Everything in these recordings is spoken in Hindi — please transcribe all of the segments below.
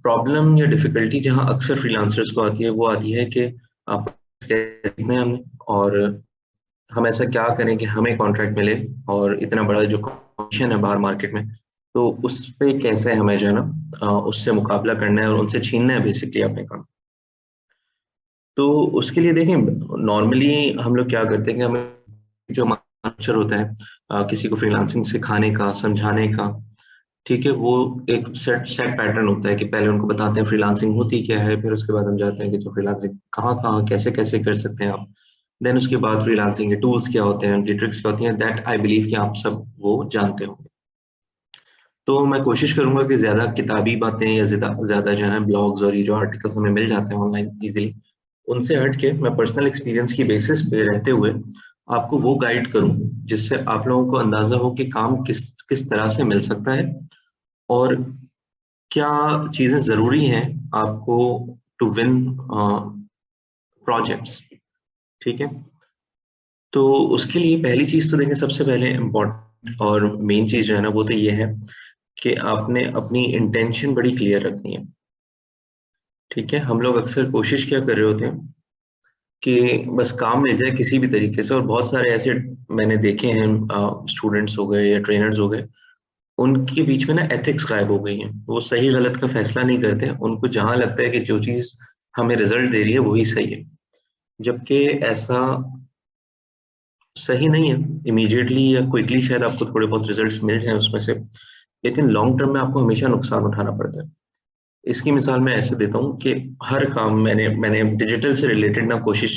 प्रॉब्लम या डिफिकल्टी जहाँ अक्सर फ्रीलांसर्स को आती है वो आती है कि आप कितने हमने और हम ऐसा क्या करें कि हमें कॉन्ट्रैक्ट मिले और इतना बड़ा जो कंपटीशन है बाहर मार्केट में, तो उस पे कैसे हमें जो है ना उससे मुकाबला करना है और उनसे छीनना है बेसिकली अपने काम। तो उसके लिए देखें, नॉर्मली हम लोग क्या करते हैं कि हमें जो कल्चर होता है किसी को फ्रीलांसिंग सिखाने का, समझाने का, ठीक है, वो एक सेट सेट पैटर्न होता है कि पहले उनको बताते हैं फ्रीलांसिंग होती क्या है, फिर उसके बाद हम जाते हैं कि तो फ्रीलांसिंग कहाँ कहाँ कैसे कैसे कर सकते हैं आप। देन उसके बाद फ्रीलांसिंग के टूल्स क्या होते हैं, उनकी ट्रिक्स क्या होती हैं, दैट आई बिलीव कि आप सब वो जानते होंगे। तो मैं कोशिश करूंगा कि ज्यादा किताबी बातें या ज्यादा ज्यादा जो है ब्लॉग्स और ये जो आर्टिकल्स हमें मिल जाते हैं ऑनलाइन इजीली, उनसे हट के मैं पर्सनल एक्सपीरियंस की बेसिस पे रहते हुए आपको वो गाइड करूं जिससे आप लोगों को अंदाजा हो कि काम किस किस तरह से मिल सकता है और क्या चीजें जरूरी हैं आपको टू विन प्रोजेक्ट्स। ठीक है, तो उसके लिए पहली चीज तो देखें, सबसे पहले इम्पोर्टेंट और मेन चीज जो है ना वो तो ये है कि आपने अपनी इंटेंशन बड़ी क्लियर रखनी है। ठीक है, हम लोग अक्सर कोशिश क्या कर रहे होते हैं कि बस काम मिल जाए किसी भी तरीके से, और बहुत सारे ऐसे मैंने देखे हैं, स्टूडेंट्स हो गए या ट्रेनर्स हो गए, उनके बीच में ना एथिक्स गायब हो गई हैं। वो सही गलत का फैसला नहीं करते, उनको जहां लगता है कि जो चीज हमें रिजल्ट दे रही है वही सही है, जबकि ऐसा सही नहीं है। इमीडिएटली या क्विकली शायद आपको थोड़े बहुत रिजल्ट्स मिल जाएं उसमें से, लेकिन लॉन्ग टर्म में आपको हमेशा नुकसान उठाना पड़ता है। इसकी मिसाल मैं ऐसे देता हूँ कि हर काम मैंने मैंने डिजिटल से रिलेटेड ना कोशिश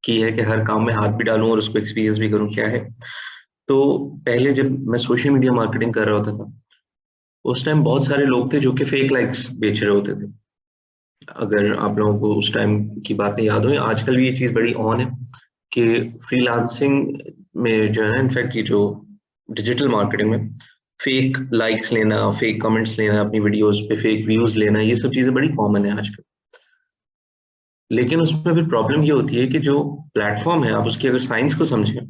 की है कि हर काम में हाथ भी डालूं और उसको एक्सपीरियंस भी करूं क्या है। तो पहले जब मैं सोशल मीडिया मार्केटिंग कर रहा होता था, उस टाइम बहुत सारे लोग थे जो कि फेक लाइक्स बेच रहे होते थे। अगर आप लोगों को उस टाइम की बातें याद हो, आजकल भी ये चीज बड़ी ऑन है कि फ्रीलांसिंग में जो है ना, इनफैक्ट ये जो डिजिटल मार्केटिंग में फेक लाइक्स लेना, फेक कमेंट्स लेना, अपनी वीडियोस पे फेक व्यूज लेना, ये सब चीजें बड़ी कॉमन है आजकल। लेकिन उसमें फिर प्रॉब्लम ये होती है कि जो प्लेटफॉर्म है, आप उसकी अगर साइंस को समझें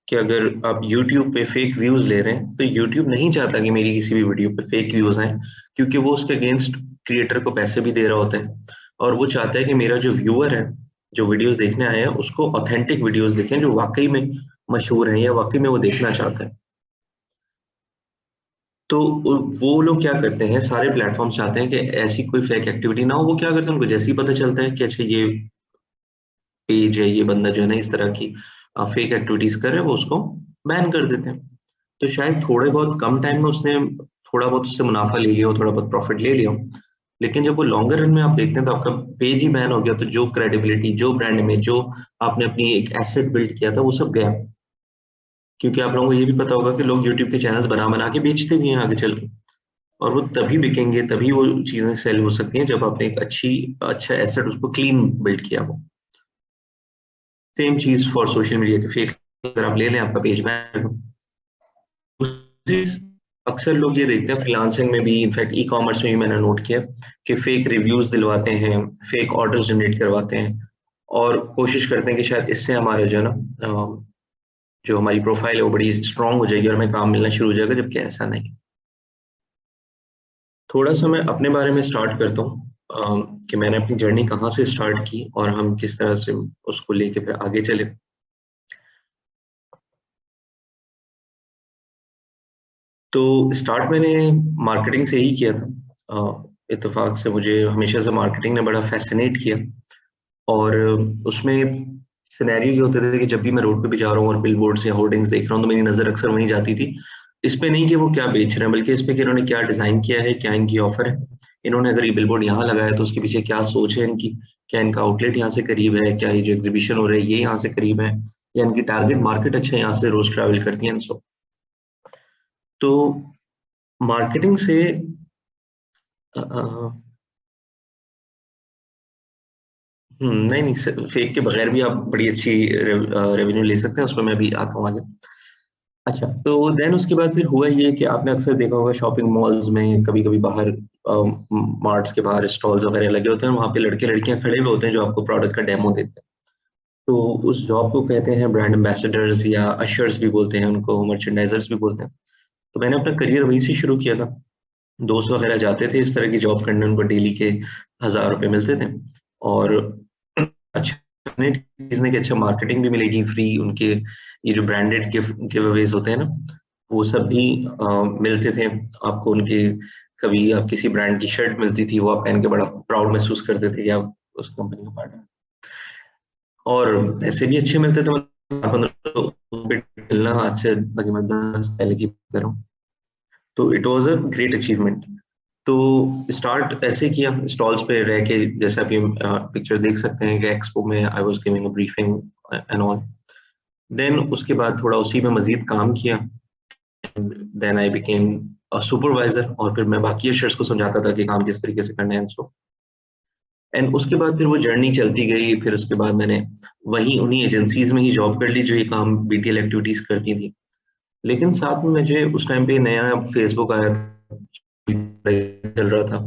कि अगर आप YouTube पे फेक व्यूज ले रहे हैं तो YouTube नहीं चाहता कि मेरी किसी भी वीडियो पे फेक व्यूज आए, क्योंकि वो उसके अगेंस्ट क्रिएटर को पैसे भी दे रहा होता है, और वो चाहता है कि मेरा जो व्यूअर है, जो वीडियोस देखने आए हैं, उसको ऑथेंटिक वीडियोस देखें जो वाकई में मशहूर हैं या वाकई में वो देखना चाहता है। तो वो लोग क्या करते हैं, सारे प्लेटफॉर्म चाहते हैं कि ऐसी कोई फेक एक्टिविटी ना हो। वो क्या करते हैं, उनको जैसे ही पता चलता है कि अच्छा ये पेज है, ये बंदा जो है ना इस तरह की फेक एक्टिविटीज कर रहा है, वो उसको बैन कर देते हैं। तो शायद थोड़े बहुत कम टाइम में उसने थोड़ा बहुत उससे मुनाफा ले लिया हो, थोड़ा बहुत प्रॉफिट ले लिया हो, लेकिन जब वो लॉन्गर रन में आप देखते हैं तो आपका पेज ही बैन हो गया, तो जो क्रेडिबिलिटी, जो ब्रांड इमेज, जो आपने अपनी एक एसेट बिल्ड किया था, वो सब गया। क्योंकि आप लोगों को ये भी पता होगा कि लोग यूट्यूब के चैनल्स बना बना के बेचते भी हैं आगे चल के, और वो तभी बिकेंगे, तभी वो चीजें सेल हो सकती हैं जब आपने एक अच्छा एसेट उसको क्लीन बिल्ड किया हो। सेम चीज फॉर सोशल मीडिया के फेक, अगर आप ले लें आपका पेज बैन। अक्सर लोग ये देखते हैं फ्रीलांसिंग में भी, इनफैक्ट ई कॉमर्स में भी मैंने नोट किया कि फेक रिव्यूज दिलवाते हैं, फेक ऑर्डर्स जनरेट करवाते हैं, और कोशिश करते हैं कि शायद इससे हमारे जो है ना जो हमारी प्रोफाइल है वो बड़ी स्ट्रांग हो जाएगी और हमें काम मिलना शुरू हो जाएगा, जबकि ऐसा नहीं। थोड़ा सा मैं अपने बारे में स्टार्ट करता हूँ कि मैंने अपनी जर्नी कहाँ से स्टार्ट की और हम किस तरह से उसको लेके फिर आगे चले। तो स्टार्ट मैंने मार्केटिंग से ही किया था। इत्तेफाक से मुझे हमेशा से मार्केटिंग ने बड़ा फैसिनेट किया, और उसमें सिनेरियो ये होते थे कि जब भी मैं रोड पे भी जा रहा हूँ और बिलबोर्ड्स या होर्डिंग्स देख रहा हूँ तो मेरी नज़र अक्सर वहीं जाती थी। इस पे नहीं कि वो क्या बेच रहे हैं, बल्कि इस पे कि इन्होंने क्या डिज़ाइन किया है, क्या इनकी ऑफर है, इन्होंने अगर ये बिलबोर्ड यहाँ लगाया तो उसके पीछे क्या सोच है इनकी, क्या इनका आउटलेट यहाँ से करीब है, क्या ये जो एग्जीबिशन हो रहा है ये यहाँ से करीब है, या इनकी टारगेट मार्केट अच्छा है, यहाँ से रोज ट्रैवल करती है। सो तो मार्केटिंग से नहीं नहीं, फेक के बगैर भी आप बड़ी अच्छी रेवेन्यू ले सकते हैं, उसमें मैं भी आता हूँ आगे। अच्छा, तो देन उसके बाद फिर हुआ ये कि आपने अक्सर देखा होगा शॉपिंग मॉल्स में कभी कभी बाहर मार्ट्स के बाहर स्टॉल्स वगैरह लगे होते हैं, वहाँ पे लड़के लड़कियां खड़े हुए होते हैं जो आपको प्रोडक्ट का डेमो देते हैं। तो उस जॉब को कहते हैं ब्रांड एम्बेसडर्स, या अशर्स भी बोलते हैं उनको, मर्चेंडाइजर्स भी बोलते हैं। तो मैंने अपना करियर वहीं से शुरू किया था। दोस्त वगैरह जाते थे इस तरह की जॉब करने, उनको डेली के 1000 रुपये मिलते थे और अच्छा ने कि अच्छा मार्केटिंग भी मिलेगी फ्री, उनके ये जो ब्रांडेड गिव अवेज होते हैं ना, वो सब भी मिलते थे आपको उनके। कभी आप किसी ब्रांड की शर्ट मिलती थी, वो आप पहन के बड़ा प्राउड महसूस करते थे कि आप उस कंपनी का पार्ट हैं। और पैसे भी अच्छे मिलते थे, मतलब 15 मिलना आज से तकरीबन 10 पहले की बात कर रहा हूँ। तो it was a great achievement. तो स्टार्ट ऐसे किया स्टॉल्स पे रह के, जैसे आप ये पिक्चर देख सकते हैं कि एक्सपो में I was giving a briefing and all. Then उसके बाद थोड़ा उसी में मजीद काम किया। Then I became a supervisor, और फिर मैं बाकी अशर्स को समझाता था कि काम किस तरीके से करना है इसको। एंड उसके बाद फिर वो जर्नी चलती गई। फिर उसके बाद मैंने वहीं उन्हीं एजेंसीज में ही जॉब कर ली जो ये काम बीटीएल एक्टिविटीज करती थी। लेकिन साथ में मुझे उस टाइम पे नया फेसबुक आया था, चल रहा था,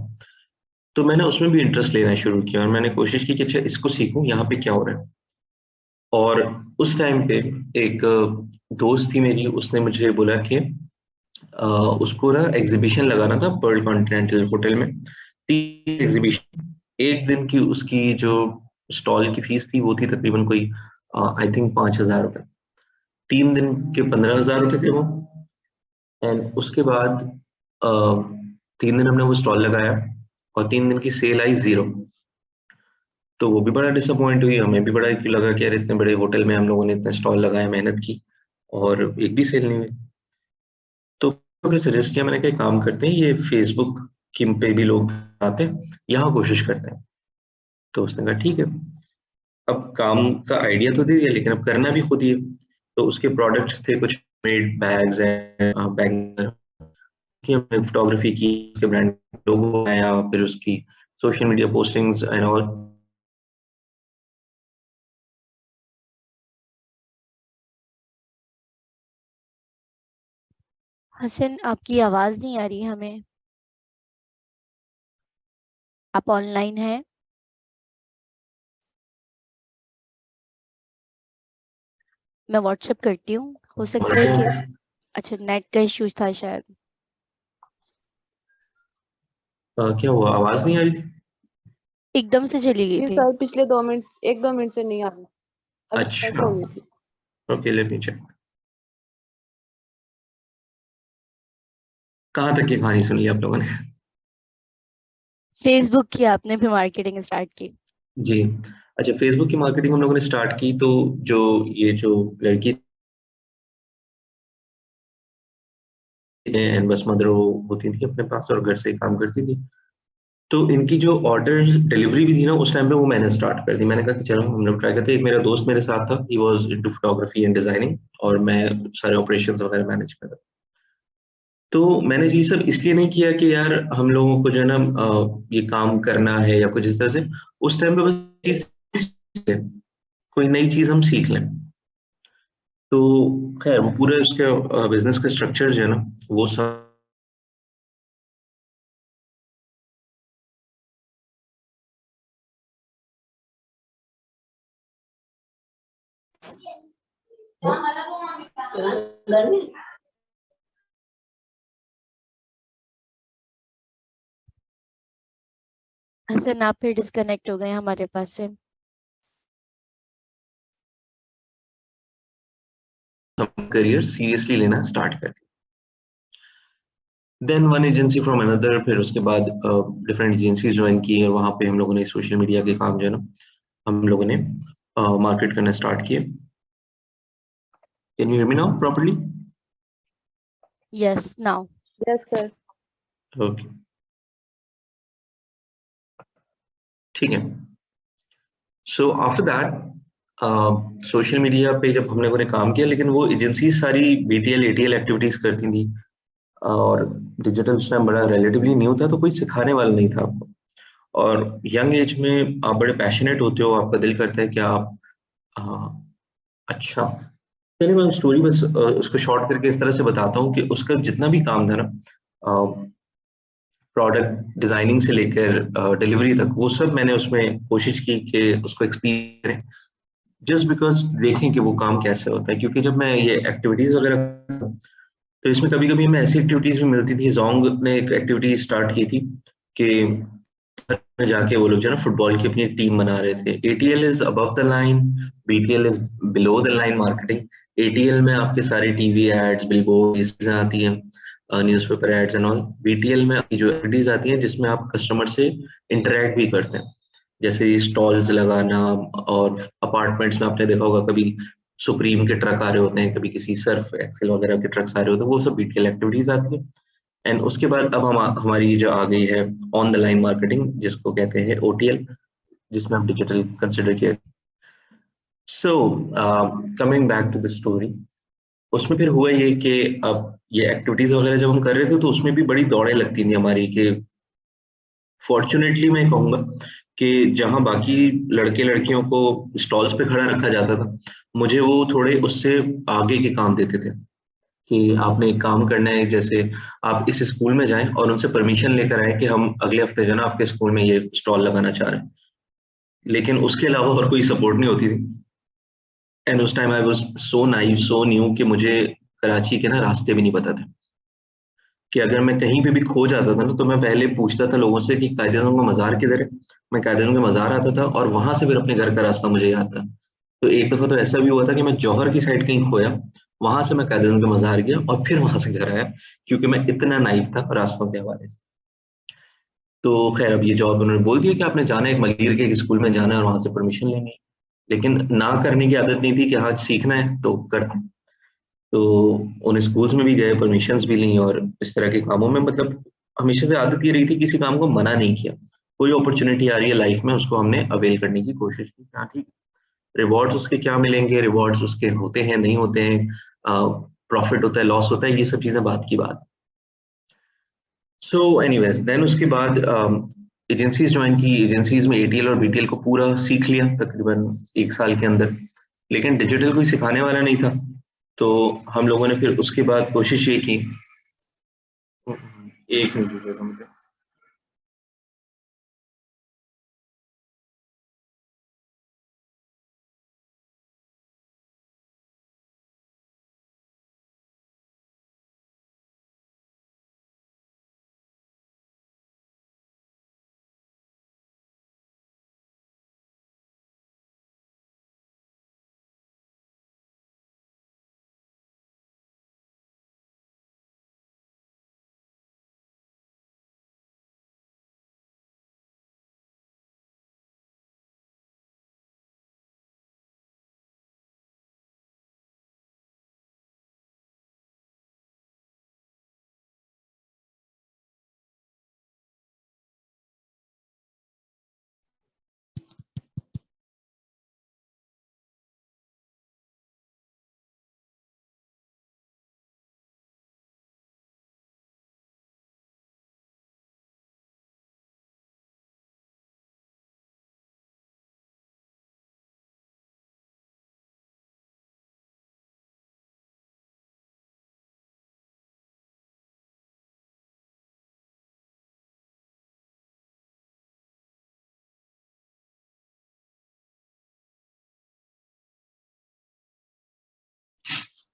तो मैंने उसमें भी इंटरेस्ट लेना शुरू किया और मैंने कोशिश की कि अच्छा इसको सीखूं, यहाँ पे क्या हो रहा है। और उस टाइम पे एक दोस्त थी मेरी, उसने मुझे बोला कि अ, उसको ना एग्जीबिशन लगाना था पर्ल कॉन्टिनेंटल होटल में, 3 एग्जीबिशन। एक दिन की उसकी जो स्टॉल की फीस थी वो थी तकरीबन कोई आई थिंक 5000 रुपये। 3 दिन के 15,000 रुपये थे वो। एंड उसके बाद 3 दिन हमने वो स्टॉल लगाया और 3 दिन की सेल आई 0। तो वो भी बड़ा डिसअपॉइंट हुई, हमें भी बड़ा लगा कि यार इतने बड़े होटल में हम लोगों ने इतना स्टॉल लगाया, मेहनत की और एक भी सेल नहीं हुई। तो हमने सजेस्ट किया, मैंने कहा एक काम करते हैं, ये फेसबुक की पे भी लोग आते हैं, यहाँ कोशिश करते हैं। तो उसने कहा ठीक है। अब काम का आइडिया तो दे दिया लेकिन अब करना भी खुद ही है। तो उसके प्रोडक्ट्स थे कुछ मेड बैग्स हैं, बैग की हमने फोटोग्राफी की, उसके ब्रांड लोगो बनाया, फिर उसकी social media postings and all. Hasan, आपकी आवाज नहीं आ रही हमें। आप ऑनलाइन हैं? मैं व्हाट्सएप करती हूँ, हो सकता है कि अच्छा नेट का इश्यूज था शायद। क्या हुआ, आवाज नहीं आ रही थी? एकदम से चली गई जी थी। सर, पिछले 2 मिनट 1-2 मिनट से नहीं आ रहा। अभी कट अच्छा, हो गई थी। Okay let me check. कहाँ तक की कहानी सुनी आप लोगों ने? फेसबुक की आपने फिर मार्केटिंग स्टार्ट की। जी। अच्छा, फेसबुक की मार्केटिंग हम लोगों ने स्टार्ट की, तो जो ये जो लड़की एंड बस मदर वो होती थी अपने पास और घर से ही काम करती थी। तो इनकी जो ऑर्डर डिलीवरी भी थी ना उस टाइम पे, वो मैंने स्टार्ट कर दी। मैंने कहा कि चलो हम लोग ट्राई करते हैं। एक मेरा दोस्त मेरे साथ था, he was into photography and designing, और मैं सारे ऑपरेशंस वगैरह मैनेज कर रहा था। तो मैंने ये सब इसलिए नहीं किया कि यार हम लोगों को जो है ना ये काम करना है या कुछ इस तरह से। उस टाइम पे बस चीज, कोई नई चीज हम सीख लें। तो खैर वो पूरे उसके बिजनेस का स्ट्रक्चर जो है ना वो सब हसन, आप फिर डिस्कनेक्ट हो गए हमारे पास से। करियर सीरियसली लेना स्टार्ट कर दिया। Then one agency from another, फिर उसके बाद डिफरेंट एजेंसी ज्वाइन की और वहां पे हम लोगों ने सोशल मीडिया के काम जो है ना हम लोगों ने मार्केट करना स्टार्ट किए। Can you hear me now properly? Yes, now. Yes sir. Okay, ठीक है। So after that social media पे जब हम लोगों ने काम किया, लेकिन वो एजेंसी सारी बीटीएल एटीएल एक्टिविटीज करती थी और डिजिटल उस टाइम बड़ा रिलेटिवली न्यू था, तो कोई सिखाने वाला नहीं था आपको। और यंग एज में आप बड़े पैशनेट होते हो, आपका दिल करता है कि आप अच्छा, चलिए मैं स्टोरी बस उसको शॉर्ट करके इस तरह से बताता हूँ कि उसका जितना भी काम था ना, प्रोडक्ट डिजाइनिंग से लेकर डिलीवरी तक, वो सब मैंने उसमें कोशिश की कि उसको एक्सपीरियंस करें, जस्ट बिकॉज देखें कि वो काम कैसे होता है। क्योंकि जब मैं ये एक्टिविटीज वगैरह तो इसमें कभी कभी हमें ऐसी एक्टिविटीज भी मिलती थी। जोंग ने एक एक्टिविटी स्टार्ट की थी कि में जाके वो लोग जो है ना फुटबॉल की अपनी टीम बना रहे थे। ATL is above the line, BTL is below the line marketing. ATL में आपके सारे टीवी एड्स, बिलबोर्ड, ये चीजें आती हैं, newspaper ads and all. BTL में जो एक्टिविटीज आती हैं जिसमें आप कस्टमर से इंटरेक्ट भी करते हैं, जैसे स्टॉल्स लगाना, और अपार्टमेंट्स में आपने देखा होगा कभी सुप्रीम के ट्रक आ रहे होते हैं, कभी किसी सर्फ एक्सेल वगैरह के ट्रक्स आ रहे होते हैं, वो सब बीटीएल एक्टिविटीज आती है। एंड उसके बाद अब हमारी जो आ गई है ऑन द लाइन मार्केटिंग, जिसको कहते हैं ओटीएल, जिसमें हम डिजिटल कंसिडर किया। So coming back to the story, उसमें फिर हुआ ये कि अब ये एक्टिविटीज वगैरह जब हम कर रहे थे तो उसमें भी बड़ी दौड़ें लगती थी हमारी, कि फॉर्चुनेटली मैं कहूंगा कि जहां बाकी लड़के लड़कियों को स्टॉल्स पे खड़ा रखा जाता था, मुझे वो थोड़े उससे आगे के काम देते थे कि आपने एक काम करना है, जैसे आप इस स्कूल में जाएं और उनसे परमिशन लेकर आए कि हम अगले हफ्ते जो है ना आपके स्कूल में ये स्टॉल लगाना चाह रहे हैं। लेकिन उसके अलावा और कोई सपोर्ट नहीं होती थी। एंड उस time I was so naive, so new, कि मुझे कराची के ना रास्ते भी नहीं पता थे। कि अगर मैं कहीं पे भी खो जाता था ना, तो मैं पहले पूछता था लोगों से कि कायदे-ए-आज़म का मज़ार किधर है? मैं कायदे-ए-आज़म के मज़ार आता था और वहां से फिर अपने घर का रास्ता मुझे याद था। तो एक दफा तो ऐसा भी हुआ था कि मैं जौहर की साइड कहीं खोया, वहां से मैं कायदे-ए-आज़म के मज़ार गया और फिर वहां से घर आया, क्योंकि मैं इतना नाइव था रास्तों के हवाले से। तो खैर अब ये जॉब उन्होंने बोल दिया कि आपने जाना है एक मलिर के एक स्कूल में जाना है और वहां से परमिशन लेनी है। लेकिन ना करने की आदत नहीं थी कि हाँ सीखना है तो करते हैं। तो उन स्कूल्स में भी गए, परमिशंस भी ली, और इस तरह के कामों में मतलब हमेशा से आदत ये रही थी किसी काम को मना नहीं किया। कोई अपॉर्चुनिटी आ रही है लाइफ में, उसको हमने अवेल करने की कोशिश की। हाँ ठीक, रिवॉर्ड्स उसके क्या मिलेंगे, रिवॉर्ड्स उसके होते हैं नहीं होते हैं, प्रॉफिट होता है लॉस होता है, ये सब चीजें बात की बात। सो एनीवेज देन उसके बाद एजेंसीज ज्वाइन की। एजेंसीज में एटीएल और बीटीएल को पूरा सीख लिया तकरीबन 1 साल के अंदर, लेकिन डिजिटल कोई सिखाने वाला नहीं था। तो हम लोगों ने फिर उसके बाद कोशिश ये की। एक मिनट दीजिएगा मुझे।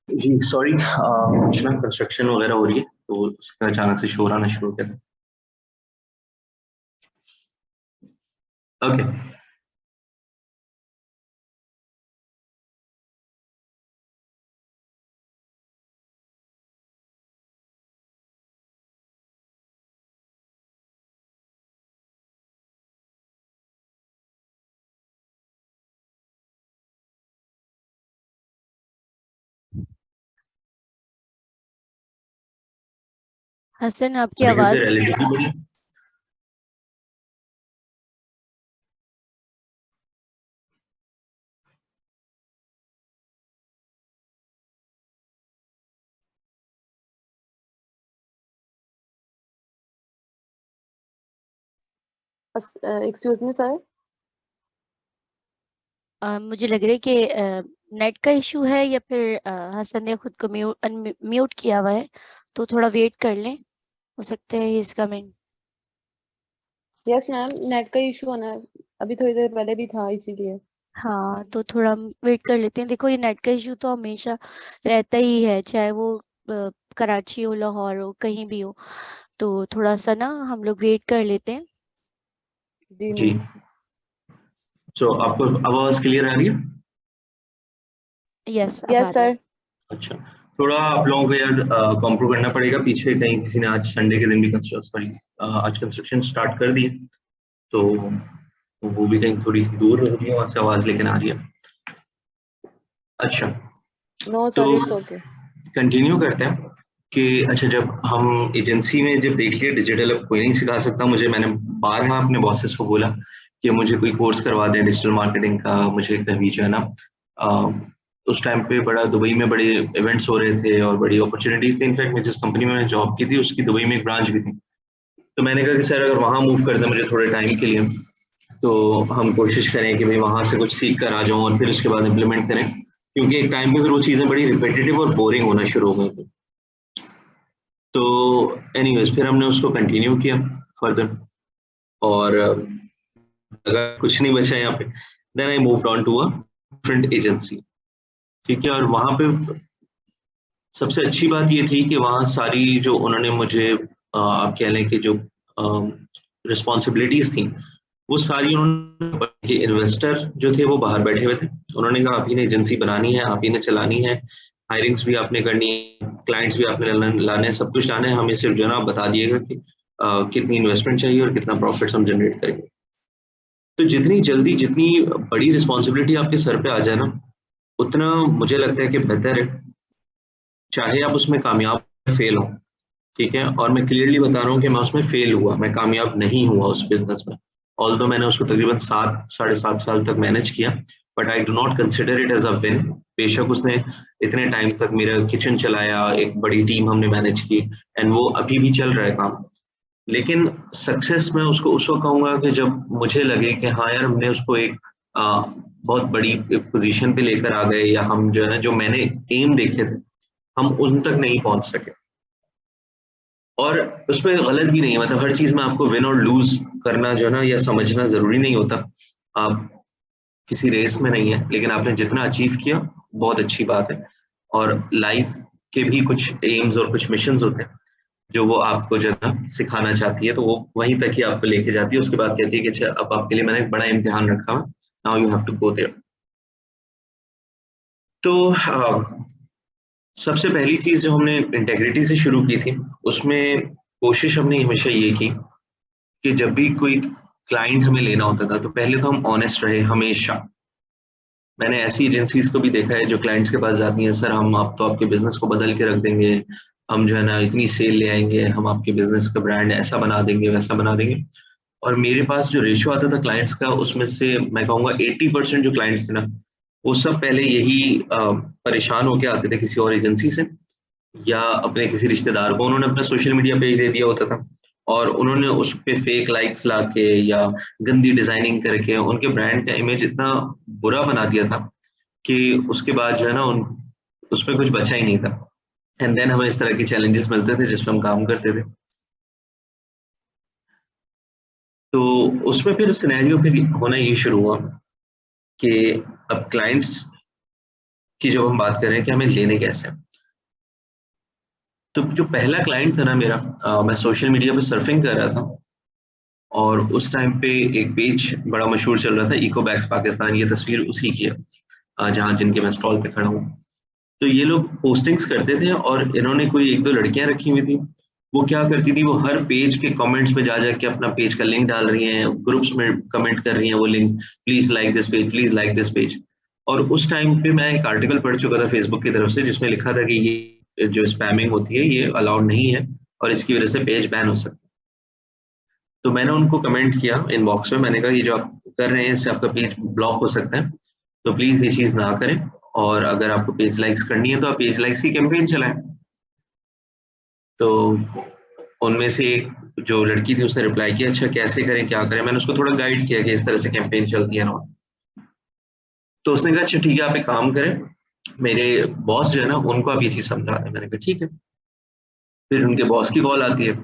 जी सॉरी, कुछ ना कंस्ट्रक्शन वगैरह हो रही है तो उसका अचानक से शोर आना शुरू हो गया। ओके। हसन, आपकी डिजिटल आवाज से रिलेटिवली बड़ी। Excuse me sir. मुझे लग रहा है कि नेट का इशू है या फिर हसन ने खुद को म्यूट किया हुआ है, तो थोड़ा वेट कर लें, हो सकता है he is coming. Yes ma'am, net का इशू होना है। अभी थोड़ी देर पहले भी था इसीलिए। हाँ, तो थोड़ा वेट कर लेते हैं। देखो, ये नेट का इशू तो हमेशा रहता ही है, चाहे वो कराची हो, लाहौर हो, कहीं भी हो, तो थोड़ा सा ना हम लोग वेट कर लेते हैं। जी जी। मैम। सो आपको अब आवाज क्लियर आ रही है? यस, अब आ यस रही है। सर। अच्छा, थोड़ा आप लोगों को यार कॉम्प्रो करना पड़ेगा, पीछे कहीं किसी ने आज संडे के दिन भी सॉरी आज कंस्ट्रक्शन स्टार्ट कर दिए, तो वो भी कहीं थोड़ी दूर हो रही है, वहां से आवाज लेकिन आ रही है। अच्छा, नो तो सर, इट्स ओके। कंटिन्यू करते हैं कि अच्छा, जब हम एजेंसी में जब देख लिया डिजिटल अब कोई नहीं सिखा सकता मुझे, मैंने बारहा अपने बॉसेस को बोला कि मुझे कोई कोर्स करवा दें डिजिटल मार्केटिंग का, मुझे कभी जो है ना उस टाइम पे बड़ा दुबई में बड़े इवेंट्स हो रहे थे और बड़ी अपॉर्चुनिटीज थी। इनफैक्ट मैं जिस कंपनी में मैंने जॉब की थी उसकी दुबई में एक ब्रांच भी थी, तो मैंने कहा कि सर अगर वहाँ मूव कर दें मुझे थोड़े टाइम के लिए, तो हम कोशिश करें कि भाई वहाँ से कुछ सीख कर आ जाऊँ और फिर उसके बाद इम्प्लीमेंट करें, क्योंकि एक टाइम पे फिर वो चीज़ें बड़ी रिपीटेटिव और बोरिंग होना शुरू हो गई थी। तो एनीवेज फिर हमने उसको कंटिन्यू किया फर्दर, और अगर कुछ नहीं बचा यहाँ पे, then I moved on to a different agency. ठीक है, और वहाँ पे सबसे अच्छी बात ये थी कि वहाँ सारी जो उन्होंने मुझे आप कह लें कि जो रिस्पॉन्सिबिलिटीज थी वो सारी उन्होंने, इन्वेस्टर जो थे वो बाहर बैठे हुए थे, उन्होंने कहा आप ही ने एजेंसी बनानी है, आप ही ने चलानी है, हायरिंग्स भी आपने करनी है, क्लाइंट्स भी आपने लाने हैं, सब कुछ लाना है, हमें सिर्फ जो है ना आप बता दिएगा कि कितनी इन्वेस्टमेंट चाहिए और कितना प्रॉफिट हम जनरेट करेंगे। तो जितनी जल्दी जितनी बड़ी रिस्पॉन्सिबिलिटी आपके सर पे आ जाए ना, उतना मुझे लगता है कि बेहतर है, चाहे आप उसमें कामयाब फेल हो। ठीक है, और मैं क्लियरली बता रहा हूँ कि मैं उसमें फेल हुआ, मैं कामयाब नहीं हुआ उस बिजनेस में, ऑल्दो मैंने उसको तकरीबन 7 साढ़े 7 साल तक मैनेज किया, but I do not consider it as a win. बेशक उसने इतने टाइम तक मेरा किचन चलाया, एक बड़ी टीम हमने मैनेज की, एंड वो अभी भी चल रहा है काम, लेकिन सक्सेस मैं उसको उस वक्त कहूंगा कि जब मुझे लगे कि हाँ यार हमने उसको एक बहुत बड़ी पोजीशन पे लेकर आ गए, या हम जो है ना जो मैंने एम देखे थे हम उन तक नहीं पहुंच सके। और उसमें गलत भी नहीं है, मतलब हर चीज में आपको विन और लूज करना जो है ना या समझना जरूरी नहीं होता, आप किसी रेस में नहीं है, लेकिन आपने जितना अचीव किया बहुत अच्छी बात है। और लाइफ के भी कुछ एम्स और कुछ मिशंस होते हैं जो वो आपको जो है ना सिखाना चाहती है, तो वो वहीं तक ही आपको लेके जाती है, उसके बाद कहती है कि अच्छा अब आपके लिए मैंने एक बड़ा इम्तिहान रखा है, now you have to go there. तो सबसे पहली चीज जो हमने इंटेग्रिटी से शुरू की थी, उसमें कोशिश हमने हमेशा ये की कि जब भी कोई क्लाइंट हमें लेना होता था तो पहले तो हम ऑनेस्ट रहे हमेशा। मैंने ऐसी एजेंसीज को भी देखा है जो क्लाइंट्स के पास जाती हैं, सर हम आप तो आपके बिजनेस को बदल के रख देंगे, हम जो है ना इतनी सेल ले आएंगे, हम आपके बिजनेस का ब्रांड ऐसा बना देंगे वैसा बना देंगे। और मेरे पास जो रेशियो आता था क्लाइंट्स का, उसमें से मैं कहूँगा 80% जो क्लाइंट्स थे ना, वो सब पहले यही परेशान होके आते थे किसी और एजेंसी से, या अपने किसी रिश्तेदार को उन्होंने अपना सोशल मीडिया पेज दे दिया होता था, और उन्होंने उस पे फेक लाइक्स लाके या गंदी डिजाइनिंग करके उनके ब्रांड का इमेज इतना बुरा बना दिया था कि उसके बाद जो है ना उन उसमें कुछ बचा ही नहीं था। एंड देन हमें इस तरह के चैलेंजेस मिलते थे जिसमें हम काम करते थे। तो उसमें फिर सिनेरियो फिर होना ये शुरू हुआ कि अब क्लाइंट्स की जब हम बात करें कि हमें लेने कैसे हैं, तो जो पहला क्लाइंट था ना मेरा, मैं सोशल मीडिया पे सर्फिंग कर रहा था, और उस टाइम पे एक पेज बड़ा मशहूर चल रहा था, इको बैग्स पाकिस्तान, ये तस्वीर उसी की है जहाँ जिनके मैं स्टॉल पे खड़ा हूँ। तो ये लोग पोस्टिंग्स करते थे और इन्होंने कोई एक दो लड़कियां रखी हुई थी, वो क्या करती थी, वो हर पेज के कमेंट्स में जा जाके अपना पेज का लिंक डाल रही हैं, ग्रुप्स में कमेंट कर रही हैं वो link, please like this page, please like this page. और उस टाइम पे मैं एक आर्टिकल पढ़ चुका था फेसबुक की तरफ से जिसमें लिखा था कि ये जो स्पैमिंग होती है ये अलाउड नहीं है और इसकी वजह से पेज बैन हो सकता है। तो मैंने उनको कमेंट किया इनबॉक्स में, मैंने कहा ये जो आप कर रहे हैं इससे आपका पेज ब्लॉक हो सकता है, तो प्लीज ये चीज ना करें, और अगर आपको पेज लाइक्स करनी है तो आप पेज लाइक्स की कैंपेन चलाएं। तो उनमें से एक जो लड़की थी उसने रिप्लाई किया अच्छा कैसे करें क्या करें, मैंने उसको थोड़ा गाइड किया कि इस तरह से कैंपेन चलती है ना। तो उसने कहा अच्छा ठीक है आप एक काम करें, मेरे बॉस जो है ना उनको आप ये चीज समझा दें। मैंने कहा ठीक है। फिर उनके बॉस की कॉल आती है,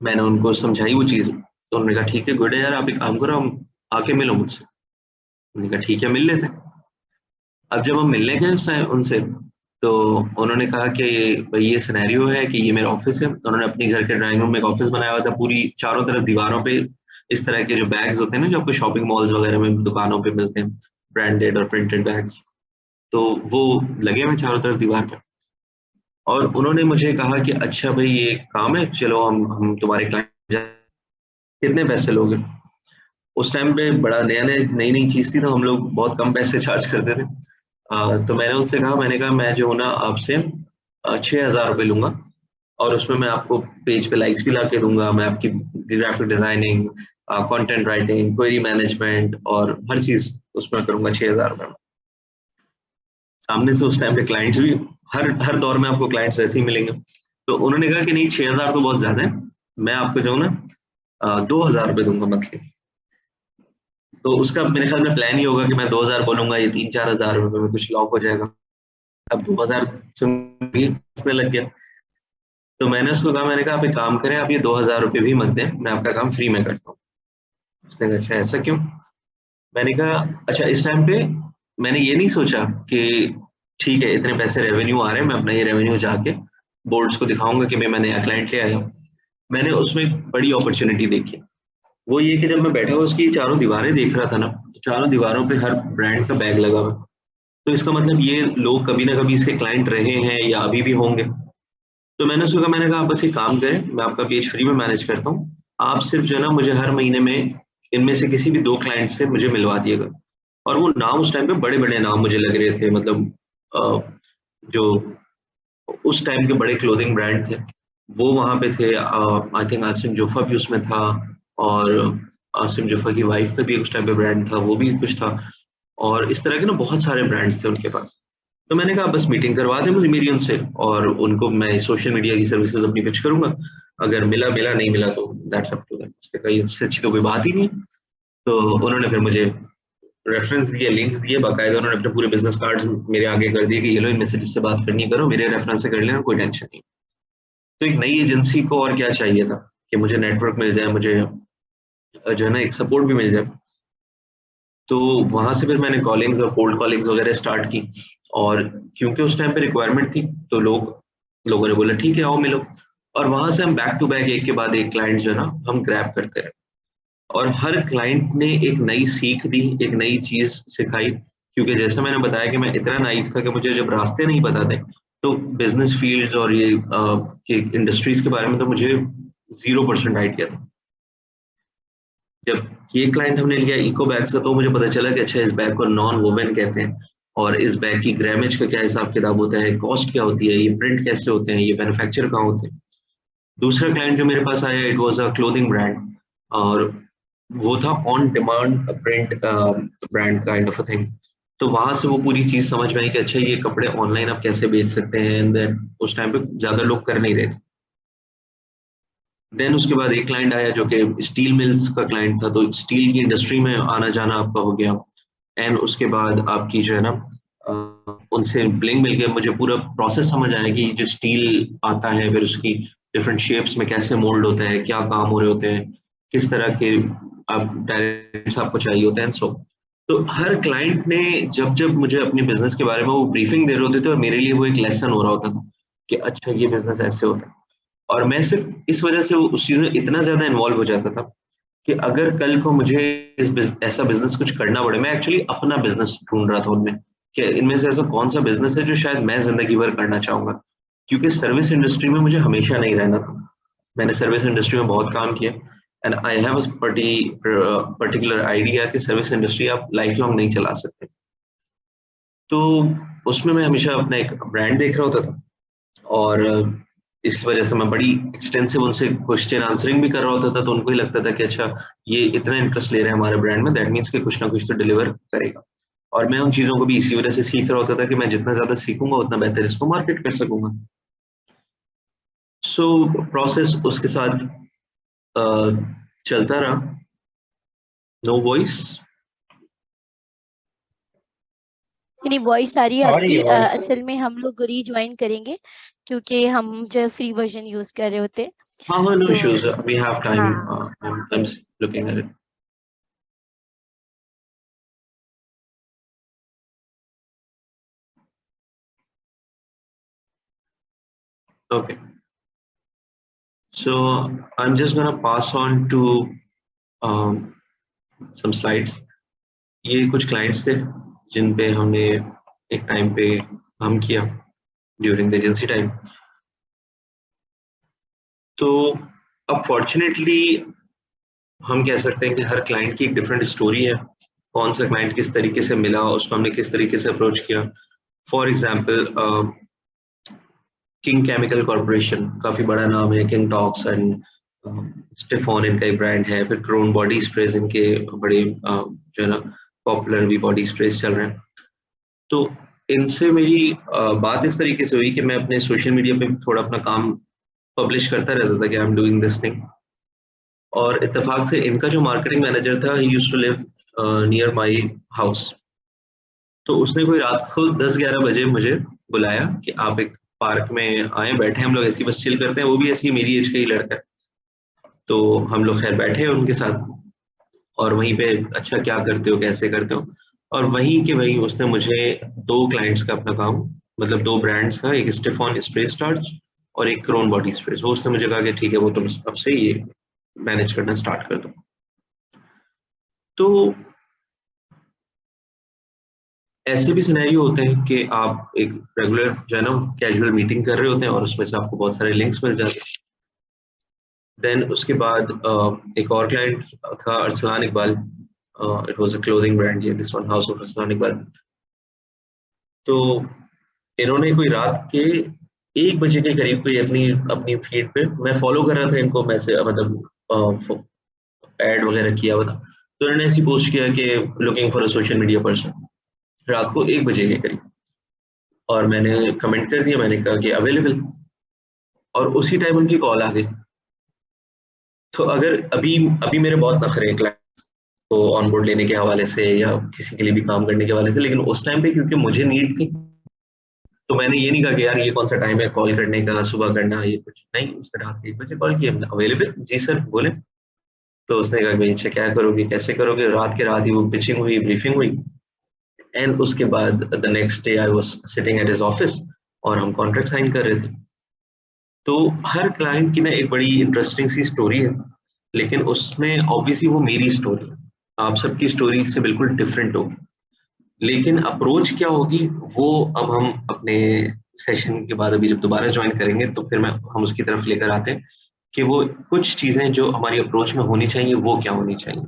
मैंने उनको समझाई वो चीज, तो उन्होंने कहा ठीक है गुड है यार, आप एक काम करो हम आके मिलो मुझसे। उन्होंने कहा ठीक है मिल लेते हैं। अब जब हम मिलने गए उनसे, तो उन्होंने कहा कि भाई ये सिनेरियो है कि ये मेरा ऑफिस है। उन्होंने अपने घर के ड्राइंग रूम में एक ऑफिस बनाया हुआ था, पूरी चारों तरफ दीवारों पे इस तरह के जो बैग्स होते हैं ना, जो आपको शॉपिंग मॉल्स वगैरह में दुकानों पे मिलते हैं, ब्रांडेड और प्रिंटेड बैग्स, तो वो लगे हुए चारों तरफ दीवार पे। और उन्होंने मुझे कहा कि अच्छा भाई ये काम है, चलो हम तुम्हारे क्लाइंट, कितने पैसे लोगे? उस टाइम पे बड़ा नया-नया नई-नई चीज़ थी, तो हम लोग बहुत कम पैसे चार्ज करते थे। तो मैंने उनसे कहा, मैंने कहा मैं जो हूँ ना आपसे 6,000 रुपए लूँगा, और उसमें मैं आपको पेज पे लाइक्स भी लाके दूँगा, मैं आपकी graphic designing, content writing, query management और हर चीज़ उसमें करूँगा 6,000 रुपए में। सामने से उस टाइम पे क्लाइंट्स भी, हर हर दौर में आपको क्लाइंट्स वैसे ही मिलेंगे। तो उन्होंने कहा कि नहीं, 6,000 तो बहुत ज़्यादा है, मैं आपको जो हूँ ना 2,000 रुपए दूँगा मंथली। तो उसका मेरे ख्याल में प्लान ही होगा कि मैं 2,000 बोलूँगा, ये 3-4 हज़ार रुपए में कुछ लॉक हो जाएगा। अब 2,000 सुन के हँसने लग गया। तो मैंने उसको कहा, मैंने कहा आप एक काम करें, आप ये 2,000 रुपए भी मत दें, मैं आपका काम फ्री में करता हूँ। उसने कहा अच्छा ऐसा क्यों? मैंने कहा अच्छा, इस टाइम पे मैंने ये नहीं सोचा कि ठीक है इतने पैसे रेवेन्यू आ रहे हैं, मैं अपना ये रेवेन्यू जाके बोर्ड्स को दिखाऊँगा कि मैं नया क्लाइंट ले आया हूँ। मैंने उसमें एक बड़ी अपॉर्च्युनिटी देखी। वो ये कि जब मैं बैठा हुआ उसकी चारों दीवारें देख रहा था ना, तो चारों दीवारों पे हर ब्रांड का बैग लगा हुआ है। तो इसका मतलब ये लोग कभी ना कभी इसके क्लाइंट रहे हैं या अभी भी होंगे। तो मैंने उसको कहा, मैंने कहा आप बस एक काम करें, मैं आपका पेज फ्री में मैनेज करता हूँ। आप सिर्फ जो है ना मुझे हर महीने में इनमें से किसी भी 2 क्लाइंट से मुझे मिलवा दिएगा। और वो नाम उस टाइम पे बड़े-बड़े नाम मुझे लग रहे थे, मतलब अ, जो उस टाइम के बड़े क्लोथिंग ब्रांड थे, वो वहाँ पे थे। आई थिंक आसिम जोफा भी उसमें था, और आसिम जोफा की वाइफ का भी उस टाइम पे ब्रांड था, वो भी कुछ था, और इस तरह के ना बहुत सारे ब्रांड्स थे उनके पास। तो मैंने कहा बस मीटिंग करवा दें मुझे मेरी उनसे, और उनको मैं सोशल मीडिया की सर्विसेज़ अपनी पिच करूँगा। अगर मिला, मिला, नहीं मिला तो दैट्स अप टू देम। उसने कहा इससे अच्छी तो कोई बात ही नहीं। तो उन्होंने फिर मुझे रेफरेंस दिए, लिंक्स दिए, बाकायदा उन्होंने अपने पूरे बिज़नेस कार्ड्स मेरे आगे कर दिए कि ये लो, इनमें से जिससे बात करनी है करो, मेरे रेफरेंस से कर लेना, कोई टेंशन नहीं। तो एक नई एजेंसी को और क्या चाहिए था कि मुझे नेटवर्क मिल जाए, मुझे जो है ना एक सपोर्ट भी मिल जाए। तो वहाँ से फिर मैंने कॉलिंग्स और कोल्ड कॉलिंग्स वगैरह स्टार्ट की, और क्योंकि उस टाइम पे रिक्वायरमेंट थी, तो लोगों ने बोला ठीक है आओ मिलो। और वहाँ से हम बैक टू बैक एक के बाद एक क्लाइंट जो है ना हम ग्रैब करते रहे, और हर क्लाइंट ने एक नई सीख दी, एक नई चीज़ सिखाई। क्योंकि जैसा मैंने बताया कि मैं इतना नाइव था कि मुझे जब रास्ते नहीं पता थे, तो बिज़नेस फ़ील्ड्स और ये कि इंडस्ट्रीज़ के बारे में तो मुझे 0% आइडिया था। जब ये क्लाइंट हमने लिया इको बैग्स का, तो मुझे पता चला कि अच्छा इस बैग को नॉन वोवेन कहते हैं, और इस बैग की ग्रामेज का क्या हिसाब-किताब होता है, कॉस्ट क्या होती है, ये प्रिंट कैसे होते हैं, ये मैन्युफैक्चर कहाँ होते हैं। दूसरा क्लाइंट जो मेरे पास आया, it was a clothing brand, और वो था on demand print brand kind of a thing. तो वहाँ से वो पूरी चीज़ समझ में आई कि अच्छा ये कपड़े ऑनलाइन आप कैसे बेच सकते हैं, एंड देन उस टाइम पे ज़्यादा लोग कर नहीं रहे थे। देन उसके बाद एक क्लाइंट आया जो कि स्टील मिल्स का क्लाइंट था, तो स्टील की इंडस्ट्री में आना-जाना आपका हो गया। एंड उसके बाद आपकी जो है ना उनसे लिंक मिल गया, मुझे पूरा प्रोसेस समझ आया कि जो स्टील आता है, फिर उसकी डिफरेंट शेप्स में कैसे मोल्ड होता है, क्या काम हो रहे होते हैं, किस तरह के आप डायरेक्ट्स आपको चाहिए होते हैं, सो तो हर क्लाइंट ने जब-जब मुझे अपने बिज़नेस के बारे में वो ब्रीफिंग दे रहे होते थे, और मेरे लिए वो एक लेसन हो रहा होता था कि अच्छा ये बिज़नेस ऐसे होता है। और मैं सिर्फ़ इस वज़ह से उस चीज़ में इतना ज़्यादा इन्वॉल्व हो जाता था कि अगर कल को मुझे ऐसा बिज़नेस कुछ करना पड़े, मैं एक्चुअली अपना बिज़नेस ढूँढ रहा था उनमें, कि इनमें से ऐसा कौन-सा बिज़नेस है जो शायद मैं ज़िंदगी भर करना चाहूँगा। क्योंकि सर्विस इंडस्ट्री में मुझे हमेशा नहीं रहना था। मैंने सर्विस इंडस्ट्री में बहुत काम किया, and I have a particular idea कि सर्विस इंडस्ट्री आप लाइफ लॉन्ग नहीं चला सकते। तो उसमें मैं हमेशा अपना एक ब्रांड देख रहा होता था, और इस वजह से मैं बड़ी एक्सटेंसिव उनसे क्वेश्चन आंसरिंग भी कर रहा होता था, तो उनको ही लगता था कि अच्छा ये इतना इंटरेस्ट ले रहे हैं हमारे ब्रांड में, दैट मीन्स कि कुछ ना कुछ तो डिलीवर करेगा। और मैं उन चीज़ों को भी इसी वजह से सीख रहा होता था कि मैं जितना ज़्यादा सीखूँगा उतना बेहतर इसको मार्केट कर सकूँगा। सो प्रोसेस उसके साथ अ, चलता रहा। No voice. नहीं, वॉइस आ रही है आ रही आपकी। है वॉइस। असल में हम लोग रीज्वाइन करेंगे क्योंकि हम जो फ्री वर्जन यूज कर रहे होते हैं। हाँ, हाँ, नो तो इश्यूज़, वी हैव टाइम, हाँ, I am looking at it. Okay. So I'm just gonna pass on to some slides. ये कुछ clients थे जिन पे हमने एक टाइम पे काम किया during the agency time. तो अब fortunately हम कह सकते हैं कि हर क्लाइंट की एक डिफरेंट स्टोरी है। कौन सा क्लाइंट किस तरीके से मिला, उसको हमने किस तरीके से अप्रोच किया। For example king chemical corporation काफ़ी बड़ा नाम है, किंग टॉक्स एंड स्टेफॉन इनका एक ब्रांड है, फिर क्रोन बॉडी स्प्रेज इनके बड़े जो है ना पॉपुलर भी बॉडी स्प्रेज चल रहे हैं। तो इनसे मेरी बात इस तरीके से हुई कि मैं अपने सोशल मीडिया पे थोड़ा अपना काम पब्लिश करता रहता था कि I am doing this thing, और इत्तेफाक से इनका जो मार्केटिंग मैनेजर था ही used to live near my house. तो उसने कोई रात को 10-11 बजे मुझे बुलाया कि आप एक पार्क में आए, बैठे हम लोग ऐसी बस चिल करते हैं, वो भी ऐसी मेरी एज का ही लड़का है। तो हम लोग खैर बैठे उनके साथ और वहीं पे अच्छा क्या करते हो, कैसे करते हो, और वहीं के वहीं उसने मुझे 2 क्लाइंट्स का अपना काम, मतलब 2 ब्रांड्स का, एक स्टेफॉन स्प्रे स्टार्च और एक क्रोन बॉडी स्प्रे, वो उसने मुझे कहा कि ठीक है वो तुम अब से ये मैनेज करना स्टार्ट कर दो। तो ऐसे भी सिनेरियो होते हैं कि आप एक रेगुलर जो है ना कैजुअल मीटिंग कर रहे होते हैं और उसमें से आपको बहुत सारे लिंक्स मिल जाते हैं। देन उसके बाद एक और क्लाइंट था Arsalan Iqbal, it was a clothing brand, ये this one house of Arsalan Iqbal. तो इन्होंने कोई रात के 1 बजे के करीब कोई अपनी अपनी फीड पे, मैं फॉलो कर रहा था इनको, मैसेज मतलब एड वगैरह किया हुआ था, तो इन्होंने ऐसी पोस्ट किया कि looking for a social media person, रात को 1 बजे के करीब, और मैंने कमेंट कर दिया, मैंने कहा कि अवेलेबल, और उसी टाइम उनकी कॉल आ गई। तो अगर अभी अभी मेरे बहुत नखरे हैं क्लाइंट को ऑनबोर्ड लेने के हवाले से या किसी के लिए भी काम करने के हवाले से, लेकिन उस टाइम पे क्योंकि मुझे नीड थी, तो मैंने ये नहीं कहा कि यार ये कौन सा टाइम है कॉल करने का, सुबह करना, ये कुछ नहीं। उसने रात के 1 बजे कॉल किया, अवेलेबल जी सर बोले। तो उसने कहा भाई अच्छा क्या करोगे, कैसे करोगे, रात के रात ही वो पिचिंग हुई, ब्रीफिंग हुई, एंड उसके बाद the next day I was sitting at his office और हम कॉन्ट्रैक्ट साइन कर रहे थे। तो हर क्लाइंट की ना एक बड़ी इंटरेस्टिंग सी स्टोरी है, लेकिन उसमें ऑब्वियसली वो मेरी स्टोरी है, आप सबकी स्टोरी इससे बिल्कुल डिफरेंट होगी, लेकिन अप्रोच क्या होगी वो अब हम अपने सेशन के बाद अभी जब दोबारा ज्वाइन करेंगे तो फिर मैं हम उसकी तरफ लेकर आते हैं कि वो कुछ चीजें जो हमारी अप्रोच में होनी चाहिए वो क्या होनी चाहिए।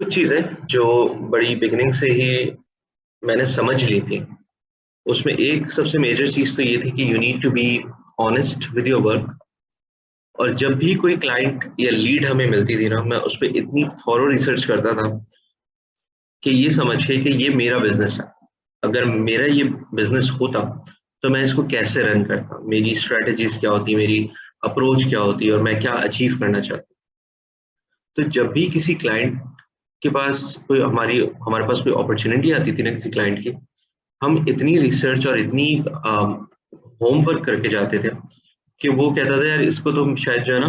कुछ चीजें जो बड़ी बिगिनिंग से ही मैंने समझ ली थी, उसमें एक सबसे मेजर चीज तो ये थी कि you need to be honest with your work. और जब भी कोई क्लाइंट या लीड हमें मिलती थी ना, मैं उस पर इतनी थॉरो रिसर्च करता था कि ये समझ के कि ये मेरा बिजनेस है, अगर मेरा ये बिजनेस होता तो मैं इसको कैसे रन करता, मेरी स्ट्रेटजीज क्या होती, मेरी अप्रोच क्या होती और मैं क्या अचीव करना चाहता। तो जब भी किसी क्लाइंट के पास कोई हमारे पास कोई अपॉर्चुनिटी आती थी ना किसी क्लाइंट की, हम इतनी रिसर्च और इतनी होमवर्क करके जाते थे कि वो कहता था यार इसको तो शायद जो है ना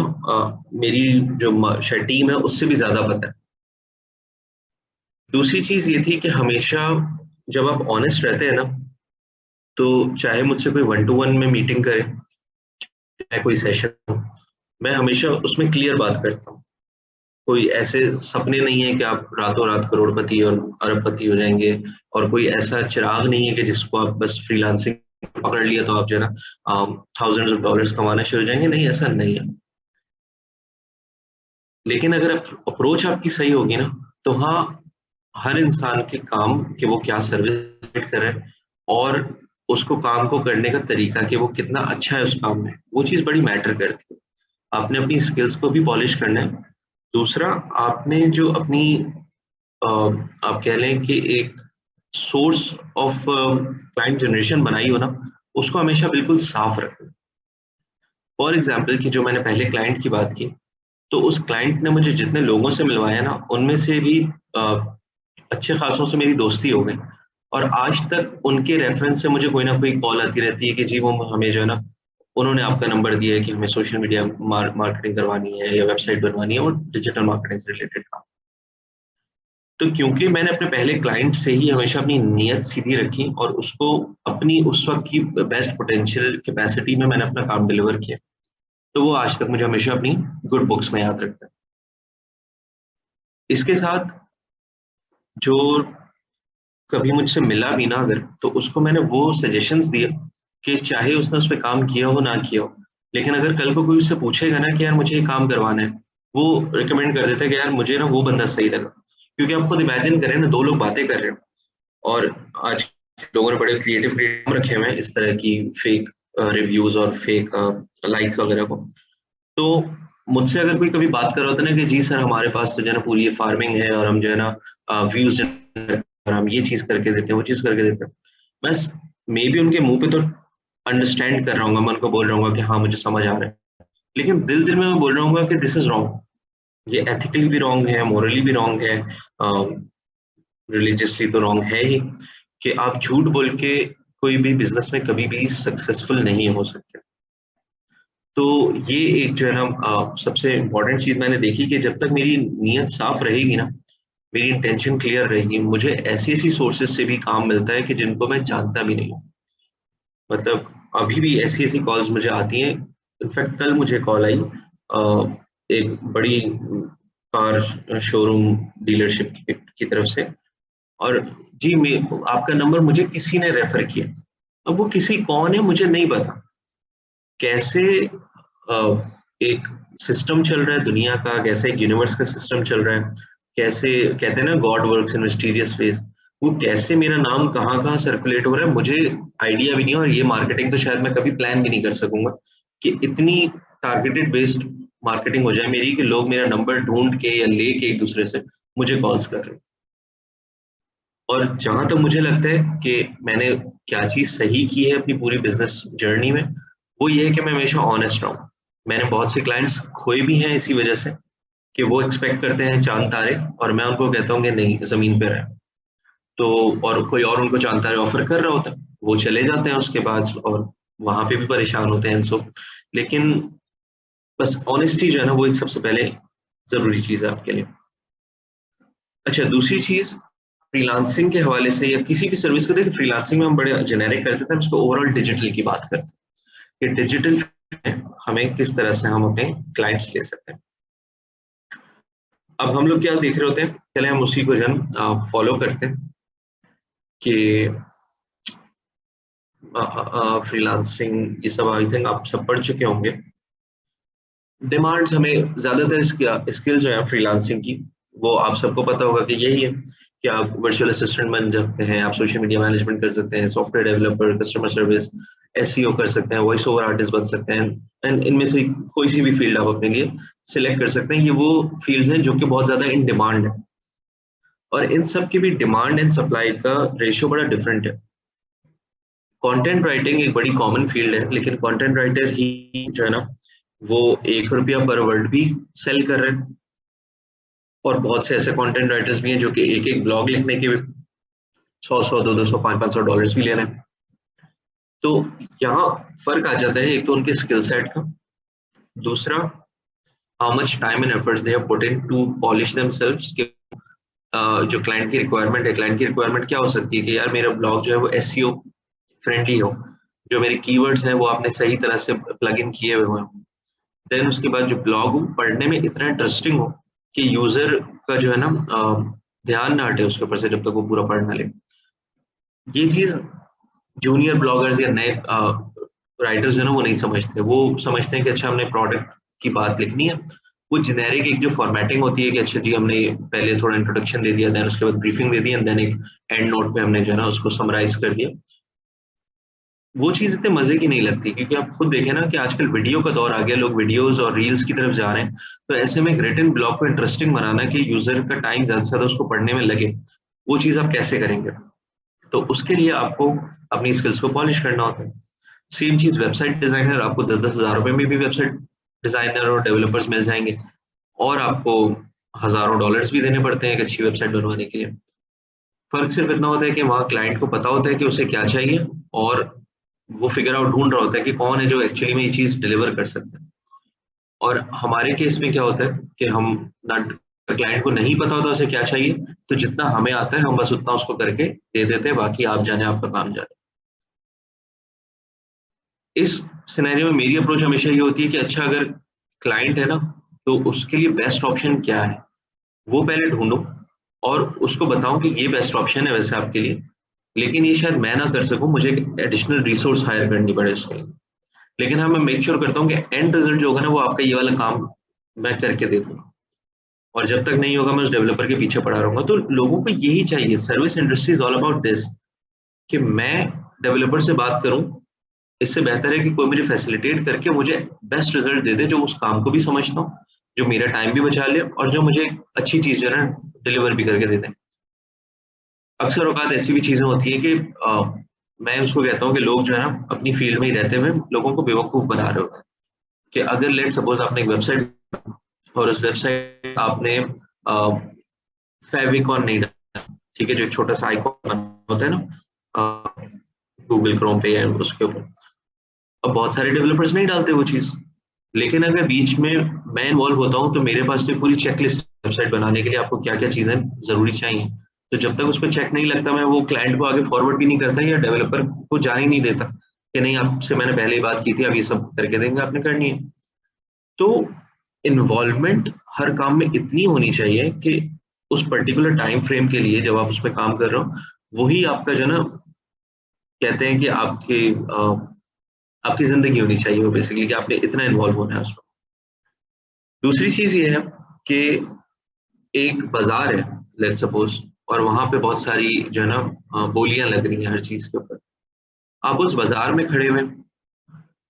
मेरी जो शायद टीम है उससे भी ज्यादा पता है। दूसरी चीज ये थी कि हमेशा जब आप ऑनेस्ट रहते हैं ना, तो चाहे मुझसे कोई 1-to-1 में मीटिंग करे, चाहे कोई सेशन हो, मैं हमेशा उसमें क्लियर बात करता हूँ। कोई ऐसे सपने नहीं है कि आप रातों रात करोड़पति और अरबपति हो जाएंगे, और कोई ऐसा चिराग नहीं है कि जिसको आप बस फ्रीलांसिंग पकड़ लिया तो आप जो है ना थाउजेंड्स ऑफ डॉलर्स कमाना शुरू हो जाएंगे, नहीं ऐसा नहीं है। लेकिन अगर अप्रोच आपकी सही होगी ना, तो हाँ, हर इंसान के काम कि वो क्या सर्विस कर रहा है और उसको काम को करने का तरीका कि वो कितना अच्छा है उस काम में, वो चीज़ बड़ी मैटर करती है। आपने अपनी स्किल्स को भी पॉलिश करना है। दूसरा, आपने जो अपनी आप कह लें कि एक सोर्स ऑफ क्लाइंट जनरेशन बनाई हो ना, उसको हमेशा बिल्कुल साफ रखें। फॉर एग्जाम्पल कि जो मैंने पहले क्लाइंट की बात की, तो उस क्लाइंट ने मुझे जितने लोगों से मिलवाया ना, उनमें से भी अच्छे खासों से मेरी दोस्ती हो गई, और आज तक उनके रेफरेंस से मुझे कोई ना कोई कॉल आती रहती है कि जी वो हमें जो है ना उन्होंने आपका नंबर दिया है कि हमें सोशल मीडिया मार्केटिंग करवानी है या वेबसाइट बनवानी है और डिजिटल मार्केटिंग से रिलेटेड काम। तो क्योंकि मैंने अपने पहले क्लाइंट से ही हमेशा अपनी नीयत सीधी रखी और उसको अपनी उस वक्त की बेस्ट पोटेंशियल कैपेसिटी में मैंने अपना काम डिलीवर किया, तो वो आज तक मुझे हमेशा अपनी गुड बुक्स में याद रखता है। इसके साथ जो कभी मुझसे मिला भी ना अगर, तो उसको मैंने वो सजेशंस दिए कि चाहे उसने उस पे काम किया हो ना किया हो, लेकिन अगर कल को कोई उससे पूछेगा ना कि यार मुझे ये काम करवाना है, वो रिकमेंड कर देता है कि यार मुझे ना वो बंदा सही लगा। क्योंकि आप खुद इमेजिन करें ना, 2 लोग बातें कर रहे हैं और आज लोगों ने बड़े क्रिएटिव रखे हुए हैं इस तरह की फेक रिव्यूज और फेक लाइक्स वगैरह को। तो मुझसे अगर कोई कभी बात कर रहा होता ना कि जी सर हमारे पास तो जो है ना पूरी ये फार्मिंग है और हम जो है ना व्यूज और हम ये चीज करके देते हैं, वो चीज करके देते हैं, बस मे बी उनके मुंह पे तो अंडरस्टैंड कर रहा हूँ, मैं उनको बोल रहा हूँ कि हाँ मुझे समझ आ रहा है, लेकिन दिल दिल में मैं बोल रहा हूँ कि दिस इज रॉन्ग, ये एथिकली भी रॉन्ग है, मोरली भी रॉन्ग है, रिलीजियसली तो रॉन्ग है ही, कि आप झूठ बोल के कोई भी बिजनेस में कभी भी सक्सेसफुल नहीं हो सकते। तो ये एक जो है ना सबसे इम्पोर्टेंट चीज मैंने देखी कि जब तक मेरी नीयत साफ रहेगी ना, मेरी इंटेंशन क्लियर रहेगी, मुझे ऐसी ऐसी सोर्सेज से भी काम मिलता है कि जिनको मैं जानता भी नहीं हूँ। मतलब अभी भी ऐसी ऐसी कॉल्स मुझे आती हैं। इनफैक्ट कल मुझे कॉल आई एक बड़ी कार शोरूम डीलरशिप की तरफ से, और जी मैं आपका नंबर मुझे किसी ने रेफर किया। अब वो किसी कौन है मुझे नहीं पता, कैसे एक सिस्टम चल रहा है दुनिया का, कैसे एक यूनिवर्स का सिस्टम चल रहा है, कैसे कहते हैं ना God works in mysterious ways, वो कैसे मेरा नाम कहाँ-कहाँ सर्कुलेट हो रहा है मुझे आइडिया भी नहीं है, और ये मार्केटिंग तो शायद मैं कभी प्लान भी नहीं कर सकूंगा कि इतनी टारगेटेड बेस्ड मार्केटिंग हो जाए मेरी कि लोग मेरा नंबर ढूंढ के या लेके एक दूसरे से मुझे कॉल्स कर रहे हैं। और जहां तक मुझे लगता है कि मैंने क्या चीज सही की है अपनी पूरी बिजनेस जर्नी में, वो ये है कि मैं हमेशा ऑनेस्ट रहूं। मैंने बहुत से क्लाइंट्स खोए भी हैं इसी वजह से कि वो एक्सपेक्ट करते हैं चांद तारे, और मैं उनको कहता हूँ कि नहीं, जमीन पे रहे। तो और कोई और उनको चांद तारे ऑफर कर रहा होता है, वो चले जाते हैं उसके बाद और वहां पे भी परेशान होते हैं सो। लेकिन बस ऑनेस्टी जो है ना वो एक सबसे पहले जरूरी चीज है आपके लिए। अच्छा, दूसरी चीज फ्रीलांसिंग के हवाले से या किसी भी सर्विस को देखिए, फ्रीलांसिंग में हम बड़े जेनेरिक करते थे, हम इसको ओवरऑल डिजिटल की बात करते हैं कि डिजिटल हमें किस तरह से हम अपने क्लाइंट्स ले सकते हैं। अब हम लोग क्या देख रहे होते हैं, चले हम उसी को जो है फॉलो करते हैं कि फ्रीलांसिंग ये सब आई थिंक आप सब पढ़ चुके होंगे। डिमांड्स हमें ज्यादातर स्किल जो है फ्रीलांसिंग की, वो आप सबको पता होगा कि यही है कि आप वर्चुअल असिस्टेंट बन सकते हैं, आप सोशल मीडिया मैनेजमेंट कर सकते हैं, software developer, customer service, SEO कर सकते हैं, वॉइस ओवर आर्टिस्ट बन सकते हैं, एंड इनमें से कोई सी भी फील्ड आप अपने लिए सिलेक्ट कर सकते हैं। ये वो फील्ड हैं जो कि बहुत ज्यादा इन डिमांड है, और इन सब की भी डिमांड एंड सप्लाई का रेशियो बड़ा डिफरेंट है। कंटेंट राइटिंग एक बड़ी कॉमन फील्ड है, लेकिन कंटेंट राइटर ही जो है ना वो ₹1 पर वर्ड भी सेल कर रहे हैं, और बहुत से ऐसे कंटेंट राइटर्स भी हैं जो कि एक एक ब्लॉग लिखने के 100 200 500 डॉलर्स भी ले रहे हैं। तो यहाँ फर्क आ जाता है, एक तो उनके स्किल सेट का, दूसरा how much time and efforts they have put in to polish themselves कि जो क्लाइंट की रिक्वायरमेट है, क्लाइंट की रिक्वायरमेंट क्या हो सकती है कि यार मेरा ब्लॉग जो है वो एसईओ फ्रेंडली हो, जो मेरे कीवर्ड्स हैं वो आपने सही तरह से प्लग इन किए हुए हो, देन उसके बाद जो ब्लॉग हो पढ़ने में इतना इंटरेस्टिंग हो कि यूजर का जो है ना ध्यान ना हटे उसके ऊपर से जब तक वो पूरा पढ़ ना ले। ये चीज जूनियर ब्लॉगर्स या नए राइटर्स जो है ना वो नहीं समझते, वो समझते हैं कि अच्छा हमने प्रोडक्ट की बात लिखनी है, वो जेनेरिक एक जो फॉर्मेटिंग होती है कि अच्छा जी हमने पहले थोड़ा इंट्रोडक्शन दे दिया, देन उसके बाद ब्रीफिंग दे दी, एंड देन एक एंड नोट पे हमने जो है ना उसको समराइज कर दिया, वो चीज इतने मजे की नहीं लगती। क्योंकि आप खुद देखें ना कि आजकल वीडियो का दौर आ गया, लोग वीडियोस और रील्स की तरफ जा रहे हैं, तो ऐसे में एक रिटन ब्लॉग को इंटरेस्टिंग बनाना कि यूजर का टाइम ज्यादा से ज्यादा उसको पढ़ने में लगे, वो चीज आप कैसे करेंगे? तो उसके लिए आपको अपनी स्किल्स को पॉलिश करना होता है। सेम चीज वेबसाइट डिजाइनर, आपको 10-10 हज़ार रुपए में भी वेबसाइट डिजाइनर और डेवलपर्स मिल जाएंगे, और आपको हजारों डॉलर्स भी देने पड़ते हैं एक अच्छी वेबसाइट बनवाने के लिए। फर्क सिर्फ इतना होता है कि वहाँ क्लाइंट को पता होता है कि उसे क्या चाहिए, और वो फिगर आउट ढूंढ रहा होता है कि कौन है जो एक्चुअली में ये चीज डिलीवर कर सकता है। और हमारे केस में क्या होता है कि हम ना, क्लाइंट को नहीं पता होता उसे क्या चाहिए, तो जितना हमें आता है हम बस उतना उसको करके दे देते हैं, बाकी आप जाने, आपका काम जाने। इस सिनेरियो में मेरी अप्रोच हमेशा ये होती है कि अच्छा, अगर क्लाइंट है ना, तो उसके लिए बेस्ट ऑप्शन क्या है वो पहले ढूंढो, और उसको बताओ कि ये बेस्ट ऑप्शन है वैसे आपके लिए, लेकिन ये शायद मैं ना कर सकूं, मुझे एडिशनल रिसोर्स हायर करनी पड़े उसके लिए। लेकिन हाँ, मैं मेक श्योर करता हूँ कि एंड रिजल्ट जो होगा ना, वो आपका ये वाला काम मैं करके दे दूंगा, और जब तक नहीं होगा मैं उस डेवलपर के पीछे पड़ा रहूंगा। तो लोगों को यही चाहिए, service industry is all about this, कि मैं डेवलपर से बात करूं, इससे बेहतर है कि कोई मुझे फैसिलिटेट करके मुझे बेस्ट रिजल्ट दे दे, जो उस काम को भी समझता हूँ, जो मेरा टाइम भी बचा ले, और जो मुझे अच्छी चीज जो है ना डिलीवर भी करके दे दे। अक्सर औकात ऐसी भी चीजें होती है कि मैं उसको कहता हूँ कि लोग जो है ना अपनी फील्ड में ही रहते हुए लोगों को बेवकूफ बना रहे होते हैं। कि अगर लेट सपोज आपने एक वेबसाइट, और उस वेबसाइट आपने फेविकॉन नहीं डाला, ठीक है, जो एक छोटा सा आइकॉन होता है ना गूगल क्रोम पे या उसके ऊपर, अब बहुत सारे डेवलपर्स नहीं डालते वो चीज, लेकिन अगर बीच में मैं इन्वॉल्व होता हूँ, तो मेरे पास तो पूरी चेकलिस्ट वेबसाइट बनाने के लिए आपको क्या क्या चीजें जरूरी चाहिए, तो जब तक उस पर चेक नहीं लगता, मैं वो क्लाइंट को आगे फॉरवर्ड भी नहीं करता, या डेवलपर को जाने ही नहीं देता कि नहीं, आपसे मैंने पहले ही बात की थी, अब ये सब करके देंगे, आपने करनी है। तो इन्वॉल्वमेंट हर काम में इतनी होनी चाहिए कि उस पर्टिकुलर टाइम फ्रेम के लिए जब आप उस पर काम कर रहे हो, वही आपका जो ना, कहते हैं कि आपकी जिंदगी होनी चाहिए वो, बेसिकली कि आपने इतना इन्वॉल्व होना है उसमें। दूसरी चीज ये है कि एक बाजार है लेट सपोज, और वहां पे बहुत सारी जो है ना बोलियां लग रही हैं हर चीज के ऊपर। आप उस बाजार में खड़े हुए,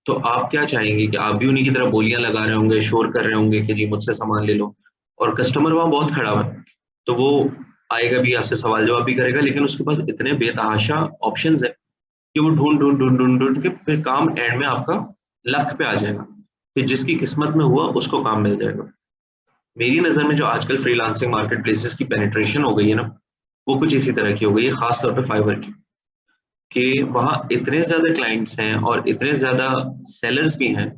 तो आप क्या चाहेंगे कि आप भी उन्हीं की तरह बोलियां लगा रहे होंगे, शोर कर रहे होंगे कि जी मुझसे सामान ले लो, और कस्टमर वहां बहुत खड़ा हुआ है, तो वो आएगा भी, आपसे सवाल जवाब भी करेगा, लेकिन उसके पास इतने बेतहाशा ऑप्शंस है कि वो ढूंढ ढूंढ ढूंढ ढूंढ ढूंढ के फिर काम एंड में आपका लक पे आ जाएगा, कि जिसकी किस्मत में हुआ उसको काम मिल जाएगा। मेरी नजर में जो आजकल फ्रीलांसिंग मार्केट प्लेसेस की पेनिट्रेशन हो गई है ना, वो कुछ इसी तरह की हो गई है, खासतौर पे फाइवर की, कि वहाँ इतने ज्यादा क्लाइंट्स हैं और इतने ज्यादा सेलर्स भी हैं,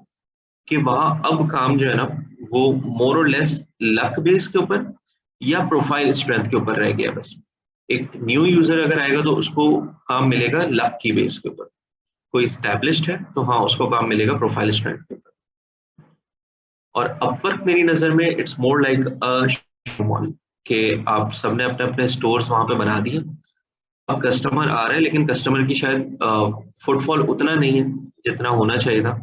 कि वहाँ अब काम जो है ना, वो मोर और लेस लक बेस के ऊपर या प्रोफाइल स्ट्रेंथ के ऊपर रह गया बस। एक न्यू यूजर अगर आएगा तो उसको काम मिलेगा लक की बेस के ऊपर, कोई स्टैब्लिश्ड है तो हाँ उसको काम मिलेगा प्रोफाइल स्ट्रेंथ के ऊपर। और अपवर्क मेरी नजर में it's more like a mall, कि आप सबने अपने अपने स्टोर्स वहां पे बना दिए, अब कस्टमर आ रहे हैं, लेकिन कस्टमर की शायद फुटफॉल उतना नहीं है जितना होना चाहिए था,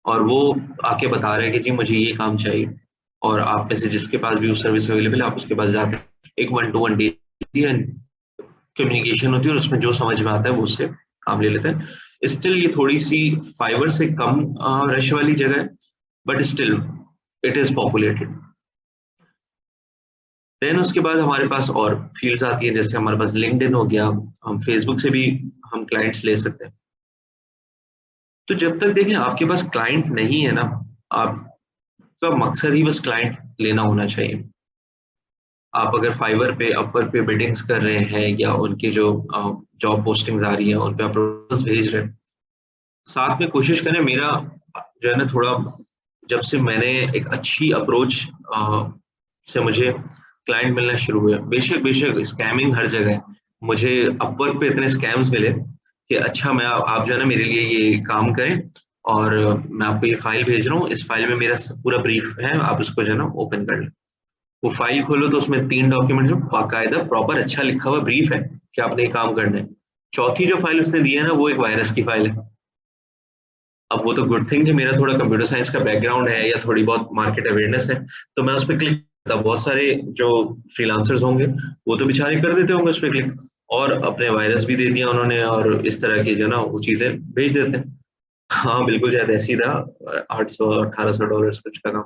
और वो आके बता रहे हैं कि जी मुझे ये काम चाहिए, और आप में से जिसके पास भी वो सर्विस अवेलेबल है आप उसके पास जाते हैं, एक 1-to-1 कम्युनिकेशन होती है, और उसमें जो समझ में आता है वो उससे काम ले लेते हैं। स्टिल ये थोड़ी सी फाइवर से कम रश वाली जगह है, but still it is populated. Then उसके बाद हमारे पास और फील्ड्स आती है, जैसे हमारे पास लिंक्डइन हो गया, हम फेसबुक से भी हम क्लाइंट्स ले सकते हैं। तो जब तक देखें आपके पास क्लाइंट नहीं है ना, आपका मकसद ही बस क्लाइंट लेना होना चाहिए। आप अगर फाइवर पे, अपवर्क पे बिडिंग्स कर रहे हैं, या उनकी जो जॉब पोस्टिंग्स आ रही है उन पे आप proposals भेज रहे हैं, साथ में कोशिश करें, मेरा जो है ना थोड़ा, जब से मैंने एक अच्छी अप्रोच से मुझे क्लाइंट मिलना शुरू हुए, बेशक बेशक स्कैमिंग हर जगह है, मुझे अपवर्क पे इतने स्कैम्स मिले कि अच्छा मैं, आप जो है ना मेरे लिए ये काम करें, और मैं आपको ये फाइल भेज रहा हूँ, इस फाइल में मेरा पूरा ब्रीफ है, आप उसको जो है ना ओपन कर लें। वो फाइल खोलो तो उसमें 3 डॉक्यूमेंट में बाकायदा प्रॉपर अच्छा लिखा हुआ ब्रीफ है कि आपने ये काम करना है। चौथी जो फाइल उसने दी है ना, वो एक वायरस की फाइल है। अब वो तो गुड थिंग है, मेरा थोड़ा कंप्यूटर साइंस का बैकग्राउंड है या थोड़ी बहुत मार्केट अवेयरनेस है, तो मैं उस पर क्लिक करता। बहुत सारे जो फ्रीलांसर्स होंगे वो तो बेचारे कर देते होंगे उस पर क्लिक, और अपने वायरस भी दे दिया उन्होंने, और इस तरह की जो ना वो चीजें भेज देते हैं। हाँ बिल्कुल, शायद ऐसी था, $800-1800 कुछ का काम।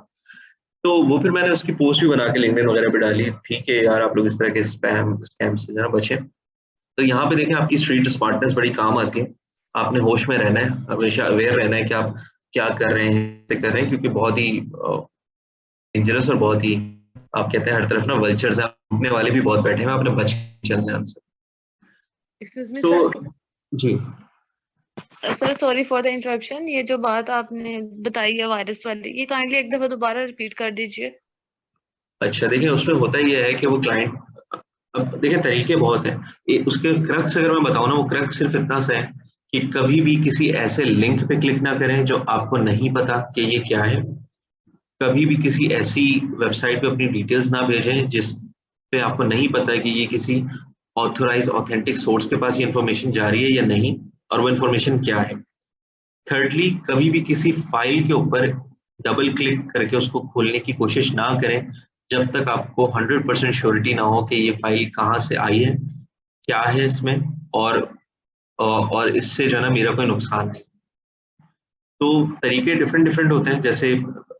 तो वो फिर मैंने उसकी पोस्ट भी बना के लिंक्डइन वगैरह पे डाली थी कि यार आप लोग इस तरह के स्पैम स्कैम से जरा बचें। तो यहाँ पे देखें, आपकी स्ट्रीट स्मार्टनेस बड़ी काम आती है। आपने होश में रहना है, हमेशा अवेयर रहना है कि आप क्या कर रहे हैं, कैसे कर रहे हैं, क्योंकि बहुत ही डेंजरस और बहुत ही, आप कहते हैं हर तरफ ना वल्चर्स हैं, लूटने वाले भी बहुत बैठे हैं, आपने बच के चलना है उनसे। एक्सक्यूज मी तो सर, जी sir sorry for the interruption, ये जो बात आपने बताई है वायरस वाली, ये काइंडली एक दफा दोबारा रिपीट कर दीजिए। अच्छा देखिए, उसमें होता ये है कि वो क्लाइंट, अब देखिए तरीके बहुत हैं। उसके क्रक्स अगर मैं बताऊँ ना, वो क्रक्स सिर्फ इतना सा है कि कभी भी किसी ऐसे लिंक पे क्लिक ना करें जो आपको नहीं पता कि ये क्या है। कभी भी किसी ऐसी वेबसाइट पे अपनी डिटेल्स ना भेजें जिस पे आपको नहीं पता है कि ये किसी ऑथराइज ऑथेंटिक सोर्स के पास ये इन्फॉर्मेशन जा रही है या नहीं, और वो इन्फॉर्मेशन क्या है। थर्डली, कभी भी किसी फाइल के ऊपर डबल क्लिक करके उसको खोलने की कोशिश ना करें जब तक आपको 100% श्योरिटी ना हो कि ये फाइल कहाँ से आई है, क्या है इसमें, और इससे जो है ना मेरा कोई नुकसान नहीं। तो तरीके डिफरेंट डिफरेंट होते हैं। जैसे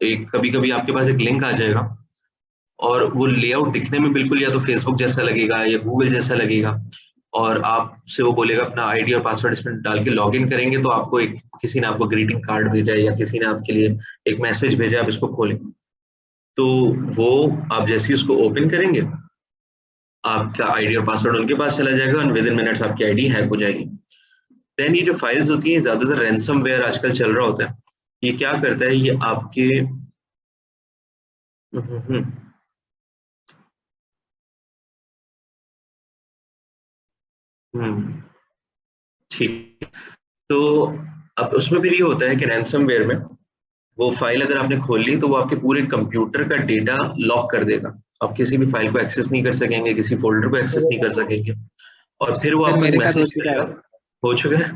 एक कभी-कभी आपके पास एक लिंक आ जाएगा और वो लेआउट दिखने में बिल्कुल या तो फेसबुक जैसा लगेगा या गूगल जैसा लगेगा, और आपसे वो बोलेगा अपना आईडी और पासवर्ड इसमें डाल के लॉगिन करेंगे, तो आपको एक किसी ने आपको ग्रीटिंग कार्ड भेजा है या किसी ने आपके लिए एक मैसेज भेजा, आप इसको खोलें। तो वो आप जैसे ही उसको ओपन करेंगे, आपका आईडी और पासवर्ड उनके पास चला जाएगा और विद इन मिनट्स आपकी आईडी हैक हो जाएगी। देन ये जो फाइल्स होती हैं, ज़्यादातर रैनसमवेयर आजकल चल रहा होता है। ये क्या करता है, ये आपके हुँ, हुँ, हुँ। हुँ, ठीक। तो अब उसमें फिर ये होता है कि रैनसमवेयर में वो फाइल अगर आपने खोल ली तो वो आपके पूरे कंप्यूटर का डेटा लॉक कर देगा। आप किसी भी फाइल को एक्सेस नहीं कर सकेंगे, किसी फ़ोल्डर को एक्सेस नहीं कर सकेंगे, और फिर वो सर आपको एक मेरे साथ हो मैसेज चुका है। करेगा। हो चुका है?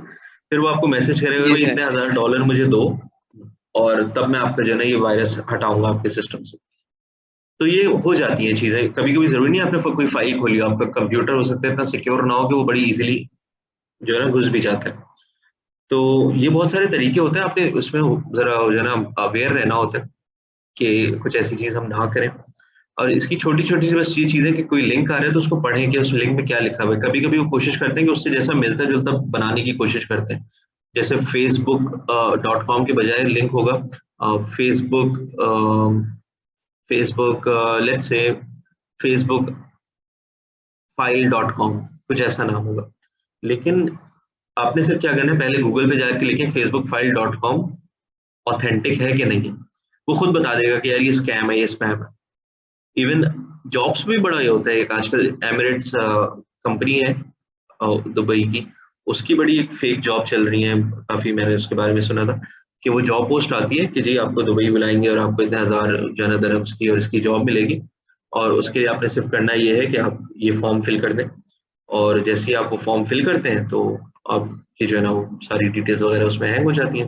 फिर वो आपको मैसेज करेगा जी भाई सर। इतने $1000 मुझे दो, और तब मैं आपका जो है ना ये वायरस हटाऊँगा आपके सिस्टम से। तो ये हो जाती हैं चीज़ें। कभी-कभी ज़रूरी नहीं है आपने कोई फाइल खोली हो, आपका कंप्यूटर हो सकता है इतना सिक्योर ना हो कि वो बड़ी ईज़िली जो है ना घुस भी जाता है। तो ये बहुत सारे तरीके होते हैं, आपने उसमें ज़रा जो है ना अवेयर रहना होता है कि कुछ ऐसी चीज़ हम ना करें। और इसकी छोटी-छोटी सी बस ये चीज़ है कि कोई लिंक आ रहा है तो उसको पढ़ें कि उस लिंक में क्या लिखा हुआ है। कभी-कभी वो कोशिश करते हैं कि उससे जैसा मिलता-जुलता बनाने की कोशिश करते हैं। जैसे फेसबुक .com के बजाय लिंक होगा Facebook Facebook let's say Facebook file.com, कुछ ऐसा नाम होगा। लेकिन आपने सिर्फ क्या करना है, पहले गूगल पे जाके लिखें फेसबुक file.com ऑथेंटिक है कि नहीं। वो खुद बता देगा कि यार ये स्कैम है, ये स्पैम है। इवन जॉब्स में बड़ा ये होता है। एक आजकल एमिरेट्स कंपनी है दुबई की, उसकी बड़ी एक फेक जॉब चल रही है। काफ़ी मैंने उसके बारे में सुना था कि वो जॉब पोस्ट आती है कि जी आपको दुबई बुलाएँगे और आपको इतने हज़ार जो है ना दिरहम्स की और इसकी जॉब मिलेगी, और उसके लिए आपने सिर्फ करना ये है कि आप ये फॉर्म फिल कर दें, और जैसे ही आप वो फॉर्म फिल करते हैं तो आपकी जो है ना वो सारी डिटेल्स वगैरह उसमें हैंग हो जाती हैं,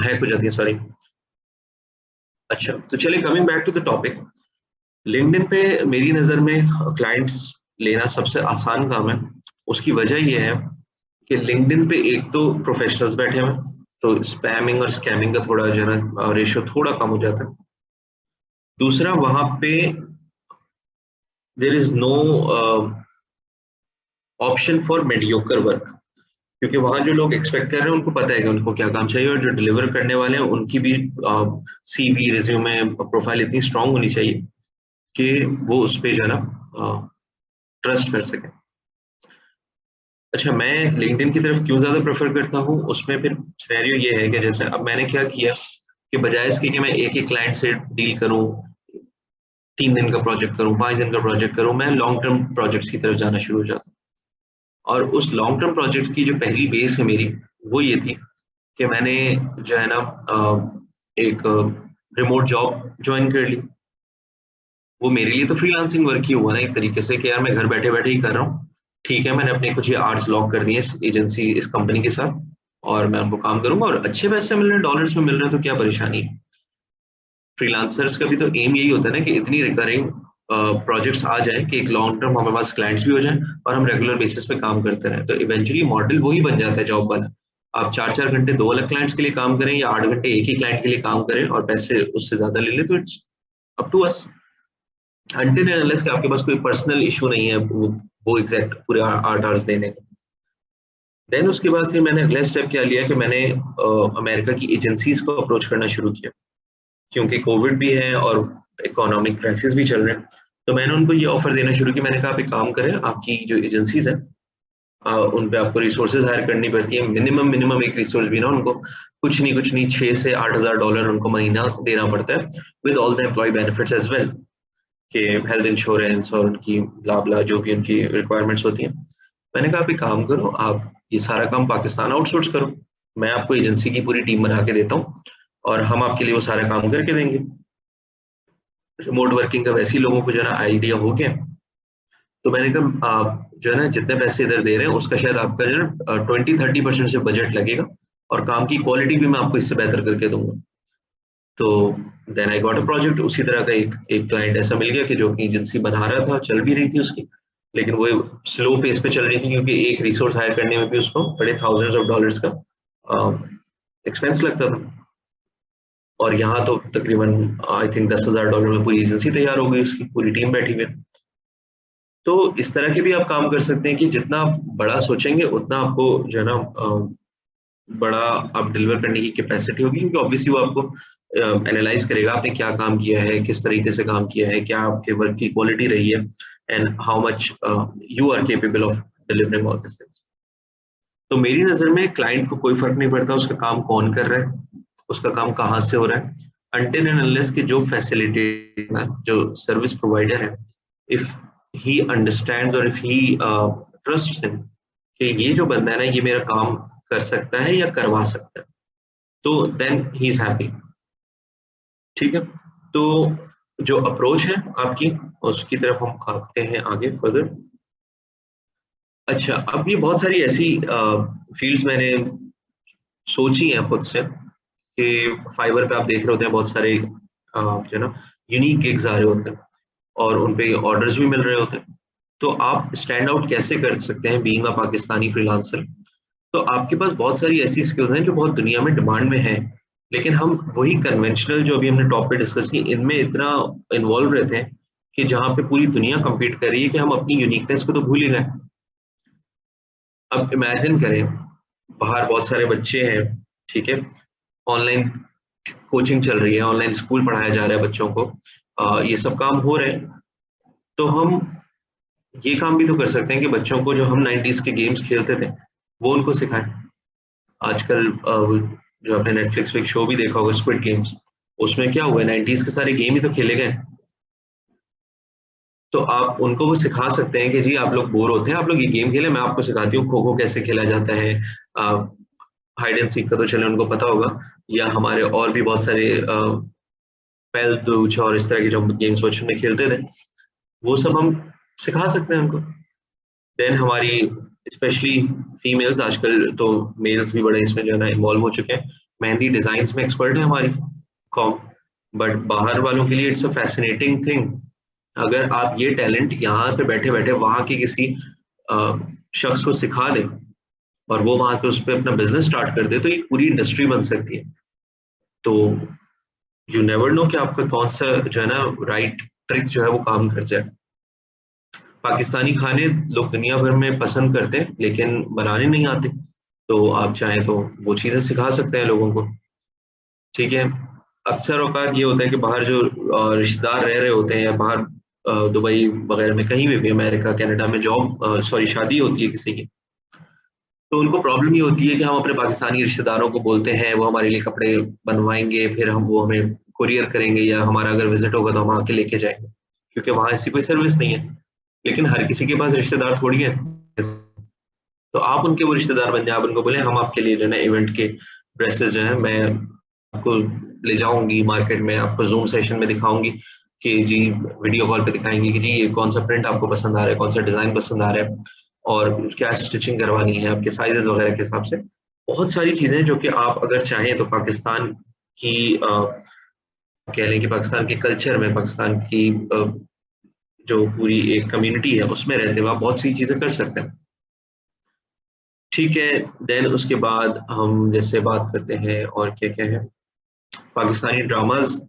हैक हो जाती हैं, सॉरी। अच्छा, तो चलिए coming back to the topic. LinkedIn पे मेरी नज़र में क्लाइंट्स लेना सबसे आसान काम है। उसकी वजह ये है कि लिंक्डइन पे एक तो प्रोफेशनल्स बैठे हुए हैं, तो स्पैमिंग और स्कैमिंग का थोड़ा जो है ना रेशियो थोड़ा कम हो जाता है। दूसरा, वहाँ पे there is no option for mediocre work, क्योंकि वहाँ जो लोग एक्सपेक्ट कर रहे हैं उनको पता है कि उनको क्या काम चाहिए, और जो डिलीवर करने वाले हैं उनकी भी सीवी, रिज्यूमे, प्रोफाइल इतनी स्ट्रांग होनी चाहिए कि वो उस पे जो है ना ट्रस्ट कर सकें। अच्छा, मैं लिंक्डइन की तरफ क्यों ज़्यादा प्रेफ़र करता हूँ, उसमें फिर सिनेरियो ये है कि जैसे अब मैंने क्या किया कि बजाय इसके कि मैं एक-एक क्लाइंट से डील करूँ, 3 दिन का प्रोजेक्ट करूँ, 5 दिन का प्रोजेक्ट करूँ, मैं लॉन्ग टर्म प्रोजेक्ट्स की तरफ जाना शुरू हो जाता हूँ। और उस लॉन्ग टर्म प्रोजेक्ट की जो पहली बेस है मेरी, वो ये थी कि मैंने जो है ना एक रिमोट जॉब जॉइन कर ली। वो मेरे लिए तो फ्रीलांसिंग वर्क ही हुआ ना एक तरीके से कि यार मैं घर बैठे-बैठे ही कर रहा हूँ। ठीक है, मैंने अपने कुछ ये आवर्स लॉक कर दिए इस कंपनी के साथ, और मैं उनको काम करूँगा और अच्छे पैसे मिल रहे हैं, डॉलर्स में मिल रहे हैं, तो क्या परेशानी है। फ्रीलांसर्स का भी तो एम यही होता है ना कि इतनी रिकरिंग प्रोजेक्ट्स आ जाएँ कि एक लॉन्ग टर्म हमारे पास क्लाइंट्स भी हो जाएँ और हम रेगुलर बेसिस पे काम करते रहें। तो इवेंचुअली मॉडल वही बन जाता है जॉब वाला। आप 4-4 घंटे 2 अलग क्लाइंट्स के लिए काम करें या 8 घंटे एक ही क्लाइंट के लिए काम करें और पैसे उससे ज़्यादा ले लें, तो it's up to us. Until and unless कि आपके पास कोई पर्सनल इश्यू नहीं है वो एग्जैक्ट पूरे 8 आवर्स देने का। देन उसके बाद फिर मैंने अगला स्टेप क्या लिया कि मैंने अमेरिका की एजेंसीज को अप्रोच करना शुरू किया, क्योंकि कोविड भी है और इकोनॉमिक क्राइसिस भी चल रहे हैं। तो मैंने उनको ये ऑफर देना शुरू किया। मैंने कहा आप एक काम करें, आपकी जो एजेंसीज हैं उन पे आपको रिसोर्सेज हायर करनी पड़ती है। मिनिमम एक रिसोर्स भी ना उनको कुछ नहीं 6 से $8,000 उनको महीना देना पड़ता है, with all the employee benefits as well, कि हेल्थ इंश्योरेंस और उनकी ब्ला ब्ला जो भी उनकी रिक्वायरमेंट्स होती हैं। मैंने कहा आप एक काम करो, आप ये सारा काम पाकिस्तान आउटसोर्स करो, मैं आपको एजेंसी की पूरी टीम बना के देता हूँ और हम आपके लिए वो सारा काम करके देंगे। रिमोट वर्किंग का वैसे ही लोगों को जो है ना आइडिया हो गया, तो मैंने कहा आप जो है ना जितने पैसे इधर दे रहे हैं उसका शायद आपका जो है 20-30% से बजट लगेगा और काम की क्वालिटी भी मैं आपको इससे बेहतर करके दूंगा। तो then I got a project. उसी तरह का एक क्लाइंट ऐसा मिल गया कि जो अपनी एजेंसी बना रहा था, चल भी रही थी उसकी, लेकिन वो स्लो पेस पे चल रही थी क्योंकि एक रिसोर्स हायर करने में भी उसको बड़े थाउजेंड्स ऑफ डॉलर्स का एक्सपेंस लगता था। और यहाँ तो तकरीबन आई थिंक $10,000 में पूरी एजेंसी तैयार हो गई, उसकी पूरी टीम बैठी हुई है। तो इस तरह के भी आप काम कर सकते हैं कि जितना आप बड़ा सोचेंगे उतना आपको जो है ना बड़ा आप डिलीवर करने की कैपेसिटी होगी, क्योंकि ऑब्वियसली वो आपको एनालाइज करेगा आपने क्या काम किया है, किस तरीके से काम किया है, क्या आपके वर्क की क्वालिटी रही है, and how much you are capable of delivering all this things. तो मेरी नज़र में क्लाइंट को कोई फर्क नहीं पड़ता उसका काम कौन कर रहा है, उसका काम कहाँ से हो रहा है, अनटिल एंड अनलेस कि जो फैसिलिटी जो सर्विस प्रोवाइडर है, इफ ही अंडरस्टैंड्स और इफ ही ट्रस्ट्स हिम कि ये जो बंदा है ना ये मेरा काम कर सकता है या करवा सकता है, तो देन ही इज हैप्पी। ठीक है, तो जो अप्रोच है आपकी उसकी तरफ हम आते हैं आगे फर्दर। अच्छा, अब ये बहुत सारी ऐसी फील्ड्स मैंने सोची हैं खुद से कि फाइवर पे आप देख रहे होते हैं बहुत सारे जो है ना यूनिक गिग्स आ रहे होते हैं और उन पे ऑर्डर्स भी मिल रहे होते हैं। तो आप स्टैंड आउट कैसे कर सकते हैं बीइंग अ पाकिस्तानी फ्रीलांसर? तो आपके पास बहुत सारी ऐसी स्किल्स हैं जो बहुत दुनिया में डिमांड में हैं, लेकिन हम वही कन्वेंशनल जो अभी हमने टॉप पे डिस्कस की इनमें इतना इन्वॉल्व रहते हैं कि जहाँ पे पूरी दुनिया compete कर रही है कि हम अपनी यूनिकनेस को तो भूल ही गए। अब इमेजिन करें, बाहर बहुत सारे बच्चे हैं, ठीक है, ऑनलाइन कोचिंग चल रही है, ऑनलाइन स्कूल पढ़ाया जा रहा है बच्चों को, ये सब काम हो रहे हैं, तो हम ये काम भी तो कर सकते हैं कि बच्चों को जो हम 90s के गेम्स खेलते थे वो उनको सिखाएं। आजकल जो आपने नेटफ्लिक्स पे एक शो भी देखा होगा स्क्विड गेम्स, उसमें क्या हुआ है 90s के सारे गेम ही तो खेले गए। तो आप उनको वो सिखा सकते हैं कि जी आप लोग बोर होते हैं, आप लोग ये गेम खेलें, मैं आपको सिखाती हूँ खो खो कैसे खेला जाता है, हाइड एंड सीक का तो चले उनको पता होगा, या हमारे और भी बहुत सारे पैल दूच और इस तरह के जो गेम्स बचपन में खेलते थे वो सब हम सिखा सकते हैं उनको। देन हमारी स्पेशली फीमेल्स, आजकल तो मेल्स भी बड़े इसमें जो है ना इन्वॉल्व हो चुके हैं, मेहंदी डिजाइन्स में एक्सपर्ट है हमारी कॉम, बट बाहर वालों के लिए इट्स अ फैसिनेटिंग थिंग। अगर आप ये टैलेंट यहाँ पे बैठे बैठे वहाँ के किसी शख्स को सिखा दें और वो वहाँ पे उस पर अपना बिजनेस स्टार्ट कर दे तो एक पूरी इंडस्ट्री बन सकती है। तो यू नेवर नो कि आपका कौन सा जो है ना राइट ट्रिक जो है वो काम कर जाए। पाकिस्तानी खाने लोग दुनिया भर में पसंद करते हैं लेकिन बनाने नहीं आते, तो आप चाहें तो वो चीज़ें सिखा सकते हैं लोगों को। ठीक है, अक्सर औकात ये होता है कि बाहर जो रिश्तेदार रह रहे होते हैं या बाहर दुबई वगैरह में कहीं भी अमेरिका कनाडा में जॉब सॉरी शादी होती है किसी की, तो उनको प्रॉब्लम ये होती है कि हम अपने पाकिस्तानी रिश्तेदारों को बोलते हैं वो हमारे लिए कपड़े बनवाएंगे, फिर हम वो हमें कुरियर करेंगे या हमारा अगर विजिट होगा तो हम आके लेके जाएंगे, क्योंकि वहाँ ऐसी कोई सर्विस नहीं है। लेकिन हर किसी के पास रिश्तेदार थोड़ी है, तो आप उनके वो रिश्तेदार बन जाए, आप उनको बोले हम आपके लिए जो है ना इवेंट के ड्रेसेस जो है मैं आपको ले जाऊंगी मार्केट में, आपको जूम सेशन में दिखाऊंगी कि जी, वीडियो कॉल पे दिखाएंगे कि जी ये कौन सा प्रिंट आपको पसंद आ रहा है, कौन सा डिजाइन पसंद आ रहा है और क्या स्टिचिंग करवानी है आपके साइजेस वगैरह के हिसाब से। बहुत सारी चीजें जो कि आप अगर चाहें तो पाकिस्तान की कह लें कि पाकिस्तान के कल्चर में, पाकिस्तान की जो पूरी एक कम्युनिटी है उसमें रहते हुए आप बहुत सी चीजें कर सकते हैं। ठीक है, देन उसके बाद हम जैसे बात करते हैं और क्या क्या है, पाकिस्तानी ड्रामाज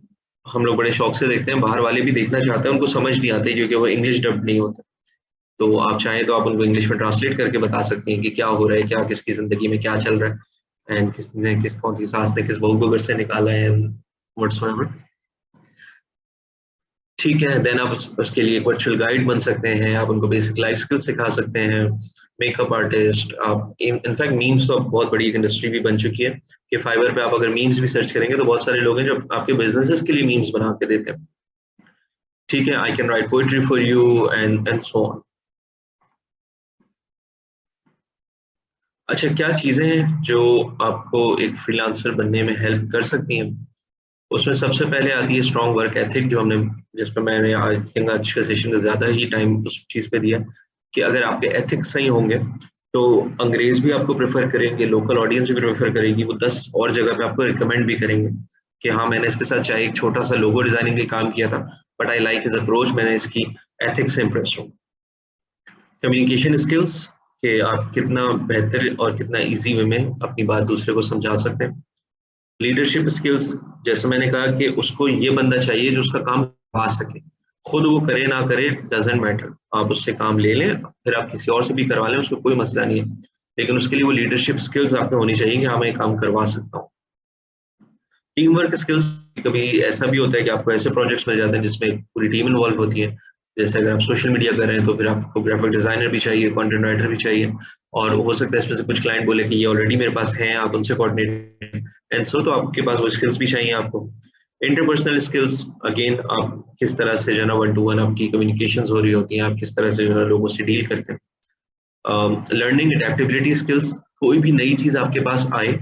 हम लोग बड़े शौक से देखते हैं, बाहर वाले भी देखना चाहते हैं, उनको समझ नहीं आते क्योंकि वो इंग्लिश डब्ड नहीं होते, तो आप चाहें तो आप उनको इंग्लिश में ट्रांसलेट करके बता सकते हैं कि क्या हो रहा है, क्या किसकी जिंदगी में क्या चल रहा है, एंड किसने किस कौन सी सास ने किस बहू को घर से निकाला है, व्हाट्सएवर। ठीक है, देन आप उसके लिए एक वर्चुअल गाइड बन सकते हैं, आप उनको बेसिक लाइफ स्किल सिखा सकते हैं, मेकअप आर्टिस्ट, आप इनफैक्ट मीम्स तो अब बहुत बड़ी एक इंडस्ट्री भी बन चुकी है कि फाइवर पे आप अगर मीम्स भी सर्च करेंगे तो बहुत सारे लोग हैं जो आपके बिजनेसेस के लिए मीम्स बना के देते हैं। ठीक है, I can write poetry for you and so on. अच्छा, क्या चीजें हैं जो आपको एक फ्रीलांसर बनने में हेल्प कर सकती हैं? उसमें सबसे पहले आती है स्ट्रॉन्ग वर्क एथिक, जो हमने जिस पर मैंने आई थिंक आज का सेशन का ज्यादा ही टाइम उस चीज पे दिया कि अगर आपके एथिक्स सही होंगे तो अंग्रेज भी आपको प्रेफर करेंगे, लोकल ऑडियंस भी प्रेफर करेगी, वो 10 और जगह पे आपको रिकमेंड भी करेंगे कि हाँ मैंने इसके साथ चाहे एक छोटा सा लोगो डिजाइनिंग का काम किया था but I like his approach, मैंने इसकी एथिक्स से इम्प्रेस हूँ। कम्युनिकेशन स्किल्स कि आप कितना बेहतर और कितना इजी वे में अपनी बात दूसरे को समझा सकते हैं। लीडरशिप स्किल्स, जैसे मैंने कहा कि उसको ये बंदा चाहिए जो उसका काम करवा सके, खुद वो करे ना करे डजेंट मैटर, आप उससे काम ले लें फिर आप किसी और से भी करवा लें, उसको कोई मसला नहीं है, लेकिन उसके लिए वो लीडरशिप स्किल्स आप में होनी चाहिए कि हाँ मैं काम करवा सकता हूँ। टीम वर्क स्किल्स, कभी ऐसा भी होता है कि आपको ऐसे प्रोजेक्ट्स मिल जाते हैं जिसमें पूरी टीम इन्वॉल्व होती है, जैसे अगर आप सोशल मीडिया कर रहे हैं तो फिर आपको ग्राफिक डिजाइनर भी चाहिए, कंटेंट राइटर भी चाहिए, और हो सकता है इसमें से कुछ क्लाइंट बोले कि ये ऑलरेडी मेरे पास हैं, आप उनसे कोऑर्डिनेट एंड सो, तो आपके पास वो स्किल्स भी चाहिए आपको। इंटरपर्सनल स्किल्स, अगेन आप किस तरह से जो है ना 1-to-1 आपकी कम्युनिकेशंस हो रही होती हैं, आप किस तरह से जो है लोगों से डील करते हैं। लर्निंग एडेप्टेबिलिटी स्किल्स, कोई भी नई चीज आपके पास आए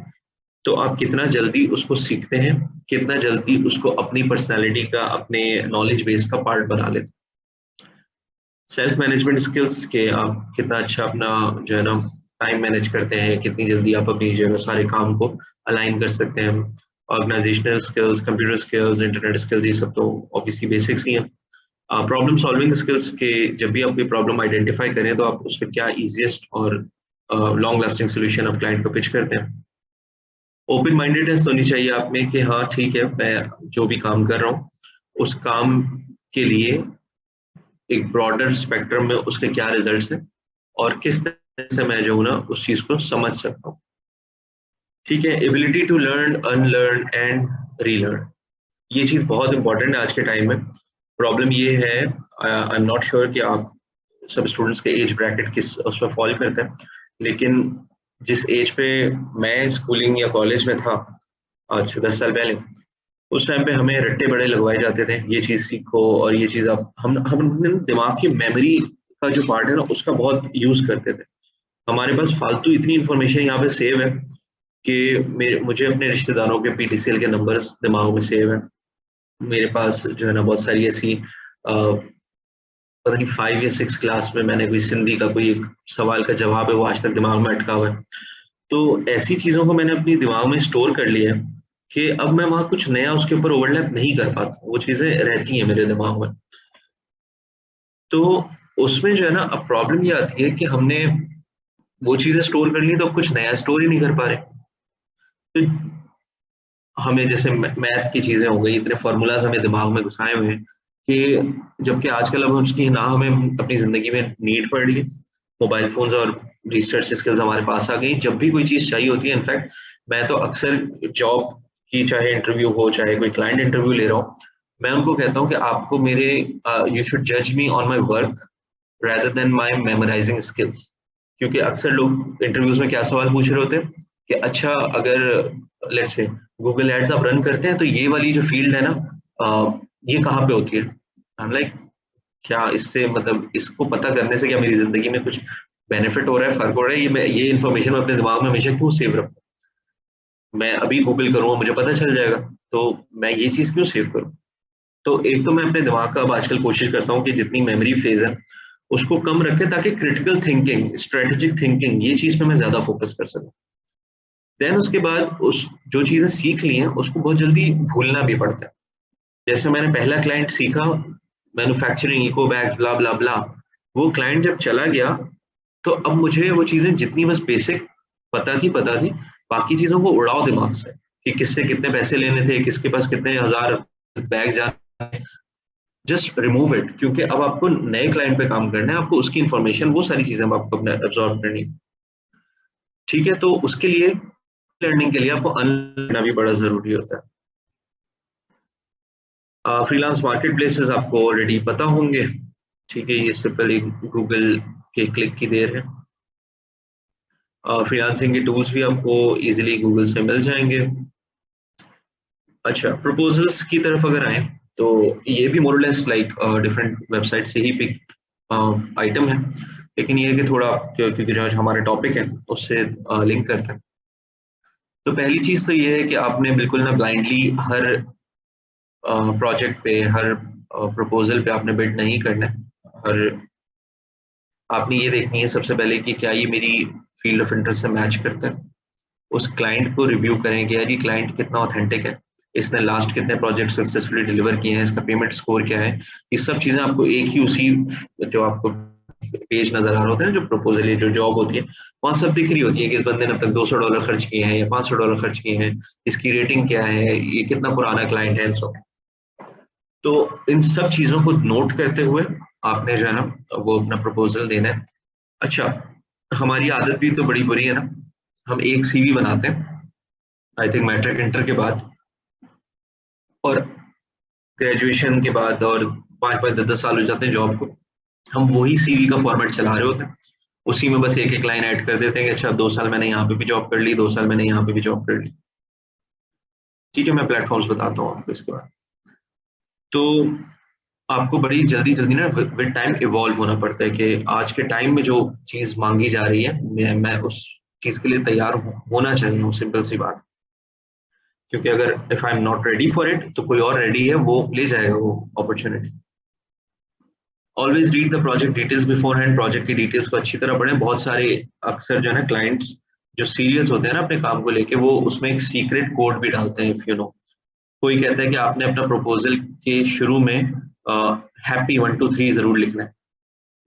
तो आप कितना जल्दी उसको सीखते हैं, कितना जल्दी उसको अपनी पर्सनालिटी का, अपने नॉलेज बेस का पार्ट बना लेते हैं। सेल्फ मैनेजमेंट स्किल्स के आप कितना अच्छा अपना जो है ना टाइम मैनेज करते हैं, कितनी जल्दी आप अपनी जो है सारे काम को अलाइन कर सकते हैं। Organisational skills, computer skills, internet skills, ये सब तो ऑब्वियसली बेसिक्स ही हैं। प्रॉब्लम सॉल्विंग स्किल्स के जब भी आप कोई प्रॉब्लम आइडेंटिफाई करें तो आप उसका क्या इजीएस्ट और लॉन्ग लास्टिंग सोल्यूशन आप क्लाइंट को पिच करते हैं। ओपन माइंडेडनेस होनी चाहिए आप में कि हाँ ठीक है, मैं जो भी काम कर रहा हूँ उस काम के लिए एक ब्रॉडर स्पेक्ट्रम में उसके क्या रिजल्ट्स हैं और किस तरह से मैं जो हूँ ना उस चीज को समझ सकता हूँ। ठीक है, ability to learn, unlearn and relearn, ये चीज बहुत इंपॉर्टेंट है आज के टाइम में। प्रॉब्लम ये है, आई एम नॉट श्योर कि आप सब स्टूडेंट्स के एज ब्रैकेट किस उसमें फॉल करते हैं, लेकिन जिस एज पे मैं स्कूलिंग या कॉलेज में था आज से 10 साल पहले, उस टाइम पे हमें रट्टे बड़े लगवाए जाते थे, ये चीज सीखो और ये चीज आप हम दिमाग की मेमोरी का जो पार्ट है ना उसका बहुत यूज करते थे। हमारे पास फालतू इतनी इंफॉर्मेशन यहाँ पे सेव है कि मुझे अपने रिश्तेदारों के पीटीसीएल के नंबर्स दिमाग में सेव है, मेरे पास जो है ना बहुत सारी ऐसी पता नहीं 5 या 6 क्लास में मैंने कोई सिंधी का कोई एक सवाल का जवाब है वो आज तक दिमाग में अटका हुआ है। तो ऐसी चीजों को मैंने अपनी दिमाग में स्टोर कर लिया है कि अब मैं वहां कुछ नया उसके ऊपर ओवरलैप नहीं कर पाता, वो चीजें रहती हैं मेरे दिमाग में। तो उसमें जो है ना अब प्रॉब्लम ये आती है कि हमने वो चीजें स्टोर कर ली तो अब कुछ नया स्टोर ही नहीं कर पा रहे। तो हमें जैसे मैथ की चीजें हो गई, इतने फॉर्मूलाज हमें दिमाग में घुसाए हुए हैं कि जबकि आजकल अब उसकी ना हमें अपनी जिंदगी में नीड पड़ रही है। मोबाइल फोन्स और रिसर्च स्किल्स हमारे पास आ गई, जब भी कोई चीज चाहिए होती है, इनफैक्ट मैं तो अक्सर जॉब की चाहे इंटरव्यू हो चाहे कोई क्लाइंट इंटरव्यू ले रहा हूँ, मैं उनको कहता हूँ कि आपको मेरे यू शुड जज me on my work rather than my memorizing skills, क्योंकि अक्सर लोग इंटरव्यूज में क्या सवाल पूछ रहे होते हैं कि अच्छा अगर लेट्स से गूगल एड्स आप रन करते हैं तो ये वाली जो फील्ड है ना ये कहाँ पे होती है। आई एम लाइक क्या इससे मतलब इसको पता करने से क्या मेरी जिंदगी में कुछ बेनिफिट हो रहा है, फर्क हो रहा है, ये इन्फॉर्मेशन मैं अपने दिमाग में हमेशा क्यों सेव रखूं, मैं अभी गूगल करूंगा मुझे पता चल जाएगा, तो मैं ये चीज क्यों सेव करूं। तो एक तो मैं अपने दिमाग का अब आजकल कोशिश करता हूँ कि जितनी मेमोरी फेज है उसको कम रखें ताकि क्रिटिकल थिंकिंग, स्ट्रेटेजिक थिंकिंग, ये चीज पे मैं ज्यादा फोकस कर सकूं। देन उसके बाद उस जो चीजें सीख ली हैं उसको बहुत जल्दी भूलना भी पड़ता है। जैसे मैंने पहला क्लाइंट सीखा मैन्युफैक्चरिंग इको बैग ब्ला ब्ला ब्ला, वो क्लाइंट जब चला गया तो अब मुझे वो चीजें जितनी बस बेसिक पता थी, बाकी चीजों को उड़ाओ दिमाग से कि किससे कितने पैसे लेने थे, किसके पास कितने हजार बैग जाने, जस्ट रिमूव इट, क्योंकि अब आपको नए क्लाइंट पे काम करना है, आपको उसकी इंफॉर्मेशन वो सारी चीजें आपको अपने एब्जॉर्ब करनी है। ठीक है, तो उसके लिए लर्निंग के लिए आपको अनलर्न भी बड़ा जरूरी होता है। फ्रीलांस मार्केट प्लेसेस आपको ऑलरेडी पता होंगे, ठीक है, ये सिर्फ एक गूगल के क्लिक की देर है। फ्रीलांसिंग के टूल्स भी आपको इजीली गूगल से मिल जाएंगे। अच्छा, प्रपोजल्स की तरफ अगर आए तो ये भी more less like different website से ही पिक आइटम है, लेकिन ये है कि थोड़ा क्योंकि जो हमारा टॉपिक है उससे लिंक करता है। तो पहली चीज तो ये है कि आपने बिल्कुल ना ब्लाइंडली हर प्रोजेक्ट पे, हर प्रपोजल पे आपने बिड नहीं करना है। हर आपने ये देखनी है सबसे पहले कि क्या ये मेरी फील्ड ऑफ इंटरेस्ट से मैच करता है। उस क्लाइंट को रिव्यू करें कि यार ये क्लाइंट कितना ऑथेंटिक है, इसने लास्ट कितने प्रोजेक्ट सक्सेसफुली डिलीवर किए हैं, इसका पेमेंट स्कोर क्या है। ये सब चीजें आपको एक ही उसी जो आपको पेज नजर आ रहा होता है, जो प्रपोजल है, जो जॉब होती है, वहां सब दिख रही होती है कि इस बंदे ने अब तक $200 खर्च किए हैं या $500 खर्च किए हैं, इसकी रेटिंग क्या है, ये कितना पुराना क्लाइंट है, सो। तो इन सब चीजों को नोट करते हुए आपने जो है ना वो अपना प्रपोजल देना है। अच्छा, हमारी आदत भी तो बड़ी बुरी है ना, हम एक सीवी बनाते हैं आई थिंक मैट्रिक इंटर के बाद और ग्रेजुएशन के बाद, और 5-5 10 10 साल हो जाते हैं जॉब को, हम वही सीवी का फॉर्मेट चला रहे होते हैं। उसी में बस एक एक लाइन ऐड कर देते हैं कि अच्छा 2 साल मैंने यहाँ पे भी जॉब कर ली, 2 साल मैंने यहाँ पे भी जॉब कर ली। ठीक है, मैं प्लेटफॉर्म्स बताता हूँ आपको इसके बाद। तो आपको बड़ी जल्दी जल्दी ना विद टाइम इवॉल्व होना पड़ता है कि आज के टाइम में जो चीज मांगी जा रही है मैं उस चीज के लिए तैयार होना चाहिए हूँ, सिंपल सी बात। क्योंकि अगर if I am not ready for it तो कोई और रेडी है, वो ले जाएगा वो opportunity. Always read the project details before hand, project की डिटेल्स को अच्छी तरह पढ़ें। बहुत सारे अक्सर जो है ना क्लाइंट्स जो सीरियस होते हैं ना अपने काम को लेके, वो उसमें एक सीक्रेट कोड भी डालते हैं, इफ यू नो। कोई कहता है कि आपने अपना प्रपोजल के शुरू में हैप्पी 1 2 3 जरूर लिखना है।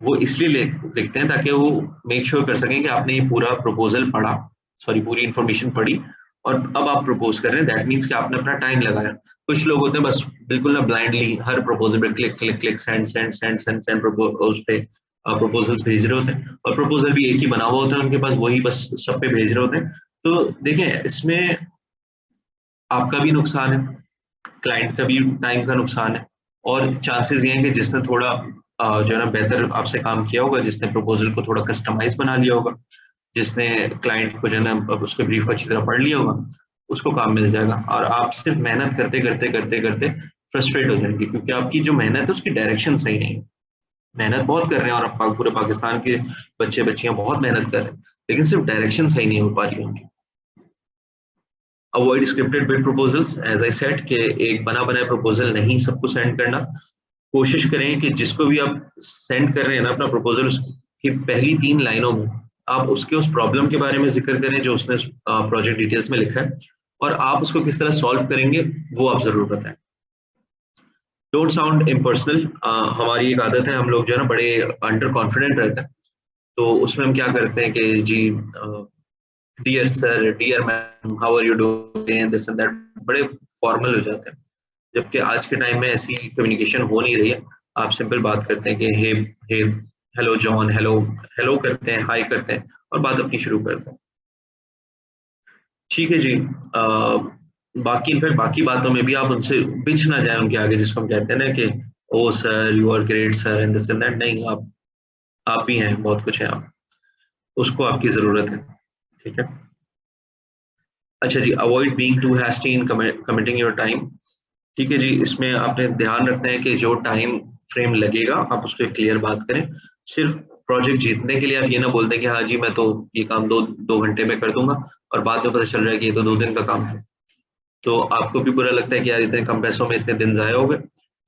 वो इसलिए लिखते हैं ताकि वो मेक श्योर कर सकें कि आपने ये पूरा प्रपोजल पढ़ा, सॉरी पूरी इंफॉर्मेशन पढ़ी, और अब आप प्रपोज कर रहे हैं। दैट मीन्स कि आपने अपना टाइम लगाया। कुछ लोग होते हैं बस बिल्कुल ना ब्लाइंडली हर प्रपोजल पे click click click send send send send send उस पे प्रपोजल्स भेज रहे होते हैं, और प्रपोजल भी एक ही बना हुआ होता है उनके पास, वही बस सब पे भेज रहे होते हैं। तो देखें, इसमें आपका भी नुकसान है, क्लाइंट का भी टाइम का नुकसान है, और चांसेस ये हैं कि जिसने थोड़ा जो है ना बेहतर आपसे काम किया होगा, जिसने प्रपोजल को थोड़ा कस्टमाइज बना लिया होगा, जिसने क्लाइंट को जो है ना अब उसके ब्रीफ को अच्छी तरह पढ़ लिया होगा, उसको काम मिल जाएगा। और आप सिर्फ मेहनत करते करते करते करते फ्रस्ट्रेट हो जाएंगे, क्योंकि आपकी जो मेहनत है उसकी डायरेक्शन सही नहीं है। मेहनत बहुत कर रहे हैं और पूरे पाकिस्तान के बच्चे बच्चियां बहुत मेहनत कर रहे हैं, लेकिन सिर्फ डायरेक्शन सही नहीं हो पा रही उनकी। Avoid scripted bid proposals, as I said कि एक बना बनाया प्रपोजल नहीं सबको सेंड करना। कोशिश करें कि जिसको भी आप सेंड कर रहे हैं ना अपना प्रपोजल, उसकी पहली 3 लाइनों में आप उसके उस प्रॉब्लम के बारे में जिक्र करें जो उसने प्रोजेक्ट डिटेल्स में लिखा है, और आप उसको किस तरह सॉल्व करेंगे वो आप जरूर बताएं। Don't sound impersonal. हमारी एक आदत है, हम लोग जो है ना बड़े अंडर कॉन्फिडेंट रहते हैं, तो उसमें हम क्या करते हैं कि जी dear sir, dear ma'am, how are you doing, this and that, बड़े फॉर्मल हो जाते हैं। जबकि आज के टाइम में ऐसी कम्युनिकेशन हो नहीं रही है। आप सिंपल बात करते हैं कि हे हे हेलो जॉन, हेलो हेलो करते हैं, हाय करते हैं, और बात अपनी शुरू करते हैं। ठीक है जी। बाकी इनफैक्ट बाकी बातों में भी आप उनसे बिछ ना जाए उनके आगे, जिसको हम कहते हैं ना कि oh sir, you are great sir and this and that. नहीं, आप भी हैं, बहुत कुछ है आप, उसको आपकी जरूरत है। ठीक है। अच्छा जी, avoid being too hasty in committing your time. ठीक है जी, इसमें आपने ध्यान रखना है कि जो टाइम फ्रेम लगेगा आप उसको क्लियर बात करें। सिर्फ प्रोजेक्ट जीतने के लिए आप ये ना बोल दें कि हाँ जी मैं तो ये काम दो घंटे में कर दूंगा, और बाद में पता चल रहा है कि ये तो 2 दिन का काम था। तो आपको भी बुरा लगता है कि यार इतने कम पैसों में इतने दिन जाया हो गए।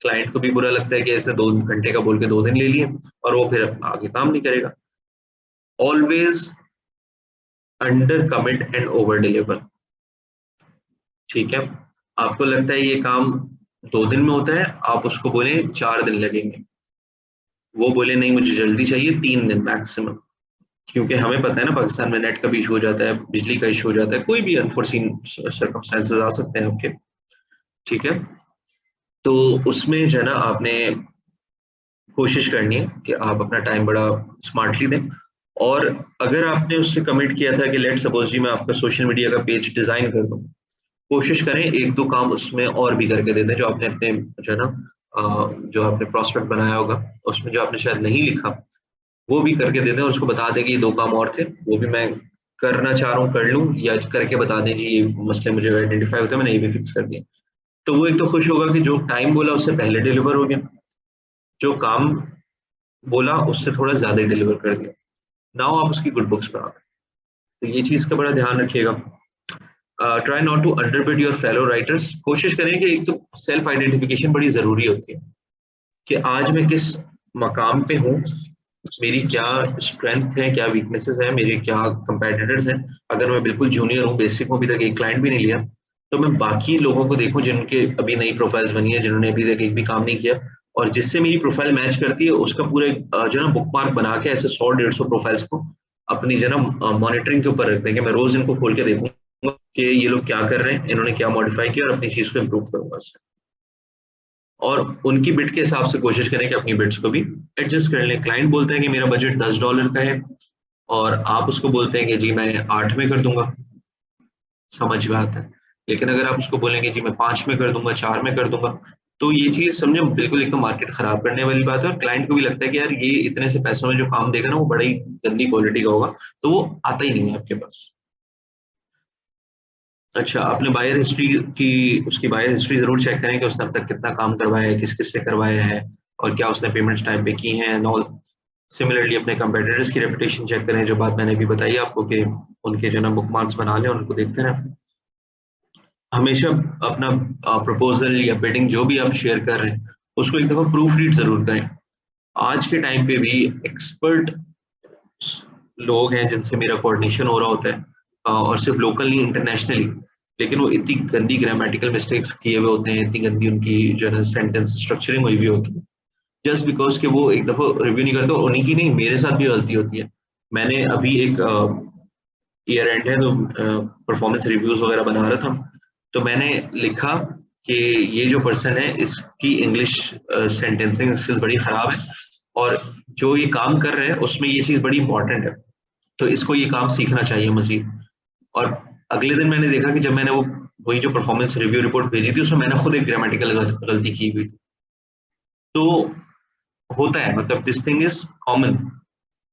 क्लाइंट को भी बुरा लगता है कि इसने 2 घंटे का बोल के 2 दिन ले लिए, और वो फिर आगे काम नहीं करेगा। Always under commit and over deliver. ठीक है, आपको लगता है ये काम 2 दिन में होता है, आप उसको बोले 4 दिन लगेंगे, वो बोले नहीं मुझे जल्दी चाहिए 3 दिन मैक्सिमम। क्योंकि हमें पता है ना पाकिस्तान में नेट का भी इशू हो जाता है, बिजली का इशू हो जाता है, कोई भी अनफोर्सीन सर्कमस्टेंसेस आ सकते हैं आपके। ठीक है, तो उसमें जो है ना आपने कोशिश करनी है कि आप अपना टाइम बड़ा स्मार्टली दें। और अगर आपने उससे कमिट किया था कि लेट सपोज जी मैं आपका सोशल मीडिया का पेज डिजाइन कर दूं, कोशिश करें 1-2 काम उसमें और भी करके दे दें, जो आपने अपने जो है ना जो आपने प्रोस्पेक्ट बनाया होगा उसमें जो आपने शायद नहीं लिखा, वो भी करके दे दें, और उसको बता दें कि ये 2 काम और थे, वो भी मैं करना चाह रहा हूँ कर लूँ, या करके बता दें जी ये मसले मुझे आइडेंटिफाई होता है, मैंने ये भी फिक्स कर दिया। तो वो एक तो खुश होगा कि जो टाइम बोला उससे पहले डिलीवर हो गया, जो काम बोला उससे थोड़ा ज़्यादा ही डिलीवर कर दिया। नाउ आप उसकी गुड बुक्स पर आ गए। तो ये चीज़ का बड़ा ध्यान रखिएगा। Try not to underbid your fellow writers. कोशिश करें कि एक तो सेल्फ आइडेंटिफिकेशन बड़ी ज़रूरी होती है कि आज मैं किस मकाम पे हूँ, मेरी क्या स्ट्रेंथ है, क्या वीकनेसेस है, मेरे क्या कंपेटिटर्स हैं। अगर मैं बिल्कुल जूनियर हूँ, बेसिक हूँ, अभी तक एक क्लाइंट भी नहीं लिया, तो मैं बाकी लोगों को देखूं जिनके अभी नई प्रोफाइल्स बनी है, जिन्होंने अभी तक एक भी काम नहीं किया, और जिससे मेरी प्रोफाइल मैच करती है उसका पूरे जो ना बुक मार्क बना के ऐसे 100-150 प्रोफाइल्स को अपनी जो ना मॉनिटरिंग के ऊपर रखते हैं कि मैं रोज इनको खोल के देखूंगा कि ये लोग क्या कर रहे हैं, इन्होंने क्या मॉडिफाई किया, और अपनी चीज को इम्प्रूव करूंगा उससे। और उनकी बिड के हिसाब से कोशिश करें कि अपनी बिड्स को भी एडजस्ट कर लें। क्लाइंट बोलते हैं कि मेरा बजट $10 का है, और आप उसको बोलते हैं कि जी मैं 8 में कर दूंगा, समझ में आता है। लेकिन अगर आप उसको बोलेंगे जी मैं 5 में कर दूंगा, 4 में कर दूंगा, तो ये चीज समझे बिल्कुल एक तो मार्केट खराब करने वाली बात है, और क्लाइंट को भी लगता है कि यार ये इतने से पैसों में जो काम देगा ना वो बड़ा ही गंदी क्वालिटी का होगा, तो वो आता ही नहीं है आपके पास। अच्छा, आपने बायर हिस्ट्री की, उसकी बायर हिस्ट्री जरूर चेक करें कि उसने अब तक कितना काम करवाया है, किस किस से करवाया है, और क्या उसने पेमेंट्स टाइम पे की हैं एंड ऑल। सिमिलरली अपने कंपेटिटर्स की रेपुटेशन चेक करें, जो बात मैंने अभी बताई आपको कि उनके जो ना बुक मार्क्स बना लें, उनको देखते रहें। हमेशा अपना प्रपोजल या बिडिंग जो भी आप शेयर कर रहे हैं उसको एक दफा प्रूफ रीड जरूर करें। आज के टाइम पे भी एक्सपर्ट लोग हैं जिनसे मेरा कोऑर्डिनेशन हो रहा होता है, और सिर्फ लोकल नहीं इंटरनेशनली, लेकिन वो इतनी गंदी ग्रामेटिकल मिस्टेक्स किए हुए होते हैं, इतनी गंदी उनकी जो है सेंटेंस स्ट्रक्चरिंग हुई हुई होती है, जस्ट बिकॉज कि वो एक दफा रिव्यू नहीं करते। उन्हीं की नहीं, मेरे साथ भी गलती होती है। मैंने अभी एक ईयर एंड है तो परफॉर्मेंस रिव्यूज वगैरह बना रहा था, तो मैंने लिखा कि ये जो पर्सन है इसकी इंग्लिश सेंटेंसिंग स्किल्स बड़ी खराब है, और जो ये काम कर रहे हैं उसमें ये चीज बड़ी इंपॉर्टेंट है, तो इसको ये काम सीखना चाहिए मजीद। और अगले दिन मैंने देखा कि जब मैंने वो वही जो परफॉर्मेंस रिव्यू रिपोर्ट भेजी थी उसमें मैंने खुद एक ग्रामेटिकल गलती की हुई थी। तो होता है, मतलब दिस थिंग इज कॉमन।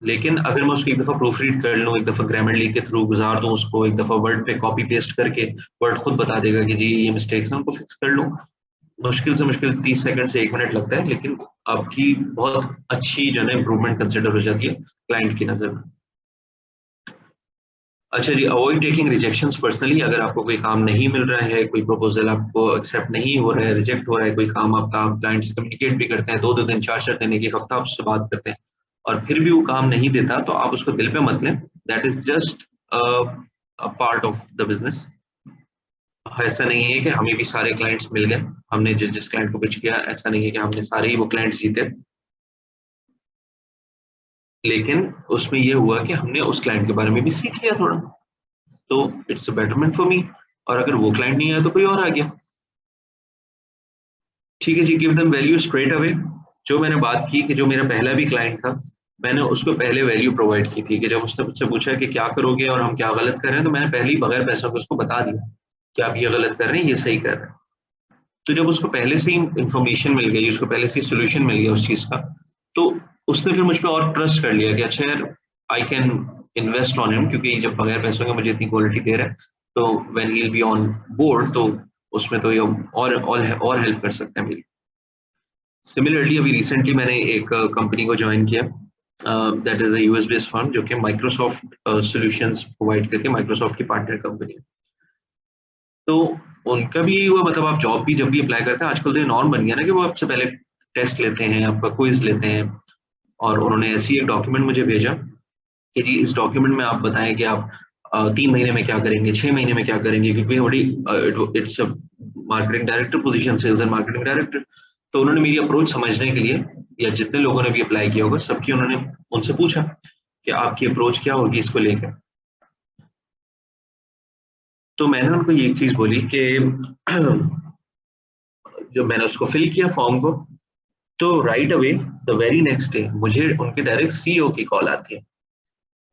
लेकिन अगर मैं उसको एक दफा प्रूफ रीड कर लूँ, एक दफा ग्रामरली के थ्रू गुजार दूं उसको, एक दफा वर्ड पे कॉपी पेस्ट करके वर्ड खुद बता देगा कि जी ये मिस्टेक्स हैं, उनको फिक्स कर लूँ, मुश्किल से मुश्किल 30 सेकंड से 1 मिनट लगता है, लेकिन आपकी बहुत अच्छी जो है इंप्रूवमेंट कंसिडर हो जाती है क्लाइंट की नजर में। अच्छा जी, अवॉइड टेकिंग रिजेक्शंस पर्सनली। अगर आपको कोई काम नहीं मिल रहा है, कोई प्रपोजल आपको एक्सेप्ट नहीं हो रहा है, रिजेक्ट हो रहा है, कोई काम आपका, आप क्लाइंट से कम्युनिकेट भी करते हैं, 2-2 दिन, 4-4 दिन, एक हफ्ता आपसे बात करते हैं, और फिर भी वो काम नहीं देता, तो आप उसको दिल पे मत लें। That is just a part of the business. ऐसा नहीं है कि हमें भी सारे क्लाइंट्स मिल गए, हमने जिस जिस क्लाइंट को पिच किया, ऐसा नहीं है कि हमने सारे ही वो क्लाइंट्स जीते, लेकिन उसमें ये हुआ कि हमने उस क्लाइंट के बारे में भी सीख लिया थोड़ा, तो it's a betterment for me. और अगर वो क्लाइंट नहीं आया तो कोई और आ गया। ठीक है जी, give them value straight away. जो मैंने बात की कि जो मेरा पहला भी क्लाइंट था, मैंने उसको पहले वैल्यू प्रोवाइड की थी कि जब उसने मुझसे पूछा कि क्या करोगे और हम क्या गलत कर रहे हैं, तो मैंने पहले ही बगैर पैसों के उसको बता दिया कि आप ये गलत कर रहे हैं, ये सही कर रहे हैं। तो जब उसको पहले से ही इंफॉर्मेशन मिल गई, उसको पहले से ही सोल्यूशन मिल गया उस चीज का, तो उसने फिर मुझ पर और ट्रस्ट कर लिया कि अच्छा यार I can invest on him, क्योंकि जब बगैर पैसों के मुझे इतनी क्वालिटी दे रहा है, तो when he will be on board, तो उसमें तो ये और हेल्प कर सकते हैं मेरी। सिमिलरली अभी रिसेंटली मैंने एक कंपनी को ज्वाइन किया, that is a US based firm जो कि माइक्रोसॉफ्ट सॉल्यूशंस प्रोवाइड करके माइक्रोसॉफ्ट की पार्टनर कंपनी है। तो उनका भी हुआ, मतलब आप जॉब भी जब भी अप्लाई करते हैं आजकल तो ये नॉर्म बन गया ना कि वो आपसे पहले टेस्ट लेते हैं, आपका क्विज लेते हैं, और उन्होंने ऐसी एक डॉक्यूमेंट मुझे भेजा कि जी इस डॉक्यूमेंट में आप बताएं कि आप 3 महीने में क्या करेंगे, 6 महीने में क्या करेंगे, क्योंकि थोड़ी it's marketing director position, sales and marketing director. तो उन्होंने मेरी अप्रोच समझने के लिए, या जितने लोगों ने भी अप्लाई किया होगा सबकी उन्होंने उनसे पूछा कि आपकी अप्रोच क्या होगी इसको लेकर। तो मैंने उनको ये चीज बोली कि जब मैंने उसको फिल किया फॉर्म को, तो right away the very next day मुझे उनके डायरेक्ट सीईओ की कॉल आती है।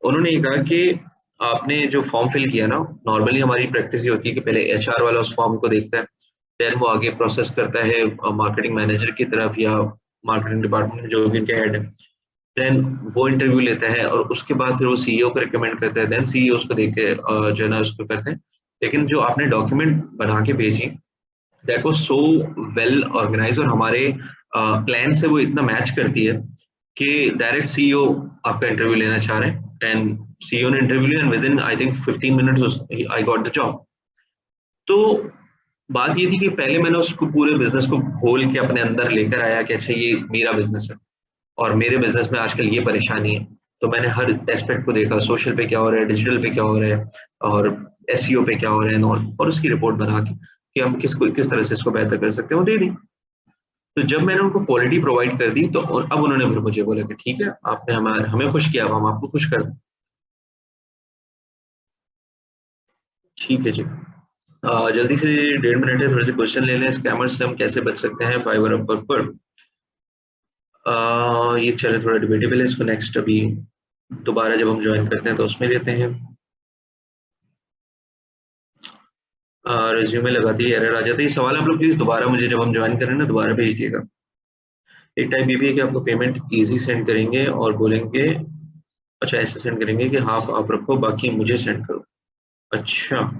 उन्होंने ये कहा कि आपने जो फॉर्म फिल किया ना, नॉर्मली हमारी प्रैक्टिस ये होती है कि पहले एचआर वाला उस फॉर्म को देखता है, देन वो आगे प्रोसेस करता है मार्केटिंग मैनेजर की तरफ या मार्केटिंग डिपार्टमेंट जो भी इनके हेड है। देन वो इंटरव्यू लेता है और उसके बाद फिर वो सीईओ को रिकमेंड करता है, देन सीईओ उसको देख के जो है ना उसको करते हैं। लेकिन जो आपने डॉक्यूमेंट बना के भेजी, that was so well organised और हमारे प्लान से वो इतना मैच करती है कि डायरेक्ट सीईओ आपका इंटरव्यू लेना चाह रहे हैं, एंड सीईओ ने इंटरव्यू लिया and with in I think 15 minutes I got the job. तो बात ये थी कि पहले मैंने उसको पूरे बिजनेस को खोल के अपने अंदर लेकर आया कि अच्छा ये मेरा बिजनेस है और मेरे बिजनेस में आजकल ये परेशानी है। तो मैंने हर एस्पेक्ट को देखा, सोशल पे क्या हो रहा है, डिजिटल पे क्या हो रहा है और एसईओ पे क्या हो रहा है, और उसकी रिपोर्ट बना के कि हम किस तरह से इसको बेहतर कर सकते हैं वो दे दी। तो जब मैंने उनको क्वालिटी प्रोवाइड कर दी तो अब उन्होंने फिर मुझे बोला कि ठीक है, आपने हमें खुश किया, अब हम आपको खुश कर दें। ठीक है जी। जल्दी से 1.5 मिनट है, थोड़े से क्वेश्चन ले लें। स्कैमर्स से हम कैसे बच सकते हैं फाइवर अपवर्क पर? ये चले थोड़ा डिबेटेबल है, इसको नेक्स्ट अभी दोबारा जब हम ज्वाइन करते हैं तो उसमें लेते हैं। रिज्यूमे लगाती है, एरर आ जाती है। सवाल आप लोग प्लीज दोबारा मुझे जब हम ज्वाइन करें ना दोबारा भेज दिएगा। एक टाइप ये भी है कि आपको पेमेंट इजी सेंड करेंगे और बोलेंगे, अच्छा ऐसे सेंड करेंगे कि हाफ आप रखो बाकी मुझे सेंड करो। अच्छा,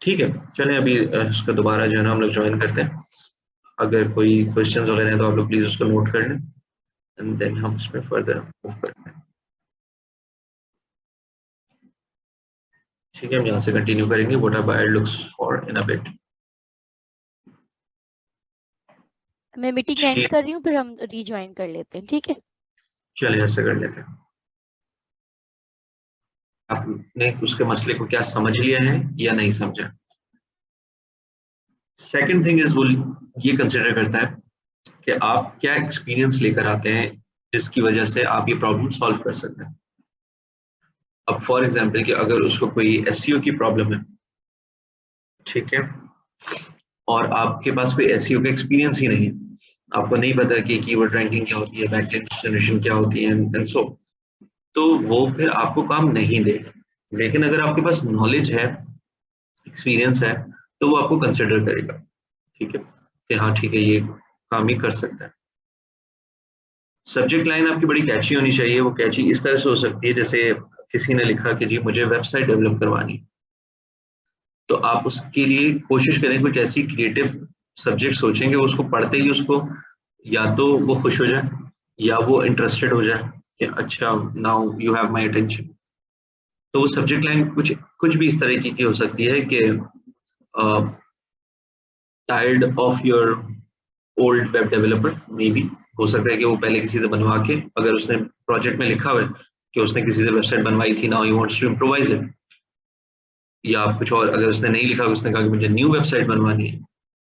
ठीक है, चलें अभी इसका दोबारा जो है ना हम लोग ज्वाइन करते हैं। अगर कोई क्वेश्चंस वगैरह हैं तो आप लोग प्लीज उसको नोट कर लें एंड देन हम इसमें फर्दर मूव करते हैं। ठीक है, हम यहाँ से कंटिन्यू करेंगे। What are buyer looks for in a bit. मैं मीटिंग एंड कर रही हूँ, फिर हम रीज्वाइन कर लेते हैं, ठीक है? चलिए ऐसे कर लेते हैं। आपने उसके मसले को क्या समझ लिया है या नहीं समझा? सेकंड थिंग इज वो ये कंसिडर करता है कि आप क्या एक्सपीरियंस लेकर आते हैं जिसकी वजह से आप ये प्रॉब्लम सॉल्व कर सकते हैं। अब फॉर एग्जांपल कि अगर उसको कोई एसईओ की प्रॉब्लम है, ठीक है, और आपके पास कोई एसईओ का एक्सपीरियंस ही नहीं है, आपको नहीं पता कि कीवर्ड रैंकिंग क्या होती है, बैकलिंक जनरेशन क्या होती है एंड सो, तो वो फिर आपको काम नहीं देगा। लेकिन अगर आपके पास नॉलेज है, एक्सपीरियंस है, तो वो आपको कंसिडर करेगा, ठीक है, कि हाँ ठीक है ये काम ही कर सकता है। सब्जेक्ट लाइन आपकी बड़ी कैची होनी चाहिए। वो कैची इस तरह से हो सकती है जैसे किसी ने लिखा कि जी मुझे वेबसाइट डेवलप करवानी, तो आप उसके लिए कोशिश करें कुछ ऐसी क्रिएटिव सब्जेक्ट सोचेंगे, उसको पढ़ते ही उसको या तो वो खुश हो जाए या वो इंटरेस्टेड हो जाए कि अच्छा now you have my attention. तो वो सब्जेक्ट लाइन कुछ कुछ भी इस तरह की हो सकती है कि tired of your old web developer, may be हो सकता है कि वो पहले किसी से बनवा के, अगर उसने प्रोजेक्ट में लिखा हुआ है कि उसने किसी से वेबसाइट बनवाई थी, now he wants to improvise it, या कुछ और अगर उसने नहीं लिखा, उसने कहा कि मुझे न्यू वेबसाइट बनवानी है,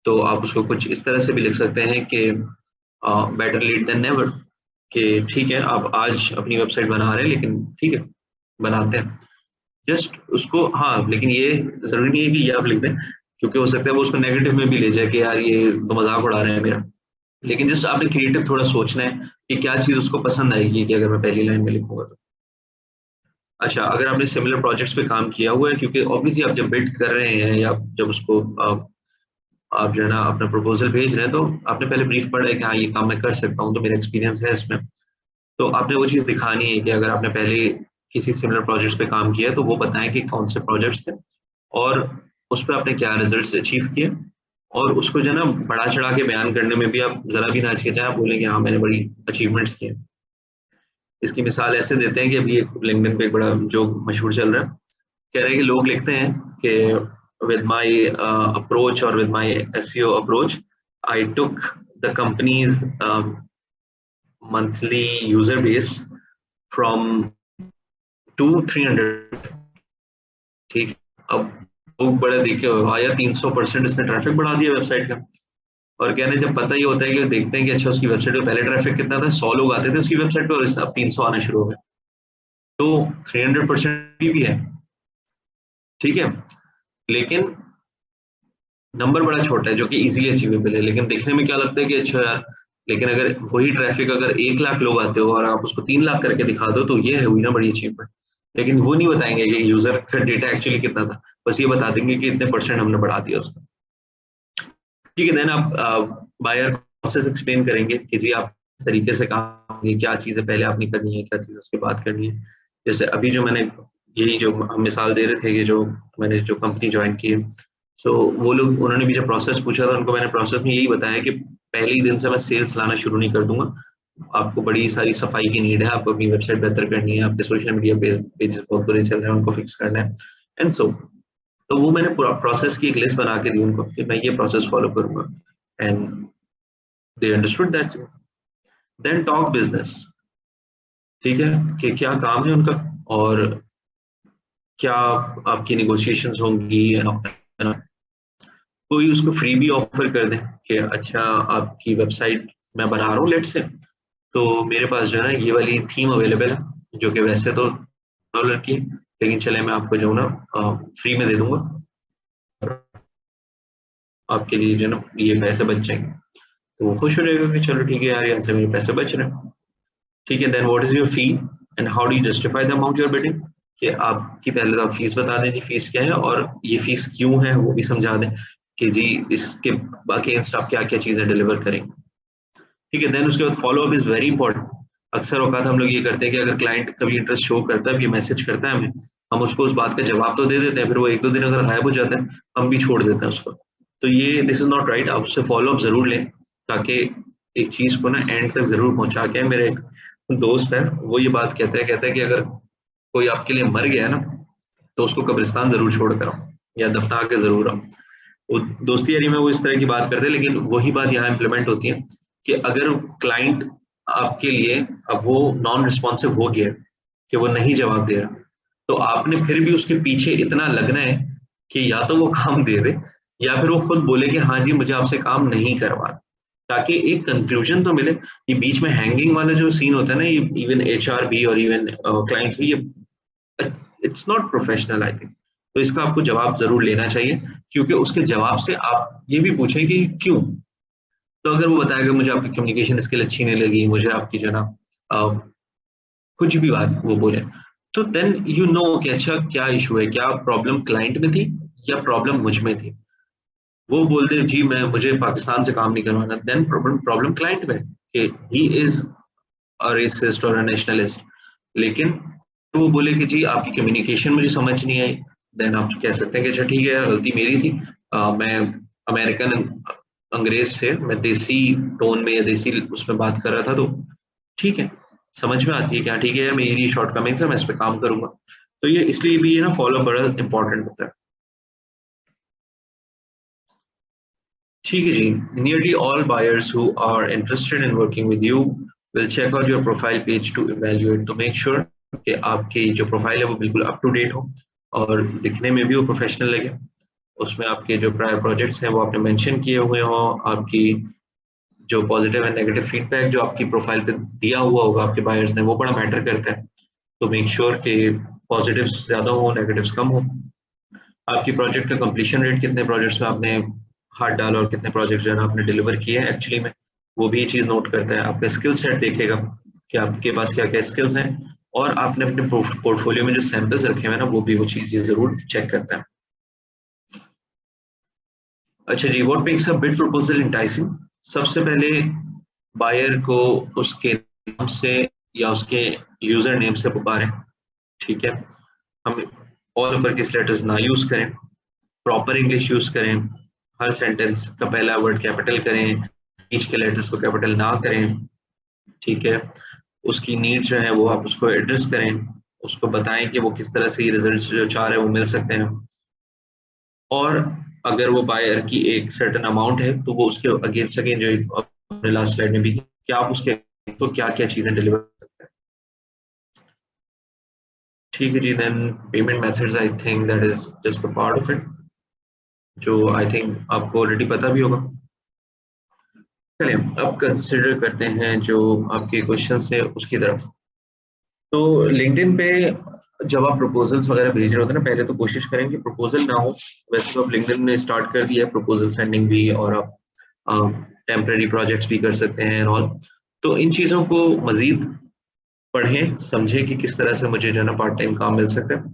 तो आप उसको कुछ इस तरह से भी लिख सकते हैं कि बेटर लेट देन नेवर, कि ठीक है आप आज अपनी वेबसाइट बना रहे हैं लेकिन ठीक है बनाते हैं, जस्ट उसको। हाँ लेकिन ये जरूरी नहीं है कि ये आप लिख दें, क्योंकि हो सकता है वो उसको नेगेटिव में भी ले जाए कि यार ये तो मजाक उड़ा रहे हैं मेरा। लेकिन जस्ट आपने क्रिएटिव थोड़ा सोचना है कि क्या चीज उसको पसंद आएगी कि अगर मैं पहली लाइन में लिखूंगा तो। अच्छा, अगर आपने सिमिलर प्रोजेक्ट्स पे काम किया हुआ है, क्योंकि ऑब्वियसली आप जब बिल्ड कर रहे हैं या जब उसको आप जो है ना अपना प्रपोजल भेज रहे हैं, तो आपने पहले ब्रीफ पढ़ा है कि हाँ ये काम मैं कर सकता हूँ, तो मेरा एक्सपीरियंस है इसमें। तो आपने वो चीज़ दिखानी है कि अगर आपने पहले किसी सिमिलर प्रोजेक्ट्स पे काम किया है तो वो बताएं कि कौन से प्रोजेक्ट्स थे और उस पर आपने क्या रिजल्ट्स अचीव किए, और उसको जो है ना बढ़ा चढ़ा के बयान करने में भी आप जरा भी ना हिचकिचाएं, आप बोलेंगे हाँ मैंने बड़ी अचीवमेंट्स किए। इसकी मिसाल ऐसे देते हैं कि अभी एक लिंक्डइन पे एक बड़ा जो मशहूर चल रहा है, कह रहे हैं कि लोग लिखते हैं कि with my approach or with my SEO approach, I took the company's monthly user base from 200-300। ठीक, अब लोग बड़े देखे हो हाँ यार 300% इसने ट्रैफिक बढ़ा दिया वेबसाइट का, और कहने जब पता ही होता है कि देखते हैं कि अच्छा उसकी वेबसाइट पे पहले ट्रैफिक कितना था, 100 लोग आते थे उसकी वेबसाइट पे और अब 300 आने शुरू हो गए, तो 300% भी है, ठीक है, लेकिन नंबर बड़ा छोटा है जो कि इजीली अचीवेबल है। लेकिन देखने में क्या लगता है कि अच्छा यार, लेकिन अगर वही ट्रैफिक अगर 1 लाख लोग आते हो और आप उसको 3 लाख करके दिखा दो, तो ये है हुई ना बड़ी अचीवमेंट। लेकिन वो नहीं बताएंगे कि यूजर का डेटा एक्चुअली कितना था, बस ये बता देंगे कि इतने % हमने बढ़ा दिया उसको। ठीक है, देन आप बायर प्रोसेस एक्सप्लेन करेंगे कि जी आप इस तरीके से काम करेंगे, क्या चीज़ें पहले आपने करनी है, क्या चीज़ें उसके बाद करनी है। जैसे अभी जो मैंने यही जो हम मिसाल दे रहे थे कि जो मैंने जो कंपनी ज्वाइन की है, सो वो लोग उन्होंने भी जब प्रोसेस पूछा था, उनको मैंने प्रोसेस में यही बताया कि पहले ही दिन से मैं सेल्स लाना शुरू नहीं कर दूंगा। आपको बड़ी सारी सफाई की नीड है, आपको अपनी वेबसाइट बेहतर करनी है, आपके सोशल मीडिया पेजेस बहुत बुरे चल रहे हैं, उनको फिक्स करना है एंड सो। तो वो मैंने पूरा प्रोसेस की एक लिस्ट बना के दी उनको कि मैं ये प्रोसेस फॉलो करूंगा and they understood that's it. Then talk business, ठीक है, कि क्या काम है उनका और क्या आपकी नेगोशिएशंस होंगी है ना। कोई उसको फ्री भी ऑफर कर दें कि अच्छा आपकी वेबसाइट मैं बना रहा हूँ लेट से, तो मेरे पास जो है ना ये वाली थीम अवेलेबल है जो कि वैसे तो $1 की है, लेकिन चले मैं आपको जो है ना फ्री में दे दूंगा, आपके लिए जो है ना ये पैसे बच जाएंगे। तो वो खुश हो जाएगा कि चलो ठीक है यार, यहाँ से मेरे पैसे बच रहे हैं। ठीक है, then what is your fee and how do you justify the amount you are bidding, कि आपकी पहले तो आप फीस बता दें, फीस क्या है और ये फीस क्यों है वो भी समझा दें कि जी इसके अगेंस्ट आप क्या क्या चीजें डिलीवर करेंगे। ठीक है, देन उसके बाद follow up is very important. अक्सर औकात हम लोग ये करते हैं कि अगर क्लाइंट कभी इंटरेस्ट शो करता है, मैसेज करता है हमें, हम उसको उस बात का जवाब तो दे देते हैं, फिर वो 1-2 दिन अगर गायब हो जाता है हम भी छोड़ देते हैं उसको। तो ये दिस इज नॉट राइट, आप उससे फॉलो अप जरूर लें ताकि एक चीज को ना एंड तक जरूर पहुंचा के। मेरे एक दोस्त है वो ये बात कहता है कि अगर कोई आपके लिए मर गया है ना तो उसको कब्रिस्तान जरूर छोड़ कर आओ या दफना के जरूर आओ। वो दोस्ती यारी में वो इस तरह की बात करते हैं, लेकिन वही बात यहाँ इम्प्लीमेंट होती है कि अगर क्लाइंट आपके लिए अब वो नॉन रिस्पॉन्सिव हो गया कि वो नहीं जवाब दे रहा, तो आपने फिर भी उसके पीछे इतना लगना है कि या तो वो काम दे दे या फिर वो खुद बोले कि हाँ जी मुझे आपसे काम नहीं करवा, ताकि एक कंक्लूजन तो मिले। ये बीच में हैंगिंग वाला जो सीन होता है ना, ये इवन एचआर भी और इवन क्लाइंट्स भी, ये it's not professional I think. तो इसका आपको जवाब जरूर लेना चाहिए, क्योंकि उसके जवाब से आप ये भी पूछें कि क्यों। तो अगर वो बताएगा मुझे आपकी कम्युनिकेशन स्किल अच्छी नहीं लगी, मुझे आपकी जो ना कुछ भी बात वो बोले, तो देन यू नो कि अच्छा क्या इशू है, क्या प्रॉब्लम क्लाइंट में थी या प्रॉब्लम मुझ में थी। वो बोलते जी मैं मुझे पाकिस्तान से काम नहीं करवाना, देन प्रॉब्लम क्लाइंट में कि ही इज अ रेसिस्ट और अ नेशनलिस्ट। लेकिन वो बोले कि जी आपकी कम्युनिकेशन मुझे समझ नहीं आई, देन आप कह सकते हैं कि अच्छा ठीक है गलती मेरी थी, मैं अमेरिकन अंग्रेज से मैं देसी टोन में या देसी उसमें बात कर रहा था, तो ठीक है समझ में आती है क्या, ठीक है यार मेरी शॉर्टकमिंग्स है, मैं इस पे काम करूंगा। तो ये इसलिए भी ये ना फॉलो बड़ा इंपॉर्टेंट होता है। ठीक है जी, nearly all buyers who are interested in working with you will check out your profile page to evaluate, to make sure कि आपकी जो प्रोफाइल है वो बिल्कुल अप टू डेट हो और दिखने में भी वो प्रोफेशनल लगे। उसमें आपके जो प्रायर प्रोजेक्ट्स हैं वो आपने मेंशन किए हुए हों, आपकी जो पॉजिटिव एंड नेगेटिव फीडबैक जो आपकी प्रोफाइल पे दिया हुआ होगा आपके बायर्स ने, वो बड़ा मैटर करता है। तो मेक श्योर कि पॉजिटिव्स ज़्यादा हो, नेगेटिव्स कम हो। आपकी प्रोजेक्ट का कंप्लीशन रेट, कितने प्रोजेक्ट्स में आपने हाथ डाला और कितने प्रोजेक्ट जो है ना आपने डिलीवर किए हैं एक्चुअली में, वो भी ये चीज़ नोट करता है। आपका स्किल सेट देखेगा कि आपके पास क्या क्या स्किल्स हैं, और आपने अपने पोर्टफोलियो में जो सैंपल्स रखे हुए हैं ना वो भी वो चीज़ जरूर चेक करता है। अच्छा जी, what makes a bid proposal enticing. सबसे पहले बायर को उसके नाम से या उसके यूजर नेम से पुकारें। ठीक है, हम ऑल अपर केस लेटर्स ना यूज करें, प्रॉपर इंग्लिश यूज करें, हर सेंटेंस का पहला वर्ड कैपिटल करें, बीच के लेटर्स को कैपिटल ना करें। ठीक है, उसकी नीड जो है वो आप उसको एड्रेस करें, उसको बताएं कि वो किस तरह से ये रिजल्ट जो चाह रहे हैं वो मिल सकते हैं। और अगर वो बायर की एक सर्टेन अमाउंट है तो वो उसके अगेंस्ट अगेन जो आपने लास्ट स्लाइड में भी कि आप उसके तो क्या क्या चीजें डिलीवर कर सकते हैं। ठीक है जी, then payment methods I think that is just a part of it, जो आई थिंक आपको ऑलरेडी पता भी होगा। चलिए अब कंसिडर करते हैं जो आपके क्वेश्चन है उसकी तरफ। तो लिंक्डइन पे जब आप प्रपोजल्स वगैरह भेज रहे होते हैं ना, पहले तो कोशिश करें कि प्रपोजल ना हो। वैसे तो आप लिंक्डइन ने स्टार्ट कर दिया है प्रपोजल सेंडिंग भी, और आप टेम्परेरी प्रोजेक्ट्स भी कर सकते हैं ऑल। तो इन चीज़ों को मजीद पढ़ें, समझें कि किस तरह से मुझे जो है ना पार्ट टाइम काम मिल सकता है।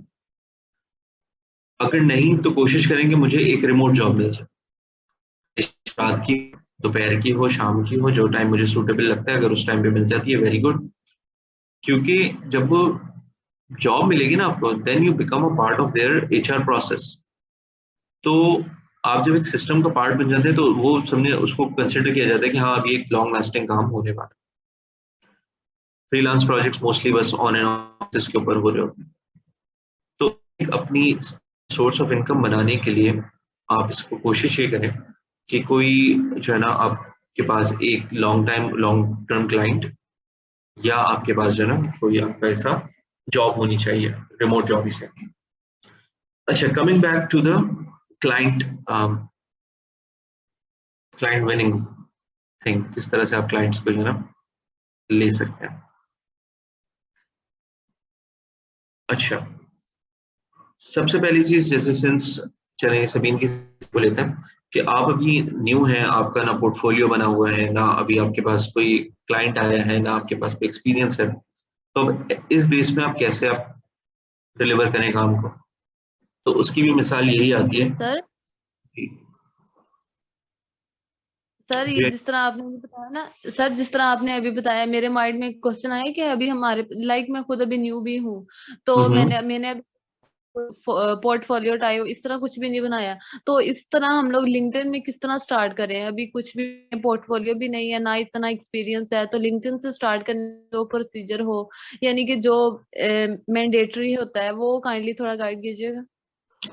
अगर नहीं तो कोशिश करें कि मुझे एक रिमोट जॉब मिल जाए रात की, दोपहर की हो, शाम की हो, जो टाइम मुझे सूटेबल लगता है, अगर उस टाइम पे मिल जाती है वेरी गुड। क्योंकि जब वो जॉब मिलेगी ना आपको, then you become a part of their HR process. तो आप जब एक सिस्टम का पार्ट बन जाते हैं तो वो समझे उसको कंसिडर किया जाता है कि हाँ अब ये एक लॉन्ग लास्टिंग काम होने वाला है। फ्रीलांस प्रोजेक्ट्स मोस्टली बस ऑन एंड ऑफ इसके ऊपर हो रहे होते हैं। तो एक अपनी सोर्स ऑफ इनकम बनाने के लिए आप इसको कोशिश ये करें कि कोई जो है ना आपके पास एक लॉन्ग टर्म क्लाइंट, या आपके पास जो है ना कोई आपका ऐसा जॉब होनी चाहिए, रिमोट जॉब ही से। अच्छा, coming back to the client client winning thing, किस तरह से आप क्लाइंट्स को जो है ना ले सकते हैं। अच्छा, सबसे पहली चीज, जैसे सिंस चले सबीन की को लेते हैं कि आप अभी न्यू हैं, आपका ना पोर्टफोलियो बना हुआ है, ना अभी आपके पास कोई क्लाइंट आया है, ना आपके पास कोई एक्सपीरियंस है, तो अब इस बेस में आप कैसे आप डिलीवर करें काम को, तो उसकी भी मिसाल यही आती है सर कि सर ये जिस तरह आपने अभी बताया ना, सर जिस तरह आपने अभी बताया, मेरे माइंड में एक क्वेश्चन आया कि अभी हमारे मैं खुद अभी न्यू भी हूँ, तो हम्म, मैंने पोर्टफोलियो टाइप इस तरह कुछ भी नहीं बनाया। तो इस तरह हम लोग लिंक्डइन में किस तरह स्टार्ट करें? अभी कुछ भी पोर्टफोलियो भी नहीं है, ना इतना एक्सपीरियंस है, तो लिंक्डइन से स्टार्ट करने जो प्रोसीजर हो, यानी कि जो मैंडेटरी होता है, वो काइंडली थोड़ा गाइड कीजिएगा।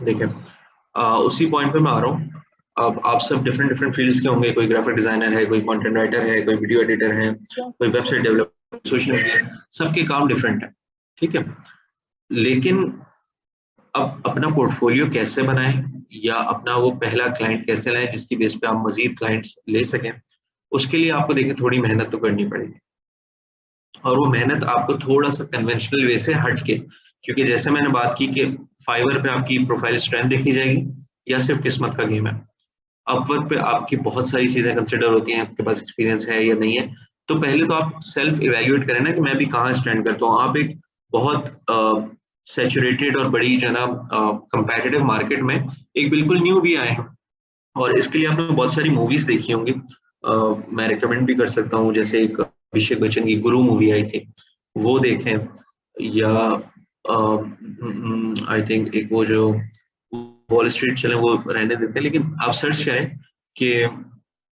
देखिए उसी पॉइंट पे मैं आ रहा हूँ। अब आप सब डिफरेंट डिफरेंट फील्ड्स के होंगे, कोई ग्राफिक डिजाइनर है, कोई कंटेंट राइटर है, कोई वीडियो एडिटर है, कोई वेबसाइट डेवलपर, सोशल मीडिया, सबके काम डिफरेंट है, ठीक है। लेकिन अब अपना पोर्टफोलियो कैसे बनाएं, या अपना वो पहला क्लाइंट कैसे लाएं जिसकी बेस पे आप मजीद क्लाइंट्स ले सकें, उसके लिए आपको देखिए थोड़ी मेहनत तो करनी पड़ेगी। और वो मेहनत आपको थोड़ा सा कन्वेंशनल वे से हट के, क्योंकि जैसे मैंने बात की कि फाइवर पे आपकी प्रोफाइल स्ट्रेंथ देखी जाएगी या सिर्फ किस्मत का गेम है। अपवर्क पे आपकी बहुत सारी चीजें कंसिडर होती हैं, आपके पास एक्सपीरियंस है या नहीं है। तो पहले तो आप सेल्फ इवेल्युएट करें ना कि मैं भी कहाँ स्टैंड करता हूँ। आप एक बहुत सैचुरेटेड और बड़ी जो है ना कंपेटिटिव मार्केट में एक बिल्कुल न्यू भी आए हैं, और इसके लिए आपने बहुत सारी मूवीज देखी होंगी। मैं रिकमेंड भी कर सकता हूँ, जैसे एक अभिषेक बच्चन की गुरु मूवी आई थी, वो देखें। या आई थिंक एक वो जो वॉल स्ट्रीट चले, वो रहने देते हैं, लेकिन आप सर्च करें कि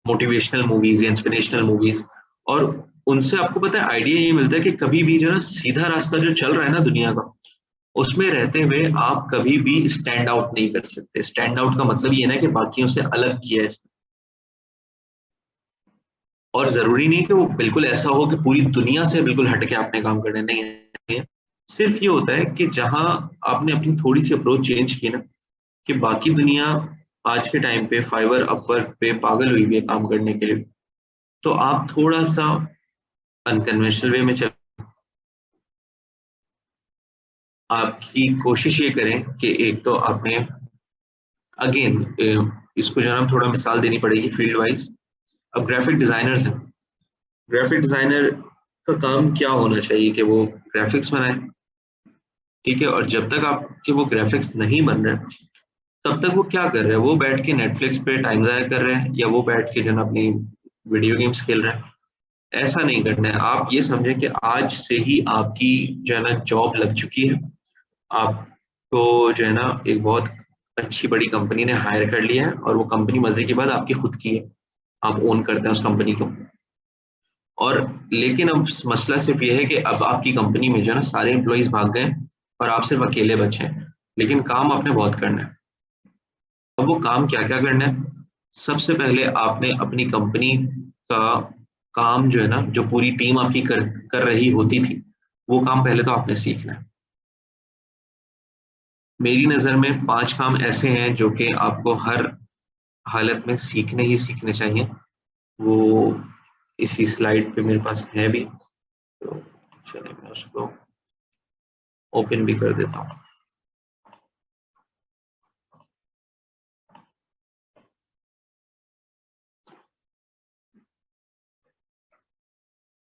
मोटिवेशनल मूवीज या इंस्पिरेशनल मूवीज, और उनसे आपको पता है आइडिया ये मिलता है कि कभी भी जो है ना सीधा रास्ता जो चल रहा है ना दुनिया का, उसमें रहते हुए आप कभी भी स्टैंड आउट नहीं कर सकते। स्टैंड आउट का मतलब ये ना कि बाकियों से अलग किया है इसने। और जरूरी नहीं कि वो बिल्कुल ऐसा हो कि पूरी दुनिया से बिल्कुल हटके आपने काम करना है, नहीं है। सिर्फ ये होता है कि जहां आपने अपनी थोड़ी सी अप्रोच चेंज की ना, कि बाकी दुनिया आज के टाइम पे फाइवर अपवर्क पे पागल हुई भी है काम करने के लिए, तो आप थोड़ा सा अनकन्वेंशनल वे में चल। आपकी कोशिश ये करें कि एक तो आपने अगेन इसको जो है ना थोड़ा मिसाल देनी पड़ेगी फील्ड वाइज। अब ग्राफिक डिजाइनर्स हैं, ग्राफिक डिजाइनर का काम क्या होना चाहिए कि वो ग्राफिक्स बनाए, ठीक है। और जब तक आपके वो ग्राफिक्स नहीं बन रहे, तब तक वो क्या कर रहे हैं, वो बैठ के नेटफ्लिक्स पे टाइम जाया कर रहे हैं, या वो बैठ के जो है ना अपनी वीडियो गेम्स खेल रहे हैं। ऐसा नहीं करना है। आप ये समझें कि आज से ही आपकी जो है ना जॉब लग चुकी है, आपको जो है ना एक बहुत अच्छी बड़ी कंपनी ने हायर कर लिया है, और वो कंपनी मजे की बात आपकी खुद की है, आप ओन करते हैं उस कंपनी को। और लेकिन अब मसला सिर्फ ये है कि अब आपकी कंपनी में जो है ना सारे एम्प्लॉइज भाग गए और आप सिर्फ अकेले बचे हैं, लेकिन काम आपने बहुत करना है। अब वो काम क्या क्या करना है? सबसे पहले आपने अपनी कंपनी का काम जो है ना, जो पूरी टीम आपकी कर रही होती थी, वो काम पहले तो आपने सीखना है। मेरी नज़र में 5 काम ऐसे हैं जो कि आपको हर हालत में सीखने ही सीखने चाहिए। वो इसी स्लाइड पे मेरे पास है भी, तो चलिए मैं उसको ओपन भी कर देता हूँ।